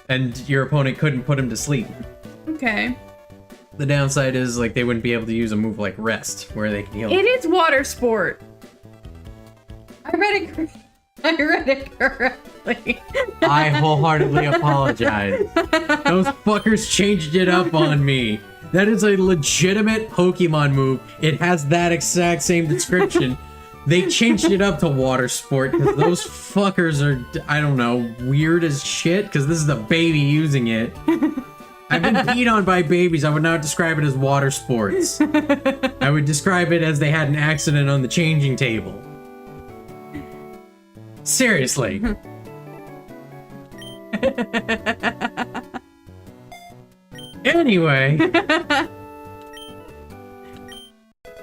And your opponent couldn't put him to sleep. Okay. The downside is like they wouldn't be able to use a move like Rest, where they can heal. It is water sport. I read it correctly. I wholeheartedly apologize. Those fuckers changed it up on me. That is a legitimate Pokemon move. It has that exact same description. They changed it up to water sport because those fuckers are, I don't know, weird as shit because this is a baby using it. I've been peed on by babies. I would not describe it as water sports. I would describe it as they had an accident on the changing table. Seriously. Anyway.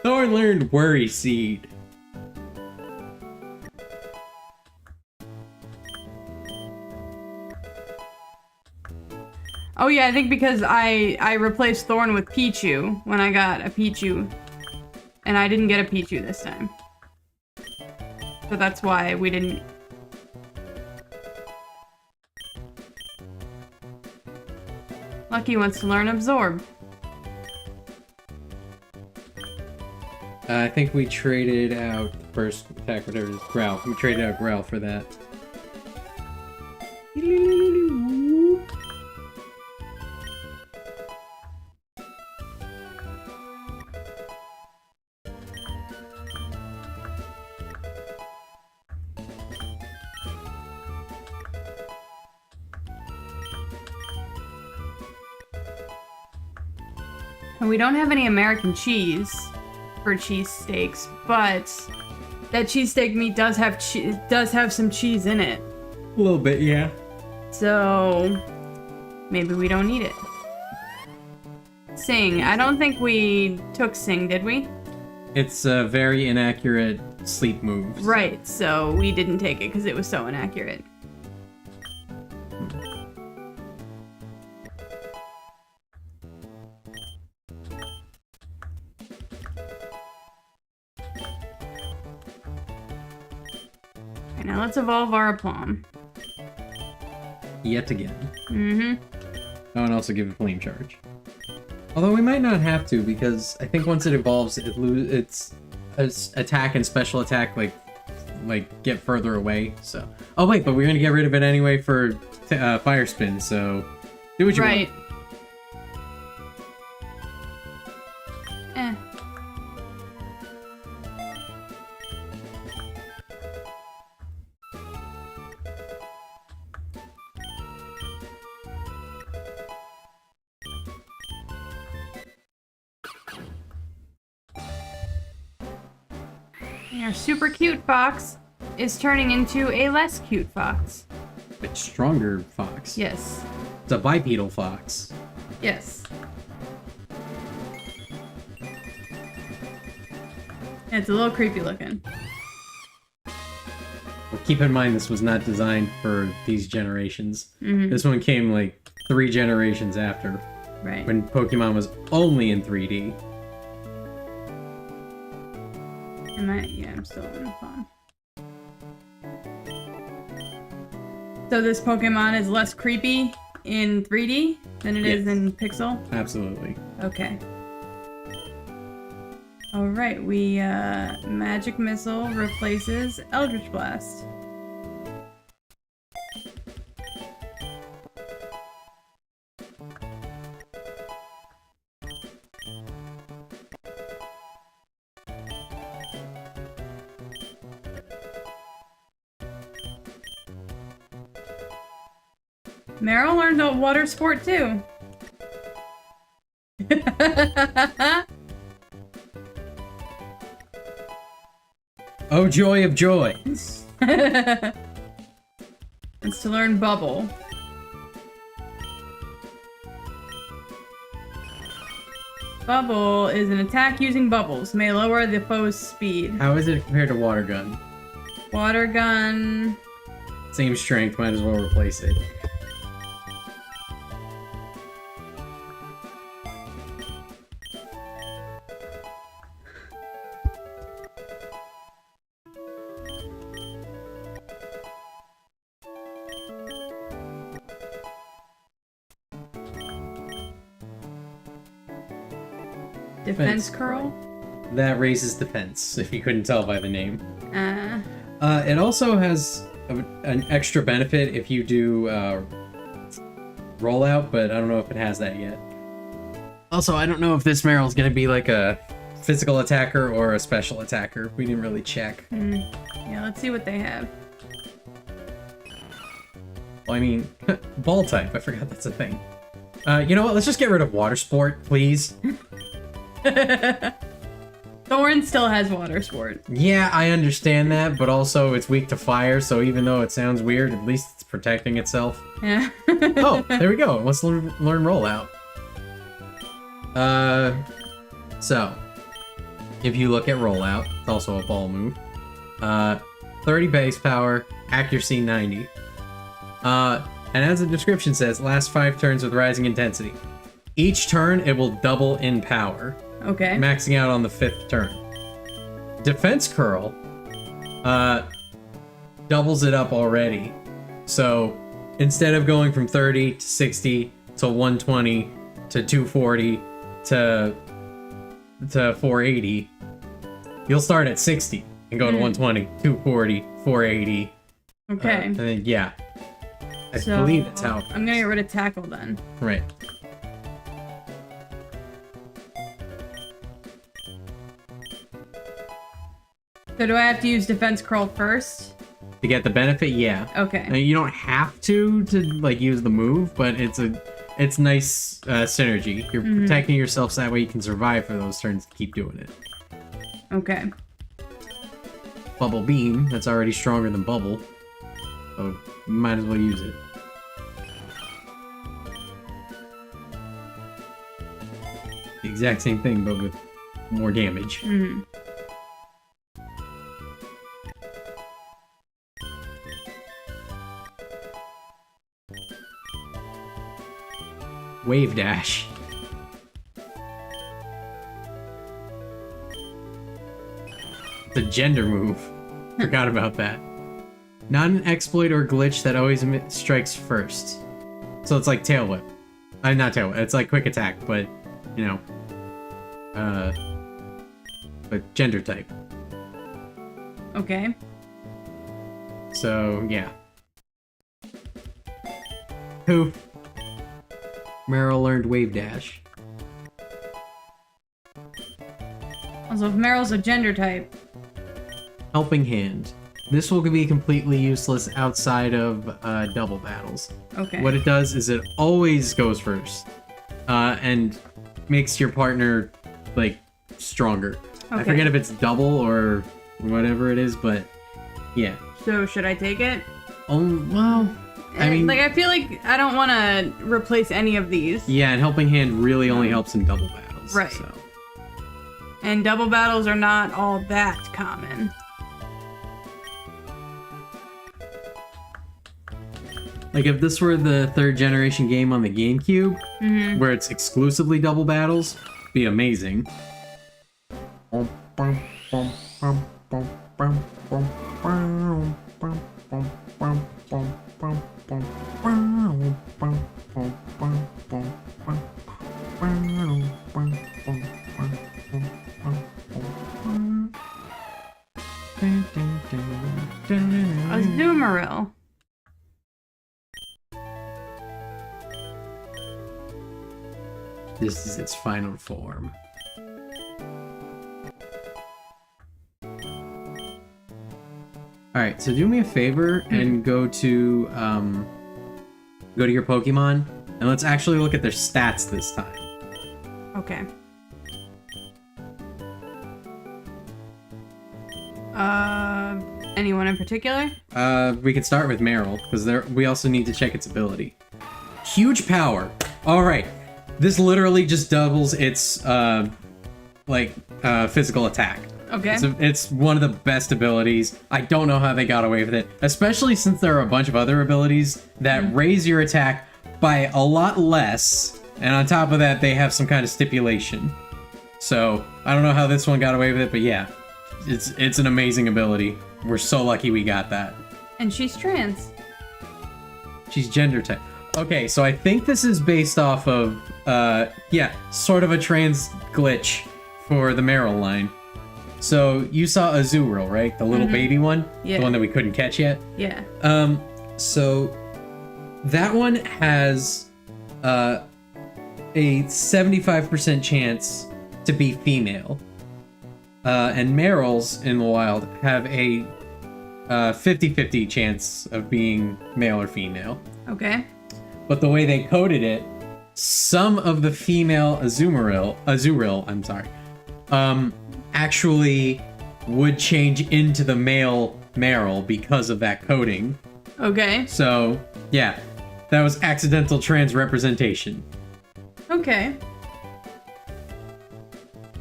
Thorn learned Worry Seed. Oh yeah, I think because I replaced Thorn with Pichu when I got a Pichu. And I didn't get a Pichu this time. So that's why we didn't... Lucky wants to learn Absorb. I think we traded out the first attack, whatever it is, Growl. We traded out Growl for that. And we don't have any American cheese for cheesesteaks, but that cheesesteak meat does have some cheese in it. A little bit, yeah. So maybe we don't need it. Sing. I don't think we took Sing, did we? It's a very inaccurate sleep move. Right, so we didn't take it because it was so inaccurate. Okay, now let's evolve our Aplomb. Yet again. Mm-hmm. Oh, and also give it Flame Charge. Although we might not have to, because I think once it evolves, its attack and special attack like get further away. So, oh wait, but we're gonna get rid of it anyway for Fire Spin. So, do what you want. Eh. Our super cute fox is turning into a less cute fox. But stronger fox. Yes. It's a bipedal fox. Yes. It's a little creepy looking. Well, keep in mind this was not designed for these generations. Mm-hmm. This one came like 3 generations after. Right. When Pokemon was only in 3D. Yeah, I'm still on the phone. So this Pokemon is less creepy in 3D than it is in Pixel? Absolutely. Okay. Alright, we, Magic Missile replaces Eldritch Blast. Meryl learned a water sport too. Oh, joy of joy. It's to learn Bubble. Bubble is an attack using bubbles. May lower the foe's speed. How is it compared to Water Gun? Water Gun. Same strength, might as well replace it. Defense Curl? That raises defense, if you couldn't tell by the name. Uh, It also has an extra benefit if you do rollout, but I don't know if it has that yet. Also, I don't know if this Meryl's gonna be like a physical attacker or a special attacker. We didn't really check. yeah, let's see what they have. Well, I mean, ball type. I forgot that's a thing. You know what? Let's just get rid of Water Sport, please. Thorn still has Water Sport. Yeah, I understand that, but also it's weak to fire, so even though it sounds weird, at least it's protecting itself. Yeah. Oh, there we go. Let's learn rollout. So, if you look at rollout, it's also a ball move. 30 base power, accuracy 90. And as the description says, last 5 turns with rising intensity. Each turn, it will double in power. Okay. Maxing out on the 5th turn. Defense Curl doubles it up already. So instead of going from 30 to 60 to 120 to 240 to 480, you'll start at 60 and go to 120, 240, 480. Okay. And then, yeah. I So, believe that's how. I'm gonna get rid of tackle then. Right. So do I have to use defense curl first? To get the benefit, yeah. Okay. Now, you don't have to like use the move, but it's nice synergy. You're protecting yourself so that way you can survive for those turns to keep doing it. Okay. Bubble Beam, that's already stronger than Bubble. So might as well use it. The exact same thing, but with more damage. Mm-hmm. Wave Dash. It's a gender move. Forgot about that. Not an exploit or glitch that always strikes first. So it's like Tail Whip. Not Tail Whip, it's like Quick Attack, but, you know. But gender type. Okay. So, yeah. Poof. Meryl learned Wave Dash. Also, if Meryl's a gender type. Helping Hand. This will be completely useless outside of double battles. Okay. What it does is it always goes first. And makes your partner, like, stronger. Okay. I forget if it's double or whatever it is, but yeah. So should I take it? Oh, well, I mean... Like, I feel like I don't want to replace any of these. Yeah, and Helping Hand really only helps in double battles. Right. So. And double battles are not all that common. Like, if this were the third generation game on the GameCube, where it's exclusively double battles, it'd be amazing. Azumarill. This is its final form. Alright, so do me a favor and go to your Pokemon, and let's actually look at their stats this time. Okay. Anyone in particular? We can start with Meryl, because we also need to check its ability. Huge power! Alright, this literally just doubles its, physical attack. Okay. It's one of the best abilities. I don't know how they got away with it, especially since there are a bunch of other abilities that raise your attack by a lot less, and on top of that, they have some kind of stipulation. So, I don't know how this one got away with it, but yeah, it's an amazing ability. We're so lucky we got that. And she's trans. She's gender type. Okay, so I think this is based off of, sort of a trans glitch for the Meryl line. So, you saw Azurill, right? The little baby one? Yeah. The one that we couldn't catch yet? Yeah. So, that one has a 75% chance to be female. And Meryl's in the wild have a 50-50 chance of being male or female. Okay. But the way they coded it, some of the female Azurill, actually would change into the male Meryl because of that coding. Okay. So, yeah, that was accidental trans representation. Okay.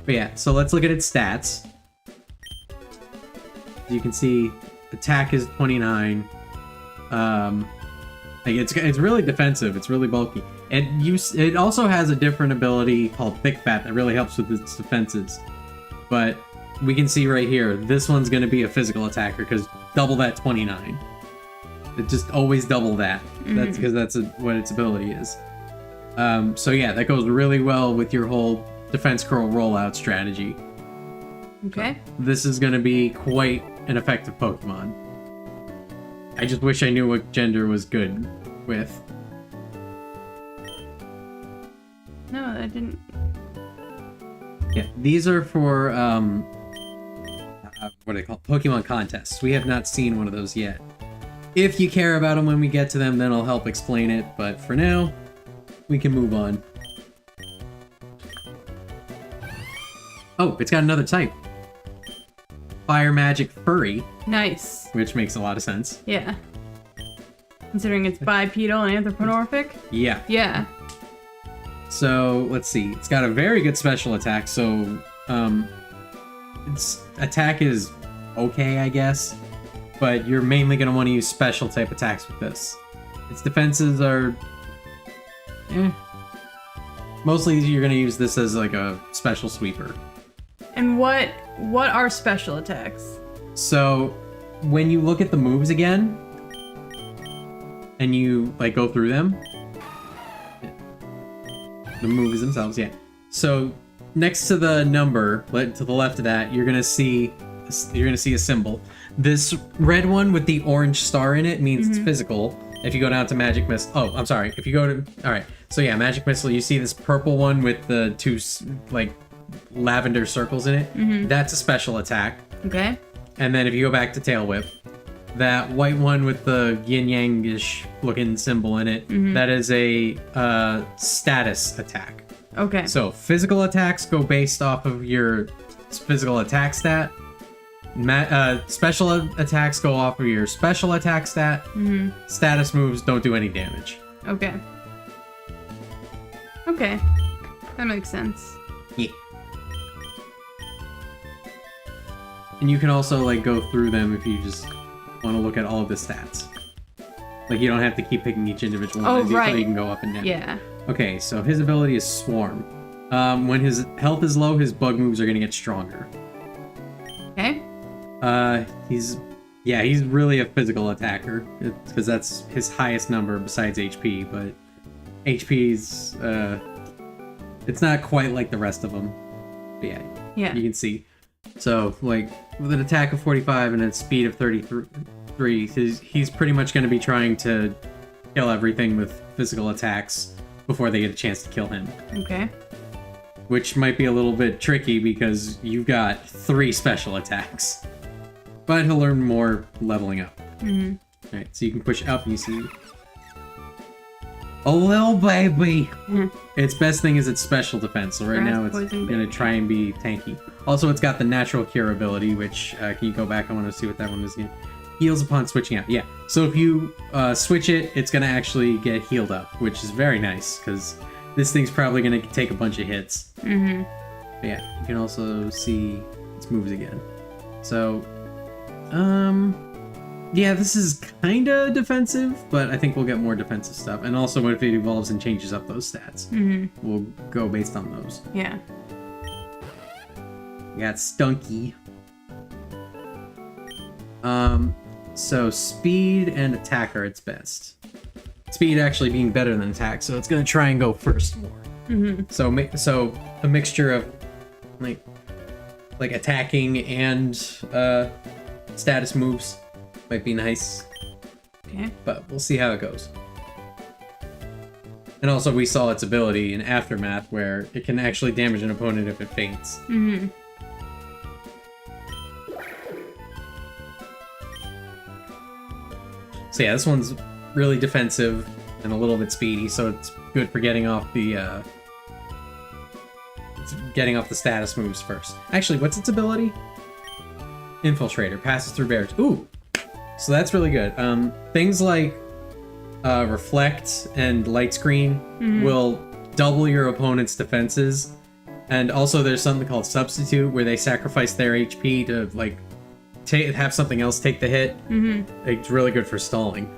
But yeah, so let's look at its stats. As you can see, attack is 29. It's really defensive. It's really bulky. And it also has a different ability called Thick Fat that really helps with its defenses. But we can see right here, this one's going to be a physical attacker because double that 29. It just always double that. That's because that's what its ability is. So yeah, that goes really well with your whole defense curl rollout strategy. Okay. This is going to be quite an effective Pokemon. I just wish I knew what gender was good with. No, I didn't. Yeah, these are for, what do they call it? Pokemon contests. We have not seen one of those yet. If you care about them when we get to them, then I'll help explain it, but for now, we can move on. Oh, it's got another type. Fire Magic Furry, Nice. which makes a lot of sense. Yeah. Considering it's bipedal and anthropomorphic. Yeah. Yeah. So, let's see. It's got a very good special attack, so, its attack is okay, I guess. But you're mainly going to want to use special type attacks with this. Its defenses are... Mostly you're going to use this as like a special sweeper. And what are special attacks? So, when you look at the moves again, and you, like, go through them, the moves themselves, yeah. So, next to the number, to the left of that, you're gonna see a symbol. This red one with the orange star in it means it's physical. If you go down to Magic Missile, oh, I'm sorry. If you go to, all right. So yeah, Magic Missile, you see this purple one with the two, like, lavender circles in it. That's a special attack. Okay. And then if you go back to Tail Whip, that white one with the yin-yang-ish looking symbol in it, that is a status attack. Okay. So physical attacks go based off of your physical attack stat. Special attacks go off of your special attack stat. Status moves don't do any damage. Okay. Okay. That makes sense. Yeah. And you can also, like, go through them if you just want to look at all of the stats. Like, you don't have to keep picking each individual one. Oh, As you right. You can go up and down. Yeah. Okay, so his ability is Swarm. When his health is low, his bug moves are going to get stronger. Okay. He's really a physical attacker. Because that's his highest number besides HP, but HP's, it's not quite like the rest of them. But yeah, you can see. So, like, with an attack of 45 and a speed of 33, he's pretty much going to be trying to kill everything with physical attacks before they get a chance to kill him. Okay. Which might be a little bit tricky because you've got 3 special attacks. But he'll learn more leveling up. Alright, so you can push up and you see... a little baby! Its best thing is its special defense, so right now it's going to try and be tanky. Also, it's got the natural cure ability, which, can you go back? I want to see what that one is again. Heals upon switching out. Yeah, so if you switch it, it's going to actually get healed up, which is very nice, because this thing's probably going to take a bunch of hits. But yeah, you can also see its moves again. So, yeah, this is kind of defensive, but I think we'll get more defensive stuff. And also, if it evolves and changes up those stats, we'll go based on those. Yeah. We got Stunky. So speed and attack are its best. Speed actually being better than attack, so it's gonna try and go first more. So a mixture of like attacking and status moves might be nice. Okay. But we'll see how it goes. And also we saw its ability in Aftermath where it can actually damage an opponent if it faints. So yeah, this one's really defensive and a little bit speedy, so it's good for getting off the status moves first. Actually, what's its ability? Infiltrator, passes through barriers. Ooh! So that's really good. Things like Reflect and Light Screen will double your opponent's defenses. And also there's something called Substitute, where they sacrifice their HP to, like, have something else take the hit. It's really good for stalling.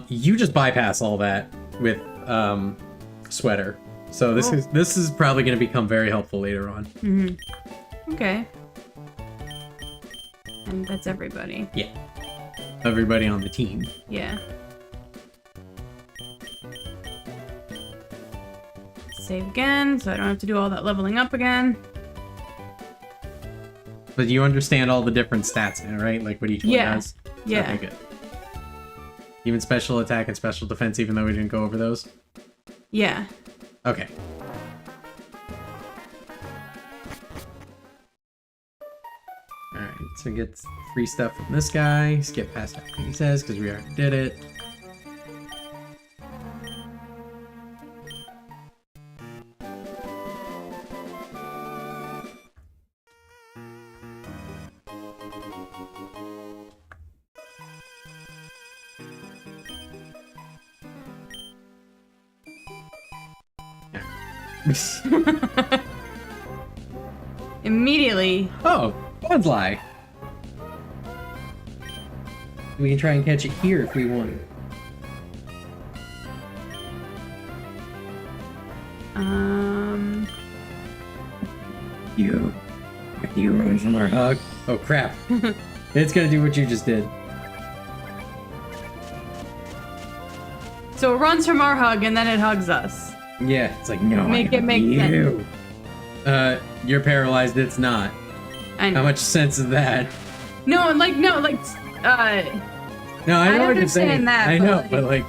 You just bypass all that with Sweater. So this is probably going to become very helpful later on. Okay. And that's everybody. Yeah. Everybody on the team. Yeah. save again, so I don't have to do all that leveling up again. But you understand all the different stats now, right? Like what each one does? Yeah. Okay, good. Even special attack and special defense, even though we didn't go over those? Yeah. Okay. Alright, so get free stuff from this guy. Skip past everything he says, because we already did it. Immediately. Oh, Bonsly! We can try and catch it here if we want. You run from our hug. Oh crap. It's gonna do what you just did. So it runs from our hug and then it hugs us. Yeah, it's like, no, Make it make you. You're paralyzed, it's not. I know. How much sense is that? No, No, I know what you're saying. understand that, I but, know, like- but like,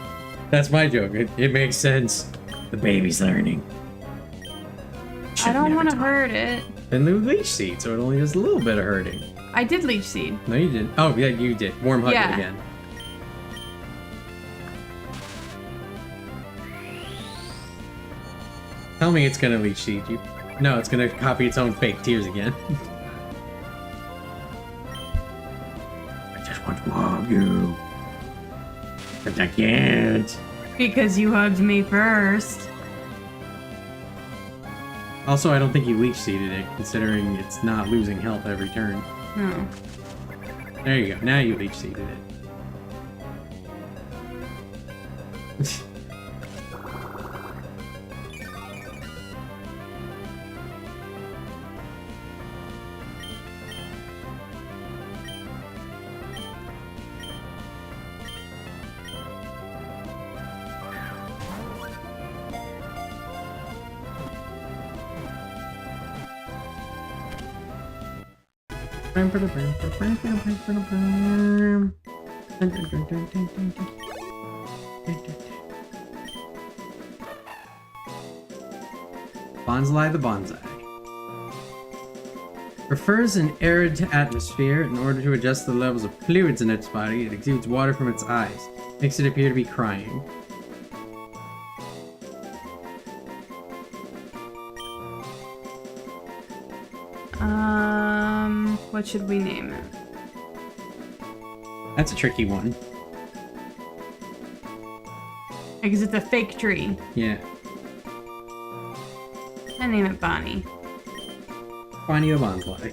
that's my joke. It makes sense. The baby's learning. I don't want to hurt it. Then the leech seed, so it only does a little bit of hurting. I did leech seed. No, you didn't. Oh, yeah, you did. Warm hug it Yeah. again. Tell me it's gonna leech seed you. No, it's gonna copy its own fake tears again. I just want to hug you. But I can't. Because you hugged me first. Also, I don't think you leech seeded it, considering it's not losing health every turn. Oh. There you go. Now you leech seeded it. Bonsly the Bonsai. Prefers an arid atmosphere. In order to adjust the levels of fluids in its body, it exudes water from its eyes. Makes it appear to be crying. What should we name it? That's a tricky one. Because it's a fake tree. Yeah. I name it Bonnie. Bonnie the Bonsly.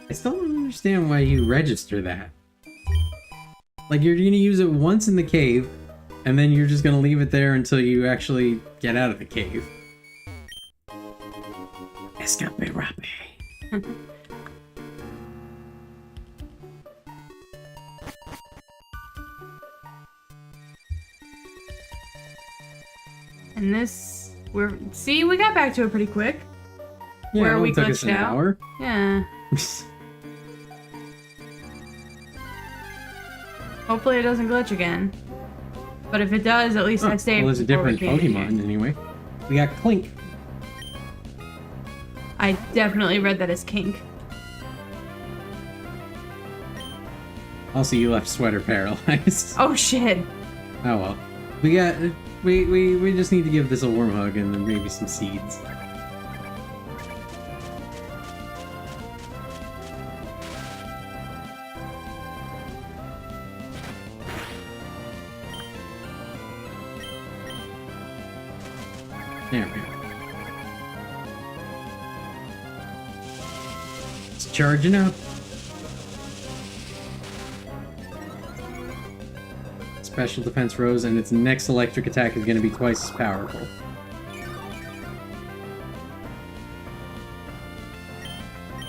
I still don't understand why you register that. Like, you're gonna use it once in the cave, and then you're just gonna leave it there until you actually get out of the cave. Escape rapid. And this, see, we got back to it pretty quick. Yeah, Where it only we took us glitched an out. hour. Yeah. Hopefully it doesn't glitch again. But if it does, at least I saved. Well, there's a before we different came Pokemon here. anyway. We got Clink. I definitely read that as kink. Also, you left Sweater paralyzed. Oh shit. Oh well. We got. We just need to give this a warm hug and then maybe some seeds. There we go. It's charging up. special defense rose, and its next electric attack is going to be twice as powerful.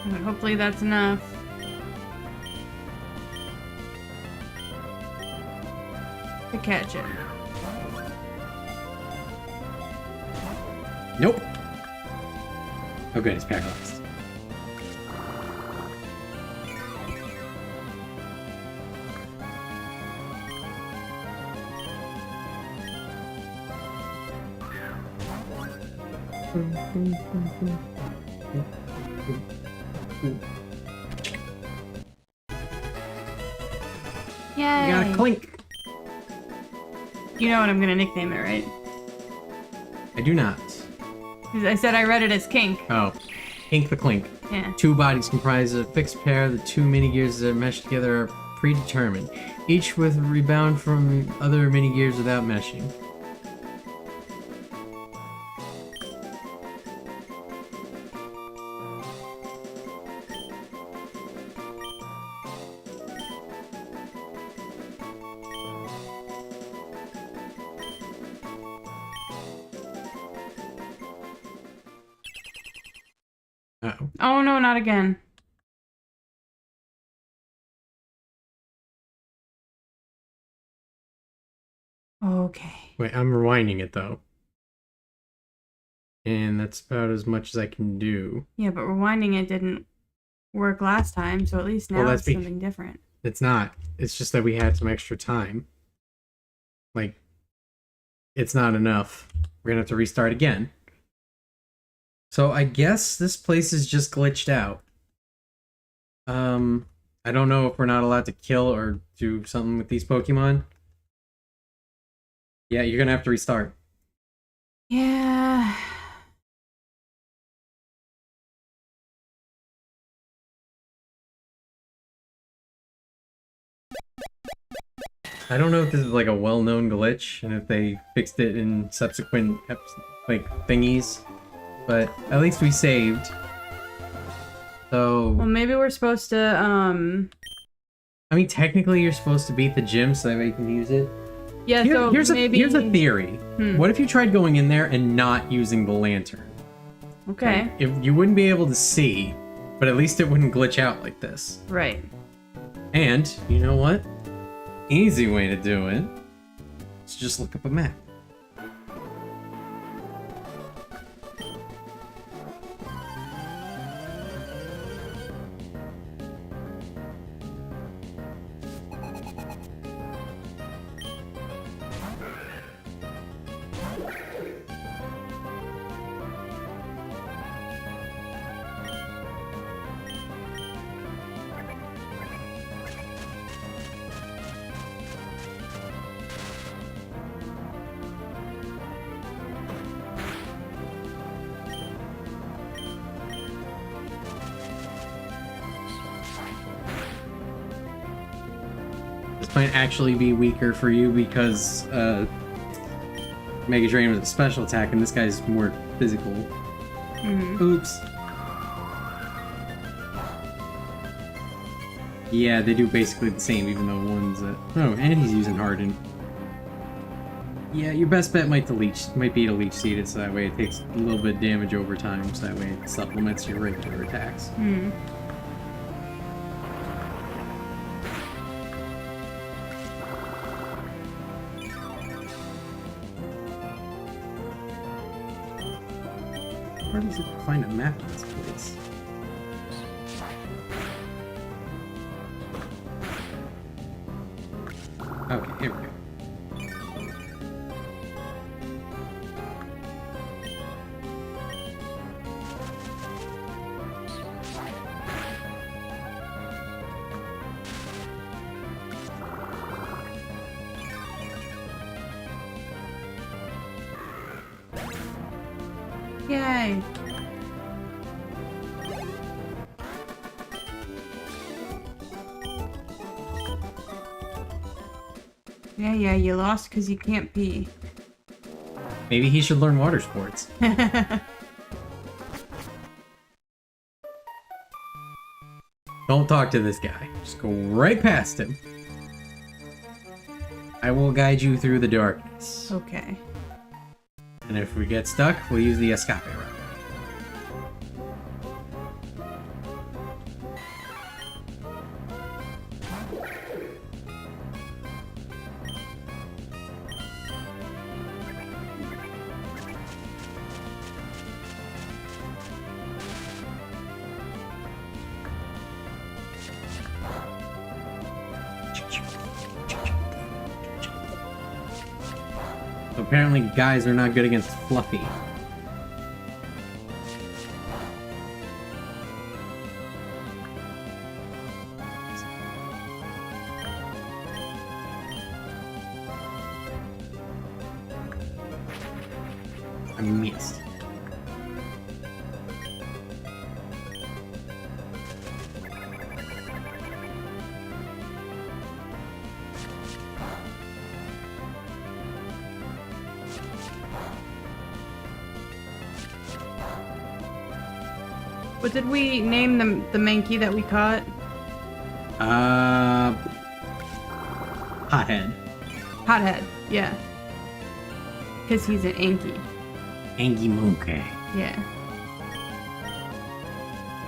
But hopefully that's enough. To catch it. Nope. Oh good, it's paralyzed. Yay! You got a clink. You know what I'm gonna nickname it, right? I do not. 'Cause I said I read it as kink. Oh, Ink the Clink. Yeah. Two bodies comprise a fixed pair. The two mini-gears that mesh together are predetermined, each with rebound from other mini-gears without meshing. Uh-oh. Oh no, not again. Okay. Wait, I'm rewinding it though. And that's about as much as I can do. Yeah, but rewinding it didn't work last time, so at least now Well, it's something different. It's not. It's just that we had some extra time. Like, it's not enough. We're gonna have to restart again. So I guess this place is just glitched out. I don't know if we're not allowed to kill or do something with these Pokemon. Yeah, you're gonna have to restart. Yeah. I don't know if this is like a well-known glitch and if they fixed it in subsequent like thingies, but at least we saved. So Well, maybe we're supposed to, I mean, technically you're supposed to beat the gym so that way you can use it. yeah, so Here's maybe... a theory. What if you tried going in there and not using the lantern? Okay. If you wouldn't be able to see, but at least it wouldn't glitch out like this. Right. And, you know what? Easy way to do it is just look up a map. This might actually be weaker for you because Mega Drain was a special attack and this guy's more physical. Oops. Yeah, they do basically the same, even though one's oh, and he's using Harden. Yeah, your best bet might be to leech seed it, so that way it takes a little bit of damage over time, so that way it supplements your regular attacks. Where does it find a map of this place? Okay, here we go. Yay. Yeah, you lost because you can't pee. Maybe he should learn water sports. Don't talk to this guy. Just go right past him. I I will guide you through the darkness. Okay. And if we get stuck, we'll use the escape route. So apparently guys are not good against Fluffy. I missed. What did we name the Mankey that we caught? Hothead. Hothead, yeah. Because he's an Anki. Angie Monkey. Yeah.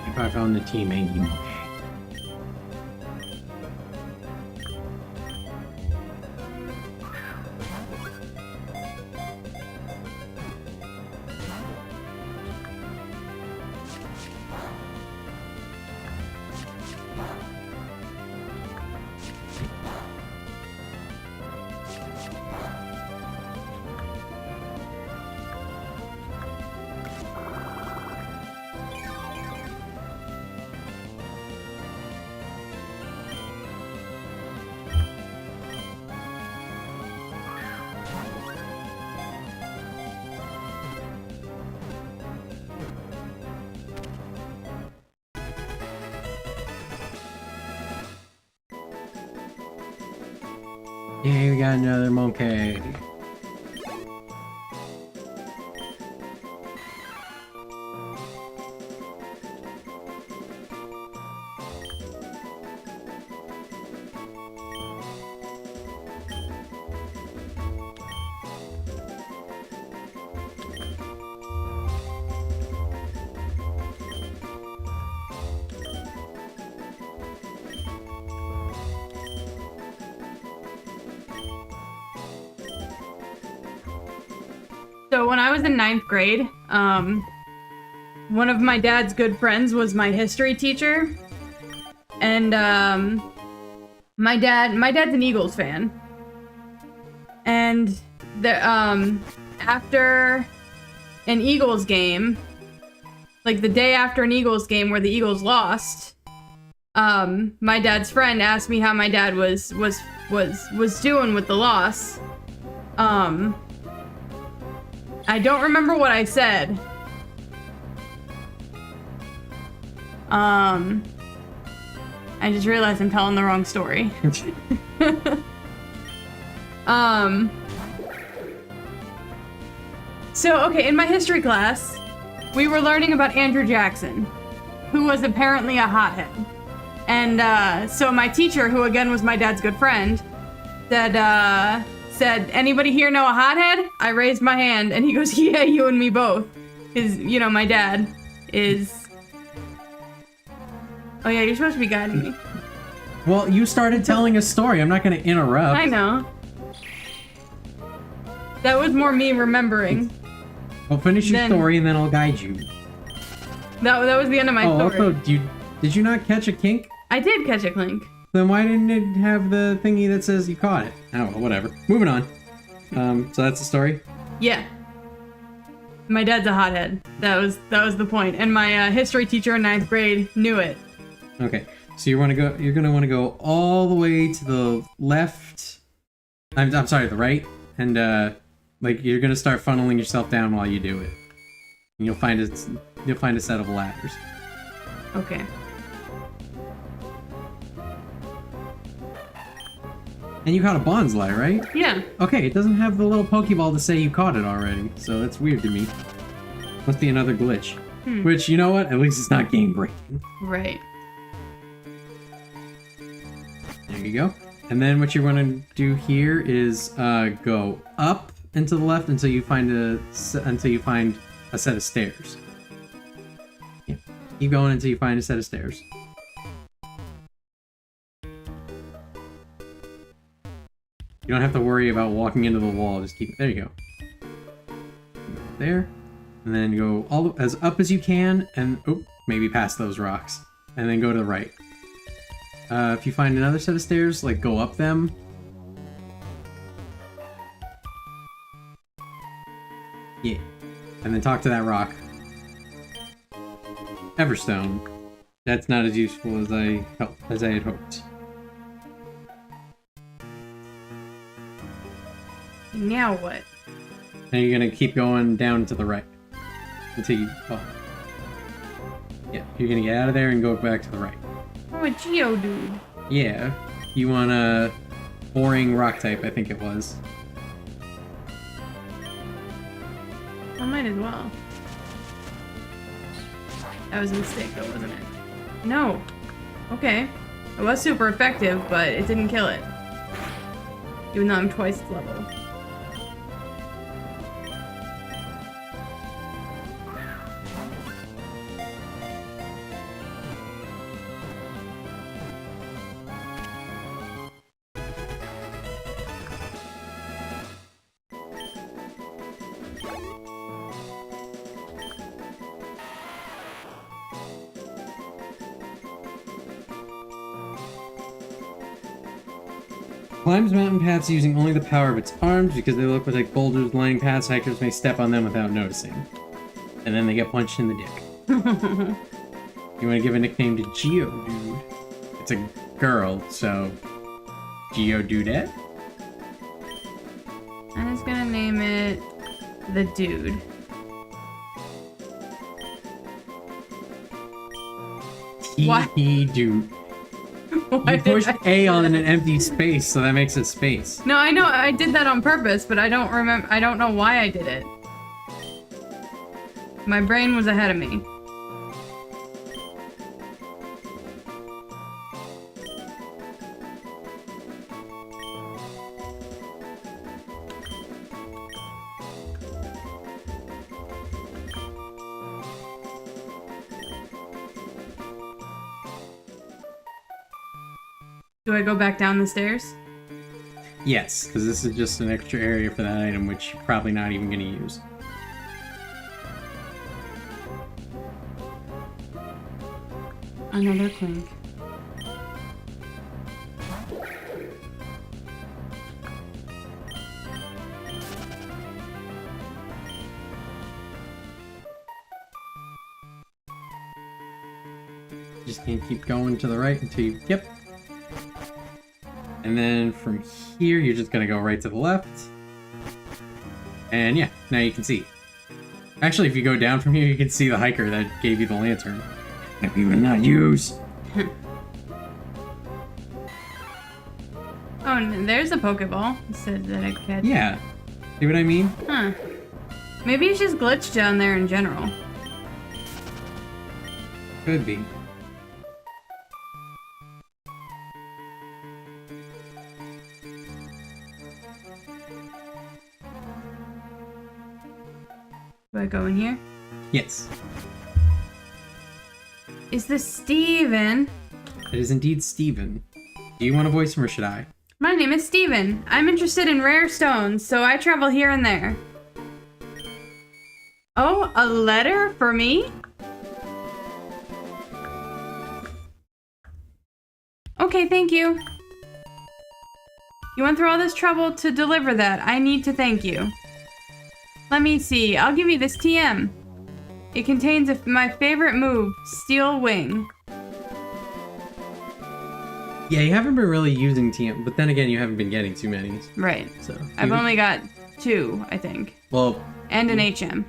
If I found the team Angie Monkey. Yay, we got another monkey. So when I was in 9th grade, one of my dad's good friends was my history teacher. And my dad's an Eagles fan. And after an Eagles game, like the day after an Eagles game where the Eagles lost, my dad's friend asked me how my dad was doing with the loss. I don't remember what I said. I just realized I'm telling the wrong story. So, okay, in my history class, we were learning about Andrew Jackson, who was apparently a hothead. And, so my teacher, who again was my dad's good friend, said, anybody here know a hothead? I raised my hand, and he goes, yeah, you and me both. Because, you know, my dad is... Oh yeah, you're supposed to be guiding me. Well, you started telling a story. I'm not going to interrupt. I know. That was more me remembering. Well, finish your story, and then I'll guide you. That was the end of my story. Also, did you not catch a kink? I did catch a clink. Then why didn't it have the thingy that says you caught it? Oh, well, whatever. Moving on. So that's the story? Yeah. My dad's a hothead. That was the point. And my history teacher in 9th grade knew it. Okay. So you're gonna want to go all the way to the left. I'm sorry, the right. And like you're gonna start funneling yourself down while you do it. And you'll find a set of ladders. Okay. And you caught a bonsai, right? Yeah. Okay, it doesn't have the little Pokeball to say you caught it already, so that's weird to me. Must be another glitch. Which, you know what? At least it's not game breaking. Right. There you go. And then what you want to do here is go up and to the left until you find a set of stairs. Yeah. Keep going until you find a set of stairs. You don't have to worry about walking into the wall. Just keep. There you go. There, and then go all as up as you can, and maybe past those rocks, and then go to the right. If you find another set of stairs, like go up them. Yeah, and then talk to that rock. Everstone. That's not as useful as I had hoped. Now what? And you're gonna keep going down to the right until you. Oh. Yeah, you're gonna get out of there and go back to the right. Oh, a Geodude. Yeah, you want a boring rock type, I think it was. I might as well. That was a mistake, though, wasn't it? No. Okay. It was super effective, but it didn't kill it. Even though I'm twice its level. Climbs mountain paths using only the power of its arms because they look like boulders lining paths. Hikers may step on them without noticing. And then they get punched in the dick. You want to give a nickname to Geodude? It's a girl, so Geodudette? I'm just gonna name it the Dude. What? Dude. You pushed A on an empty space, so that makes it space. No, I know I did that on purpose, but I don't remember. I don't know why I did it. My brain was ahead of me. Do I go back down the stairs? Yes, because this is just an extra area for that item, which you're probably not even going to use. Another clink. Just can't keep going to the right until you... Yep. And then from here, you're just gonna go right to the left. And yeah, now you can see. Actually, if you go down from here, you can see the hiker that gave you the lantern. That we will not use. Oh, and there's a Pokeball. It said that I could catch. Yeah. See what I mean? Huh. Maybe it's just glitched down there in general. Could be. Do I go in here? Yes. Is this Steven? It is indeed Steven. Do you want to voice him or should I? My name is Steven. I'm interested in rare stones, so I travel here and there. Oh, a letter for me? Okay, thank you. You went through all this trouble to deliver that. I need to thank you. Let me see. I'll give you this TM. It contains my favorite move, Steel Wing. Yeah, you haven't been really using TM, but then again, you haven't been getting too many. Right. So I've only got 2, I think. Well, and an HM.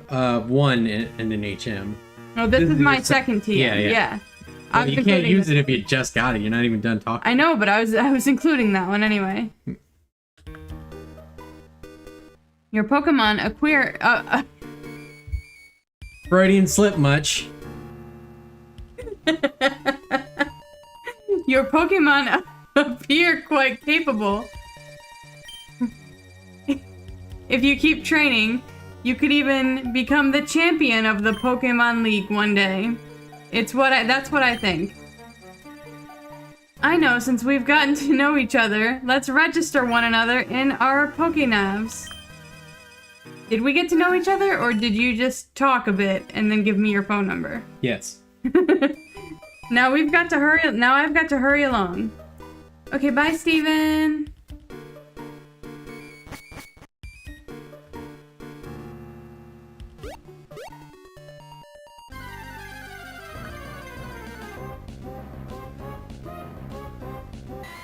1 and an HM. Oh, this is my second TM. Yeah. Well, you can't use it if you just got it. You're not even done talking. I know, but I was including that one anyway. Your Pokemon acquire. Freudian slip much. Your Pokemon appear quite capable. If you keep training, you could even become the champion of the Pokemon League one day. That's what I think. I know, since we've gotten to know each other, let's register one another in our Pokénavs. Did we get to know each other, or did you just talk a bit and then give me your phone number? Yes. Now I've got to hurry along. Okay, bye, Steven.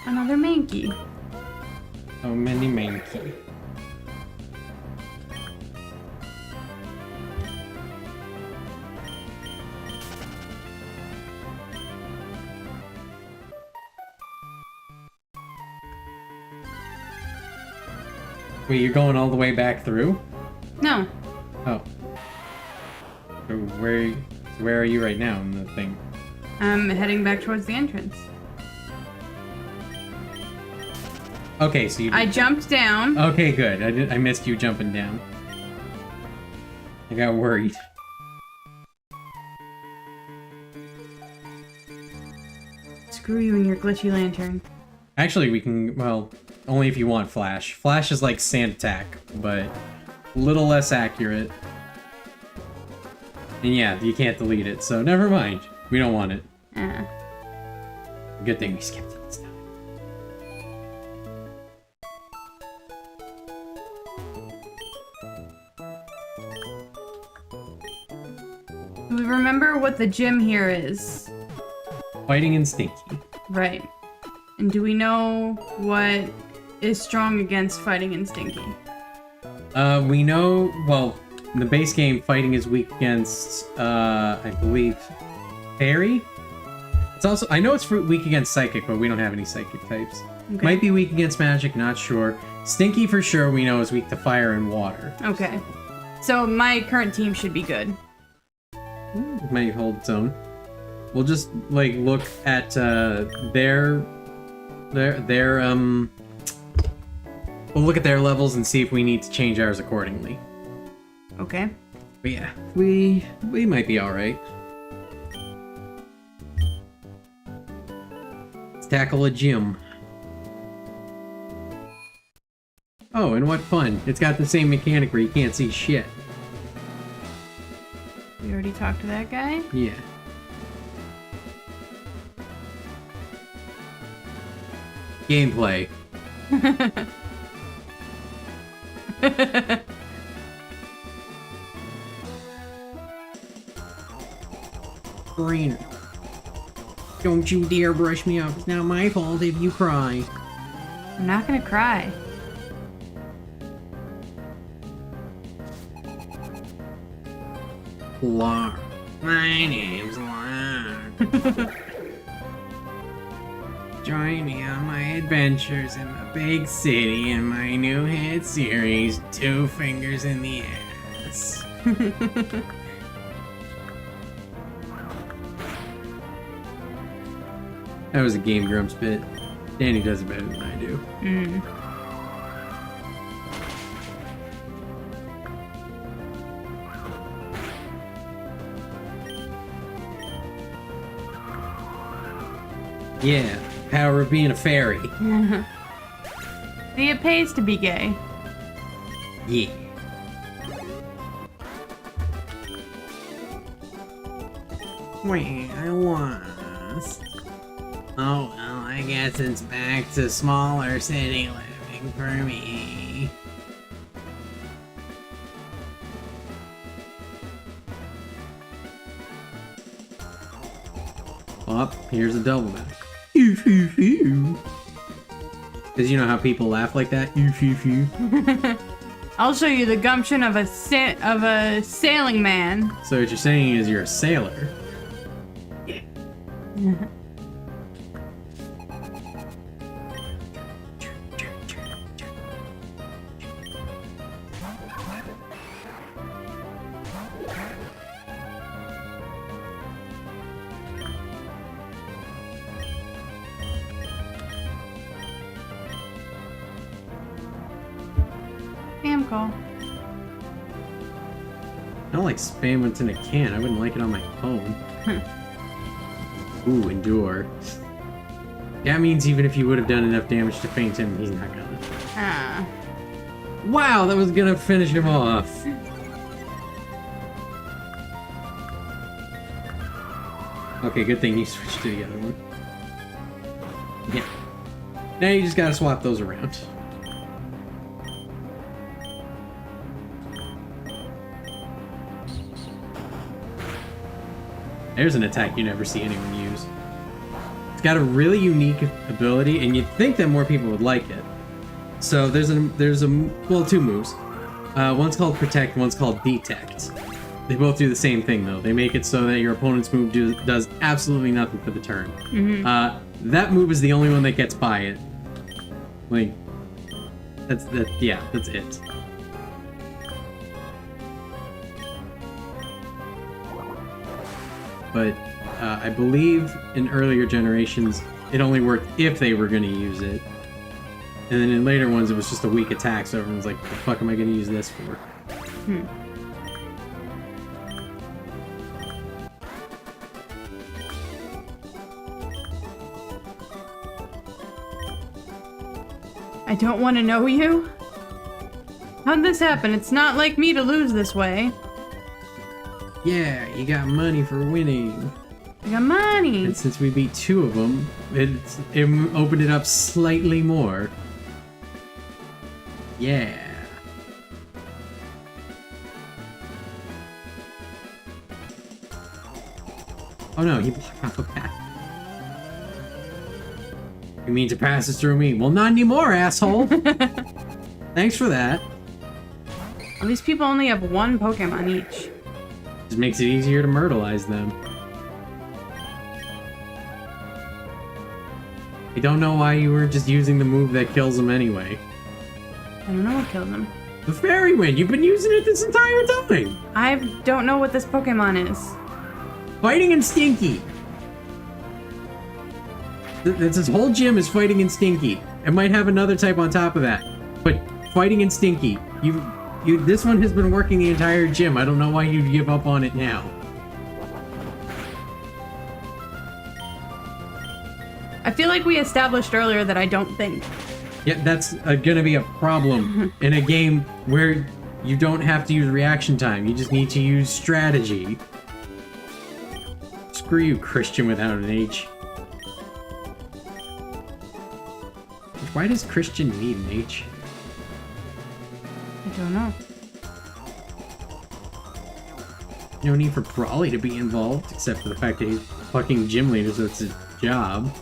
Another Mankey. So many Mankey. Wait, you're going all the way back through? No. Oh. So where are you right now in the thing? I'm heading back towards the entrance. Okay, so you... I jumped down. Okay, good. I missed you jumping down. I got worried. Screw you and your glitchy lantern. Actually, we can... Well, only if you want Flash. Flash is like Sand Attack, but a little less accurate. And yeah, you can't delete it, so never mind. We don't want it. Good thing we skipped it this time. Do we remember what the gym here is? Fighting and Stinky. Right. And do we know what is strong against Fighting and Stinky? We know, well, in the base game, Fighting is weak against, I believe, Fairy? It's also, I know it's weak against Psychic, but we don't have any Psychic types. Okay. Might be weak against Magic, not sure. Stinky, for sure, we know is weak to Fire and Water. Okay. So my current team should be good. It might hold its own. We'll just, like, look at, we'll look at their levels and see if we need to change ours accordingly. Okay. But yeah, we might be alright. Let's tackle a gym. Oh, and what fun. It's got the same mechanic where you can't see shit. We already talked to that guy? Yeah. Gameplay. Green. Don't you dare brush me off. It's not my fault if you cry. I'm not gonna cry. Lar. My name's Lar. Join me on my adventures in the big city in my new hit series, Two Fingers in the Ass. That was a Game Grumps bit. Danny does it better than I do. Yeah, power of being a fairy. See, it pays to be gay. Yeah. Where I was. Oh well, I guess it's back to smaller city living for me. Oh, here's a double back. Because you know how people laugh like that? I'll show you the gumption of a sailing man. So what you're saying is you're a sailor. call. I don't like spam what's in a can. I wouldn't like it on my phone. Ooh, endure. That means even if you would have done enough damage to faint him, he's not gonna. Ah. Wow, that was gonna finish him off. Okay, good thing you switched to the other one. Yeah. Now you just gotta swap those around. There's an attack you never see anyone use. It's got a really unique ability, and you'd think that more people would like it. So there's well, two moves. One's called Protect, one's called Detect. They both do the same thing, though. They make it so that your opponent's move does absolutely nothing for the turn. Mm-hmm. That move is the only one that gets by it. Like, that's it. But I believe in earlier generations, it only worked if they were going to use it. And then in later ones, it was just a weak attack, so everyone's like, what the fuck am I going to use this for? I don't want to know you. How'd this happen? It's not like me to lose this way. Yeah, you got money for winning. I got money. And since we beat two of them, it opened it up slightly more. Yeah. Oh no, he blocked off a path. You mean to pass this through me? Well, not anymore, asshole. Thanks for that. Well, these people only have one Pokemon each. Just makes it easier to myrtleize them. I don't know why you were just using the move that kills them anyway. I don't know what killed them. The Fairy Wind! You've been using it this entire time! I don't know what this Pokemon is. Fighting and Stinky! That's his whole gym is Fighting and Stinky. It might have another type on top of that. But Fighting and Stinky. This one has been working the entire gym. I don't know why you'd give up on it now. I feel like we established earlier that I don't think. Yeah, that's gonna be a problem in a game where you don't have to use reaction time. You just need to use strategy. Screw you, Christian without an H. Why does Christian need an H? I don't know. No need for Brawly to be involved, except for the fact that he's fucking gym leader, so it's his job.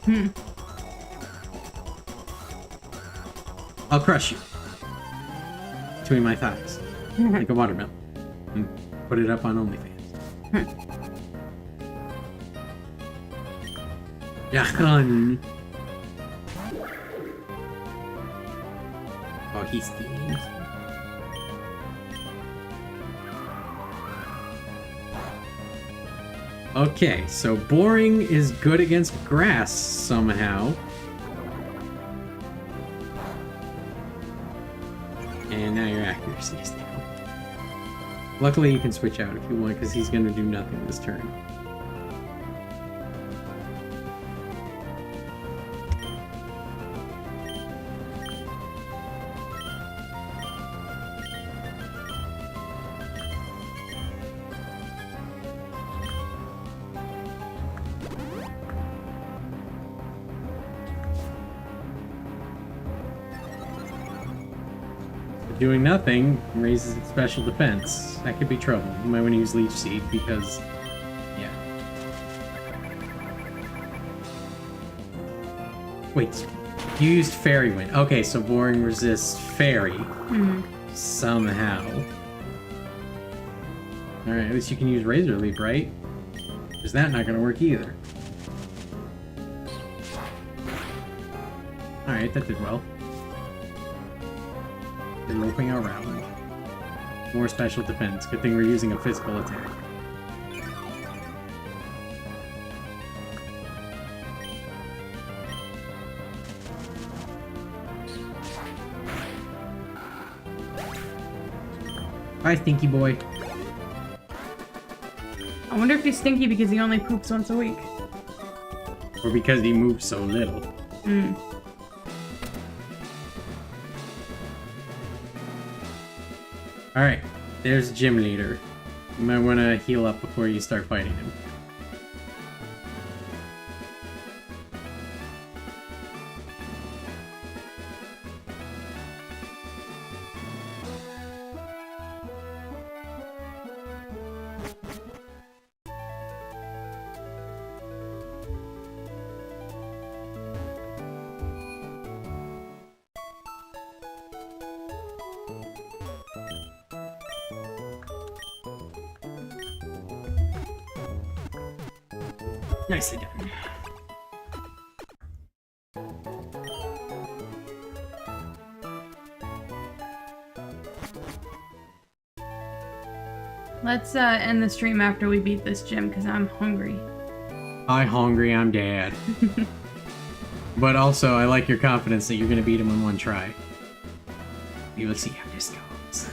I'll crush you. Between my thighs. Like a watermelon. And put it up on OnlyFans. Yahan. Oh, he's stealing. Okay, so boring is good against grass somehow. And now your accuracy is down. Luckily you can switch out if you want, because he's going to do nothing this turn. Doing nothing raises its special defense. That could be trouble. You might want to use Leech Seed because, yeah. Wait, you used Fairy Wind. Okay, so boring resists Fairy. Somehow. Alright, at least you can use Razor Leap, right? Is that not going to work either? Alright, that did well. Loping around. More special defense. Good thing we're using a physical attack. Bye, stinky boy. I wonder if he's stinky because he only poops once a week. Or because he moves so little. Hmm. Alright, there's gym leader. You might want to heal up before you start fighting him. Nicely done. Let's end the stream after we beat this gym because I'm hungry. I'm hungry, I'm dead. But also, I like your confidence that you're gonna beat him in one try. You will see how this goes.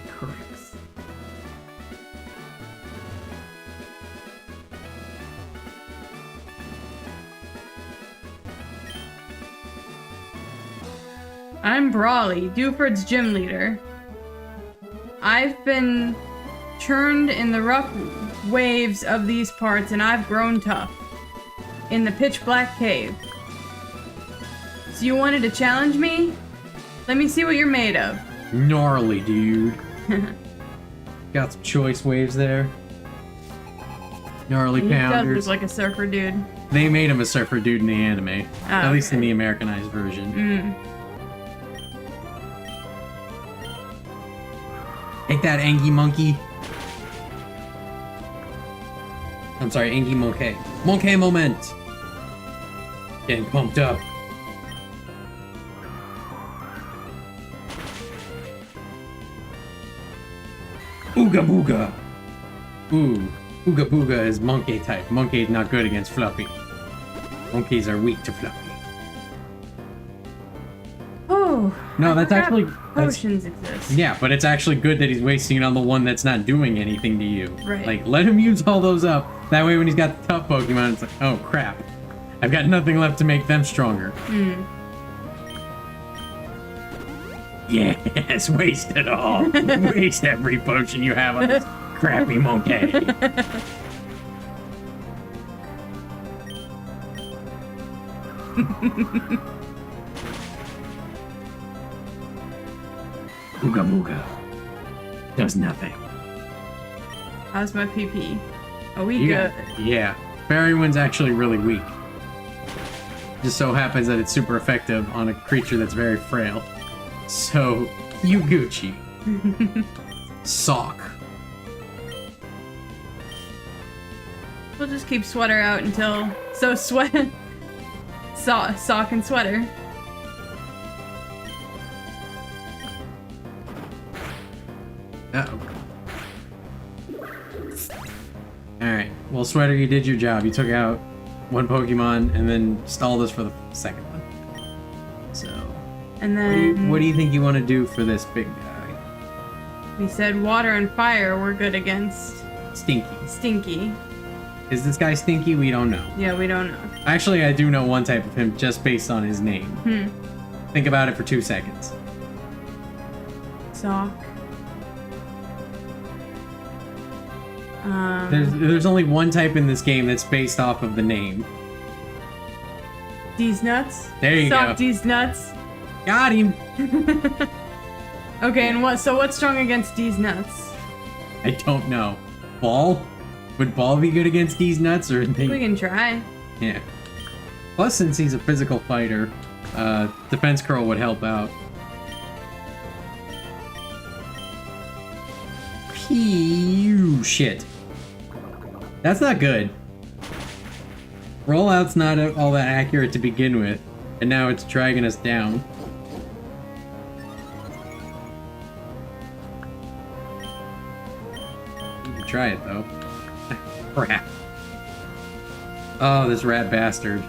Correct. I'm Brawly, Dewford's gym leader. I've been churned in the rough waves of these parts and I've grown tough. In the pitch black cave. So you wanted to challenge me? Let me see what you're made of. Gnarly, dude. Got some choice waves there. Gnarly He does pounders. look like a surfer dude. They made him a surfer dude in the anime. At least okay. in the Americanized version. Mm. Take that, Angie Monkey. I'm sorry, Angie Monkey. Monkey moment! Getting pumped up. Ooga Booga! Ooh, Ooga Booga is Monkey type. Monkey's not good against Fluffy. Monkeys are weak to Fluffy. Oh. No, I that's forgot actually... potions exist. Yeah, but it's actually good that he's wasting it on the one that's not doing anything to you. Right. Like, let him use all those up. That way when he's got the tough Pokemon, it's like, oh crap. I've got nothing left to make them stronger. Hmm. Yes, waste it all. Waste every potion you have on this crappy monkey. Ooga Booga does nothing. How's my PP? Are we You good? got- yeah, Fairy Wind's actually really weak. Just so happens that it's super effective on a creature that's very frail. So, you Gucci. Sock. We'll just keep Sweater out until... So Sock and Sweater. Uh-oh. Alright, well Sweater, you did your job. You took out one Pokemon and then stalled us for the second one. So, And then what do you think you want to do for this big guy? we said water and fire were good against Stinky. Stinky. Is this guy Stinky? We don't know. Yeah, we don't know. Actually, I do know one type of him just based on his name. Think about it for 2 seconds. Sock. There's only one type in this game that's based off of the name. D's nuts. There you Sock go. D's nuts. Got him! Okay, and what's strong against D's nuts? I don't know. Ball? Would Ball be good against these nuts, or We can try. Yeah. Plus, since he's a physical fighter, Defense Curl would help out. Pew! Shit. That's not good. Rollout's not all that accurate to begin with, and now it's dragging us down. You can try it, though. Crap. Oh, this rat bastard.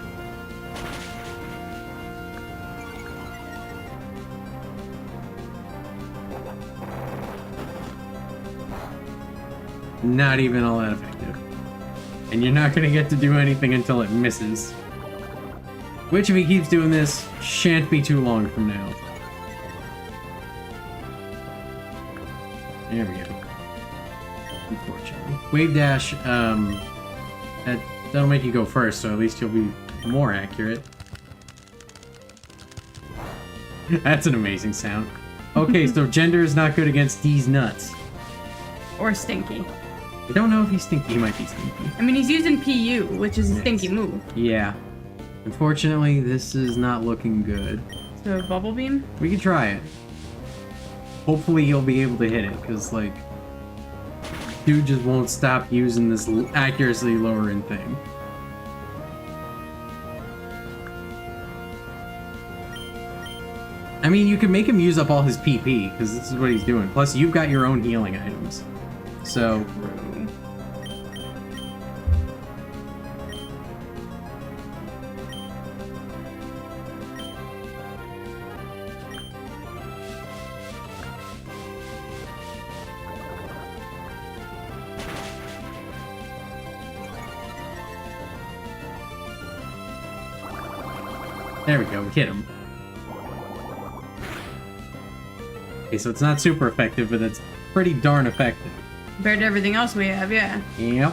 Not even all that effective. And you're not gonna get to do anything until it misses. Which, if he keeps doing this, shan't be too long from now. There we go. Unfortunately. Wave dash, that'll make you go first, so at least you'll be more accurate. That's an amazing sound. Okay, so gender is not good against these nuts. Or Stinky. I don't know if he's stinky. He might be stinky. I mean, he's using PU, which is a stinky move. Yeah. Unfortunately, this is not looking good. So, Bubble Beam? We can try it. Hopefully he'll be able to hit it, because, like, dude just won't stop using this accuracy lowering thing. I mean, you can make him use up all his PP, because this is what he's doing. Plus, you've got your own healing items. So... There we go, we hit him. Okay, so it's not super effective, but it's pretty darn effective. Compared to everything else we have, yeah. Yep.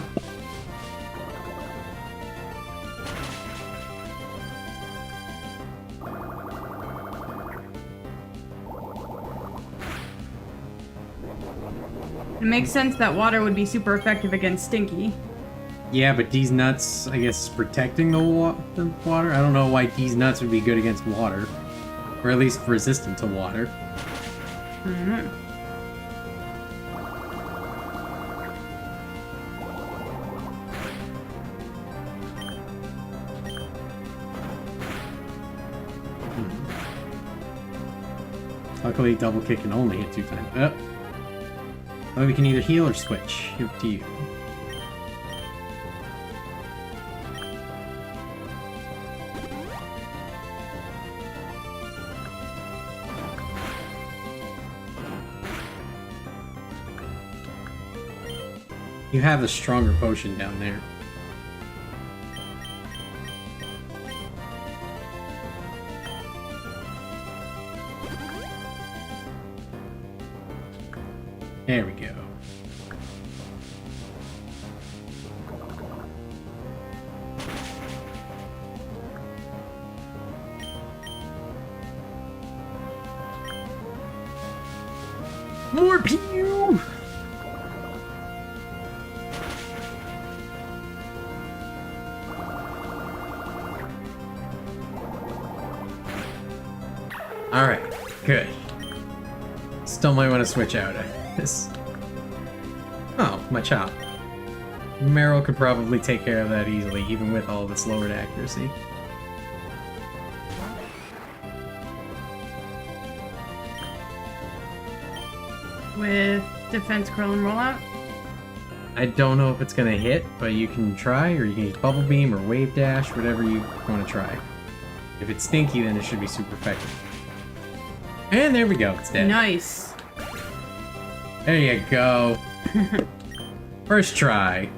It makes sense that water would be super effective against Stinky. Yeah, but these nuts, I guess, is protecting the water. I don't know why these nuts would be good against water. Or at least resistant to water. I don't know. Luckily, double kick can only hit 2 times. Oh. Well, we can either heal or switch. Up to you. You have the stronger potion down there. There we go. More pew! Alright, good. Still might want to switch out of this. Oh, my chop. Meryl could probably take care of that easily, even with all of its lowered accuracy. With defense curl and rollout? I don't know if it's gonna hit, but you can try, or you can use Bubble Beam or Wave Dash, whatever you want to try. If it's stinky, then it should be super effective. And there we go, it's dead. Nice. There you go. First try.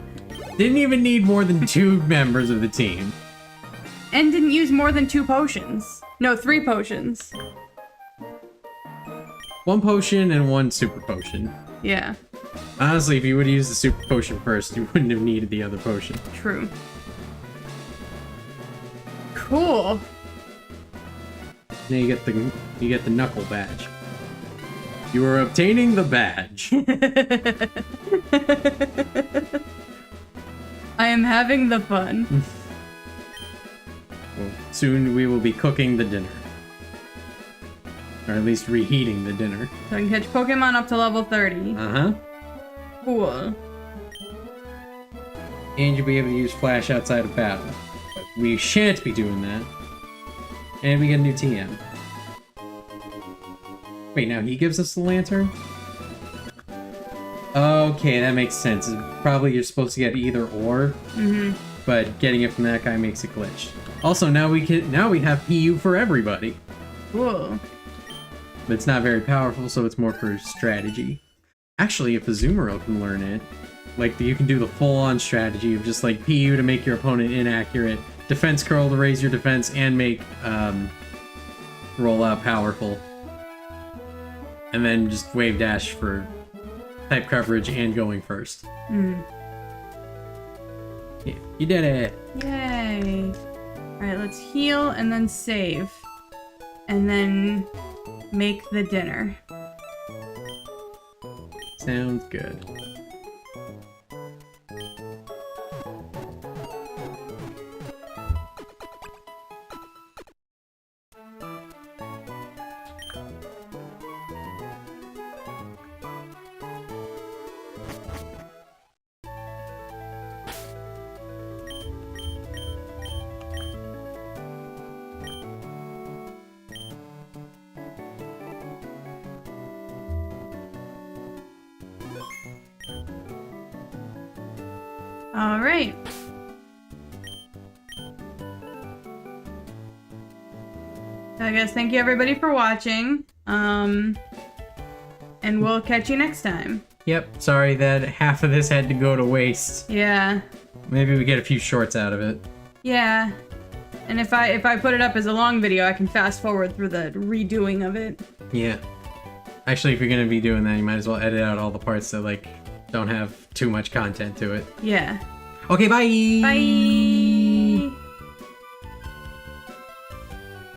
Didn't even need more than 2 members of the team. And didn't use more than 2 potions. No, 3 potions. 1 potion and 1 super potion. Yeah. Honestly, if you would have used the super potion first, you wouldn't have needed the other potion. True. Cool. Now you get the knuckle badge. You are obtaining the badge. I am having the fun. Well, soon we will be cooking the dinner. Or at least reheating the dinner. So I can catch Pokemon up to level 30. Uh-huh. Cool. And you'll be able to use Flash outside of battle. But we shan't be doing that. And we get a new TM. Wait, now he gives us the lantern? Okay, that makes sense. Probably you're supposed to get either or. But getting it from that guy makes it glitched. Also, now we have PU for everybody. Cool. But it's not very powerful, so it's more for strategy. Actually, if Azumarill can learn it, Like, you can do the full-on strategy of just, like, PU to make your opponent inaccurate, defense curl to raise your defense, and make, roll out powerful. And then just wave dash for type coverage and going first. Yeah, you did it! Yay! Alright, let's heal and then save. And then make the dinner. Sounds good. Alright. So I guess thank you everybody for watching. And we'll catch you next time. Yep, sorry that half of this had to go to waste. Yeah. Maybe we get a few shorts out of it. Yeah. And if I put it up as a long video, I can fast forward through the redoing of it. Yeah. Actually, if you're gonna be doing that, you might as well edit out all the parts that, like, don't have too much content to it. Yeah. Okay, bye! Bye!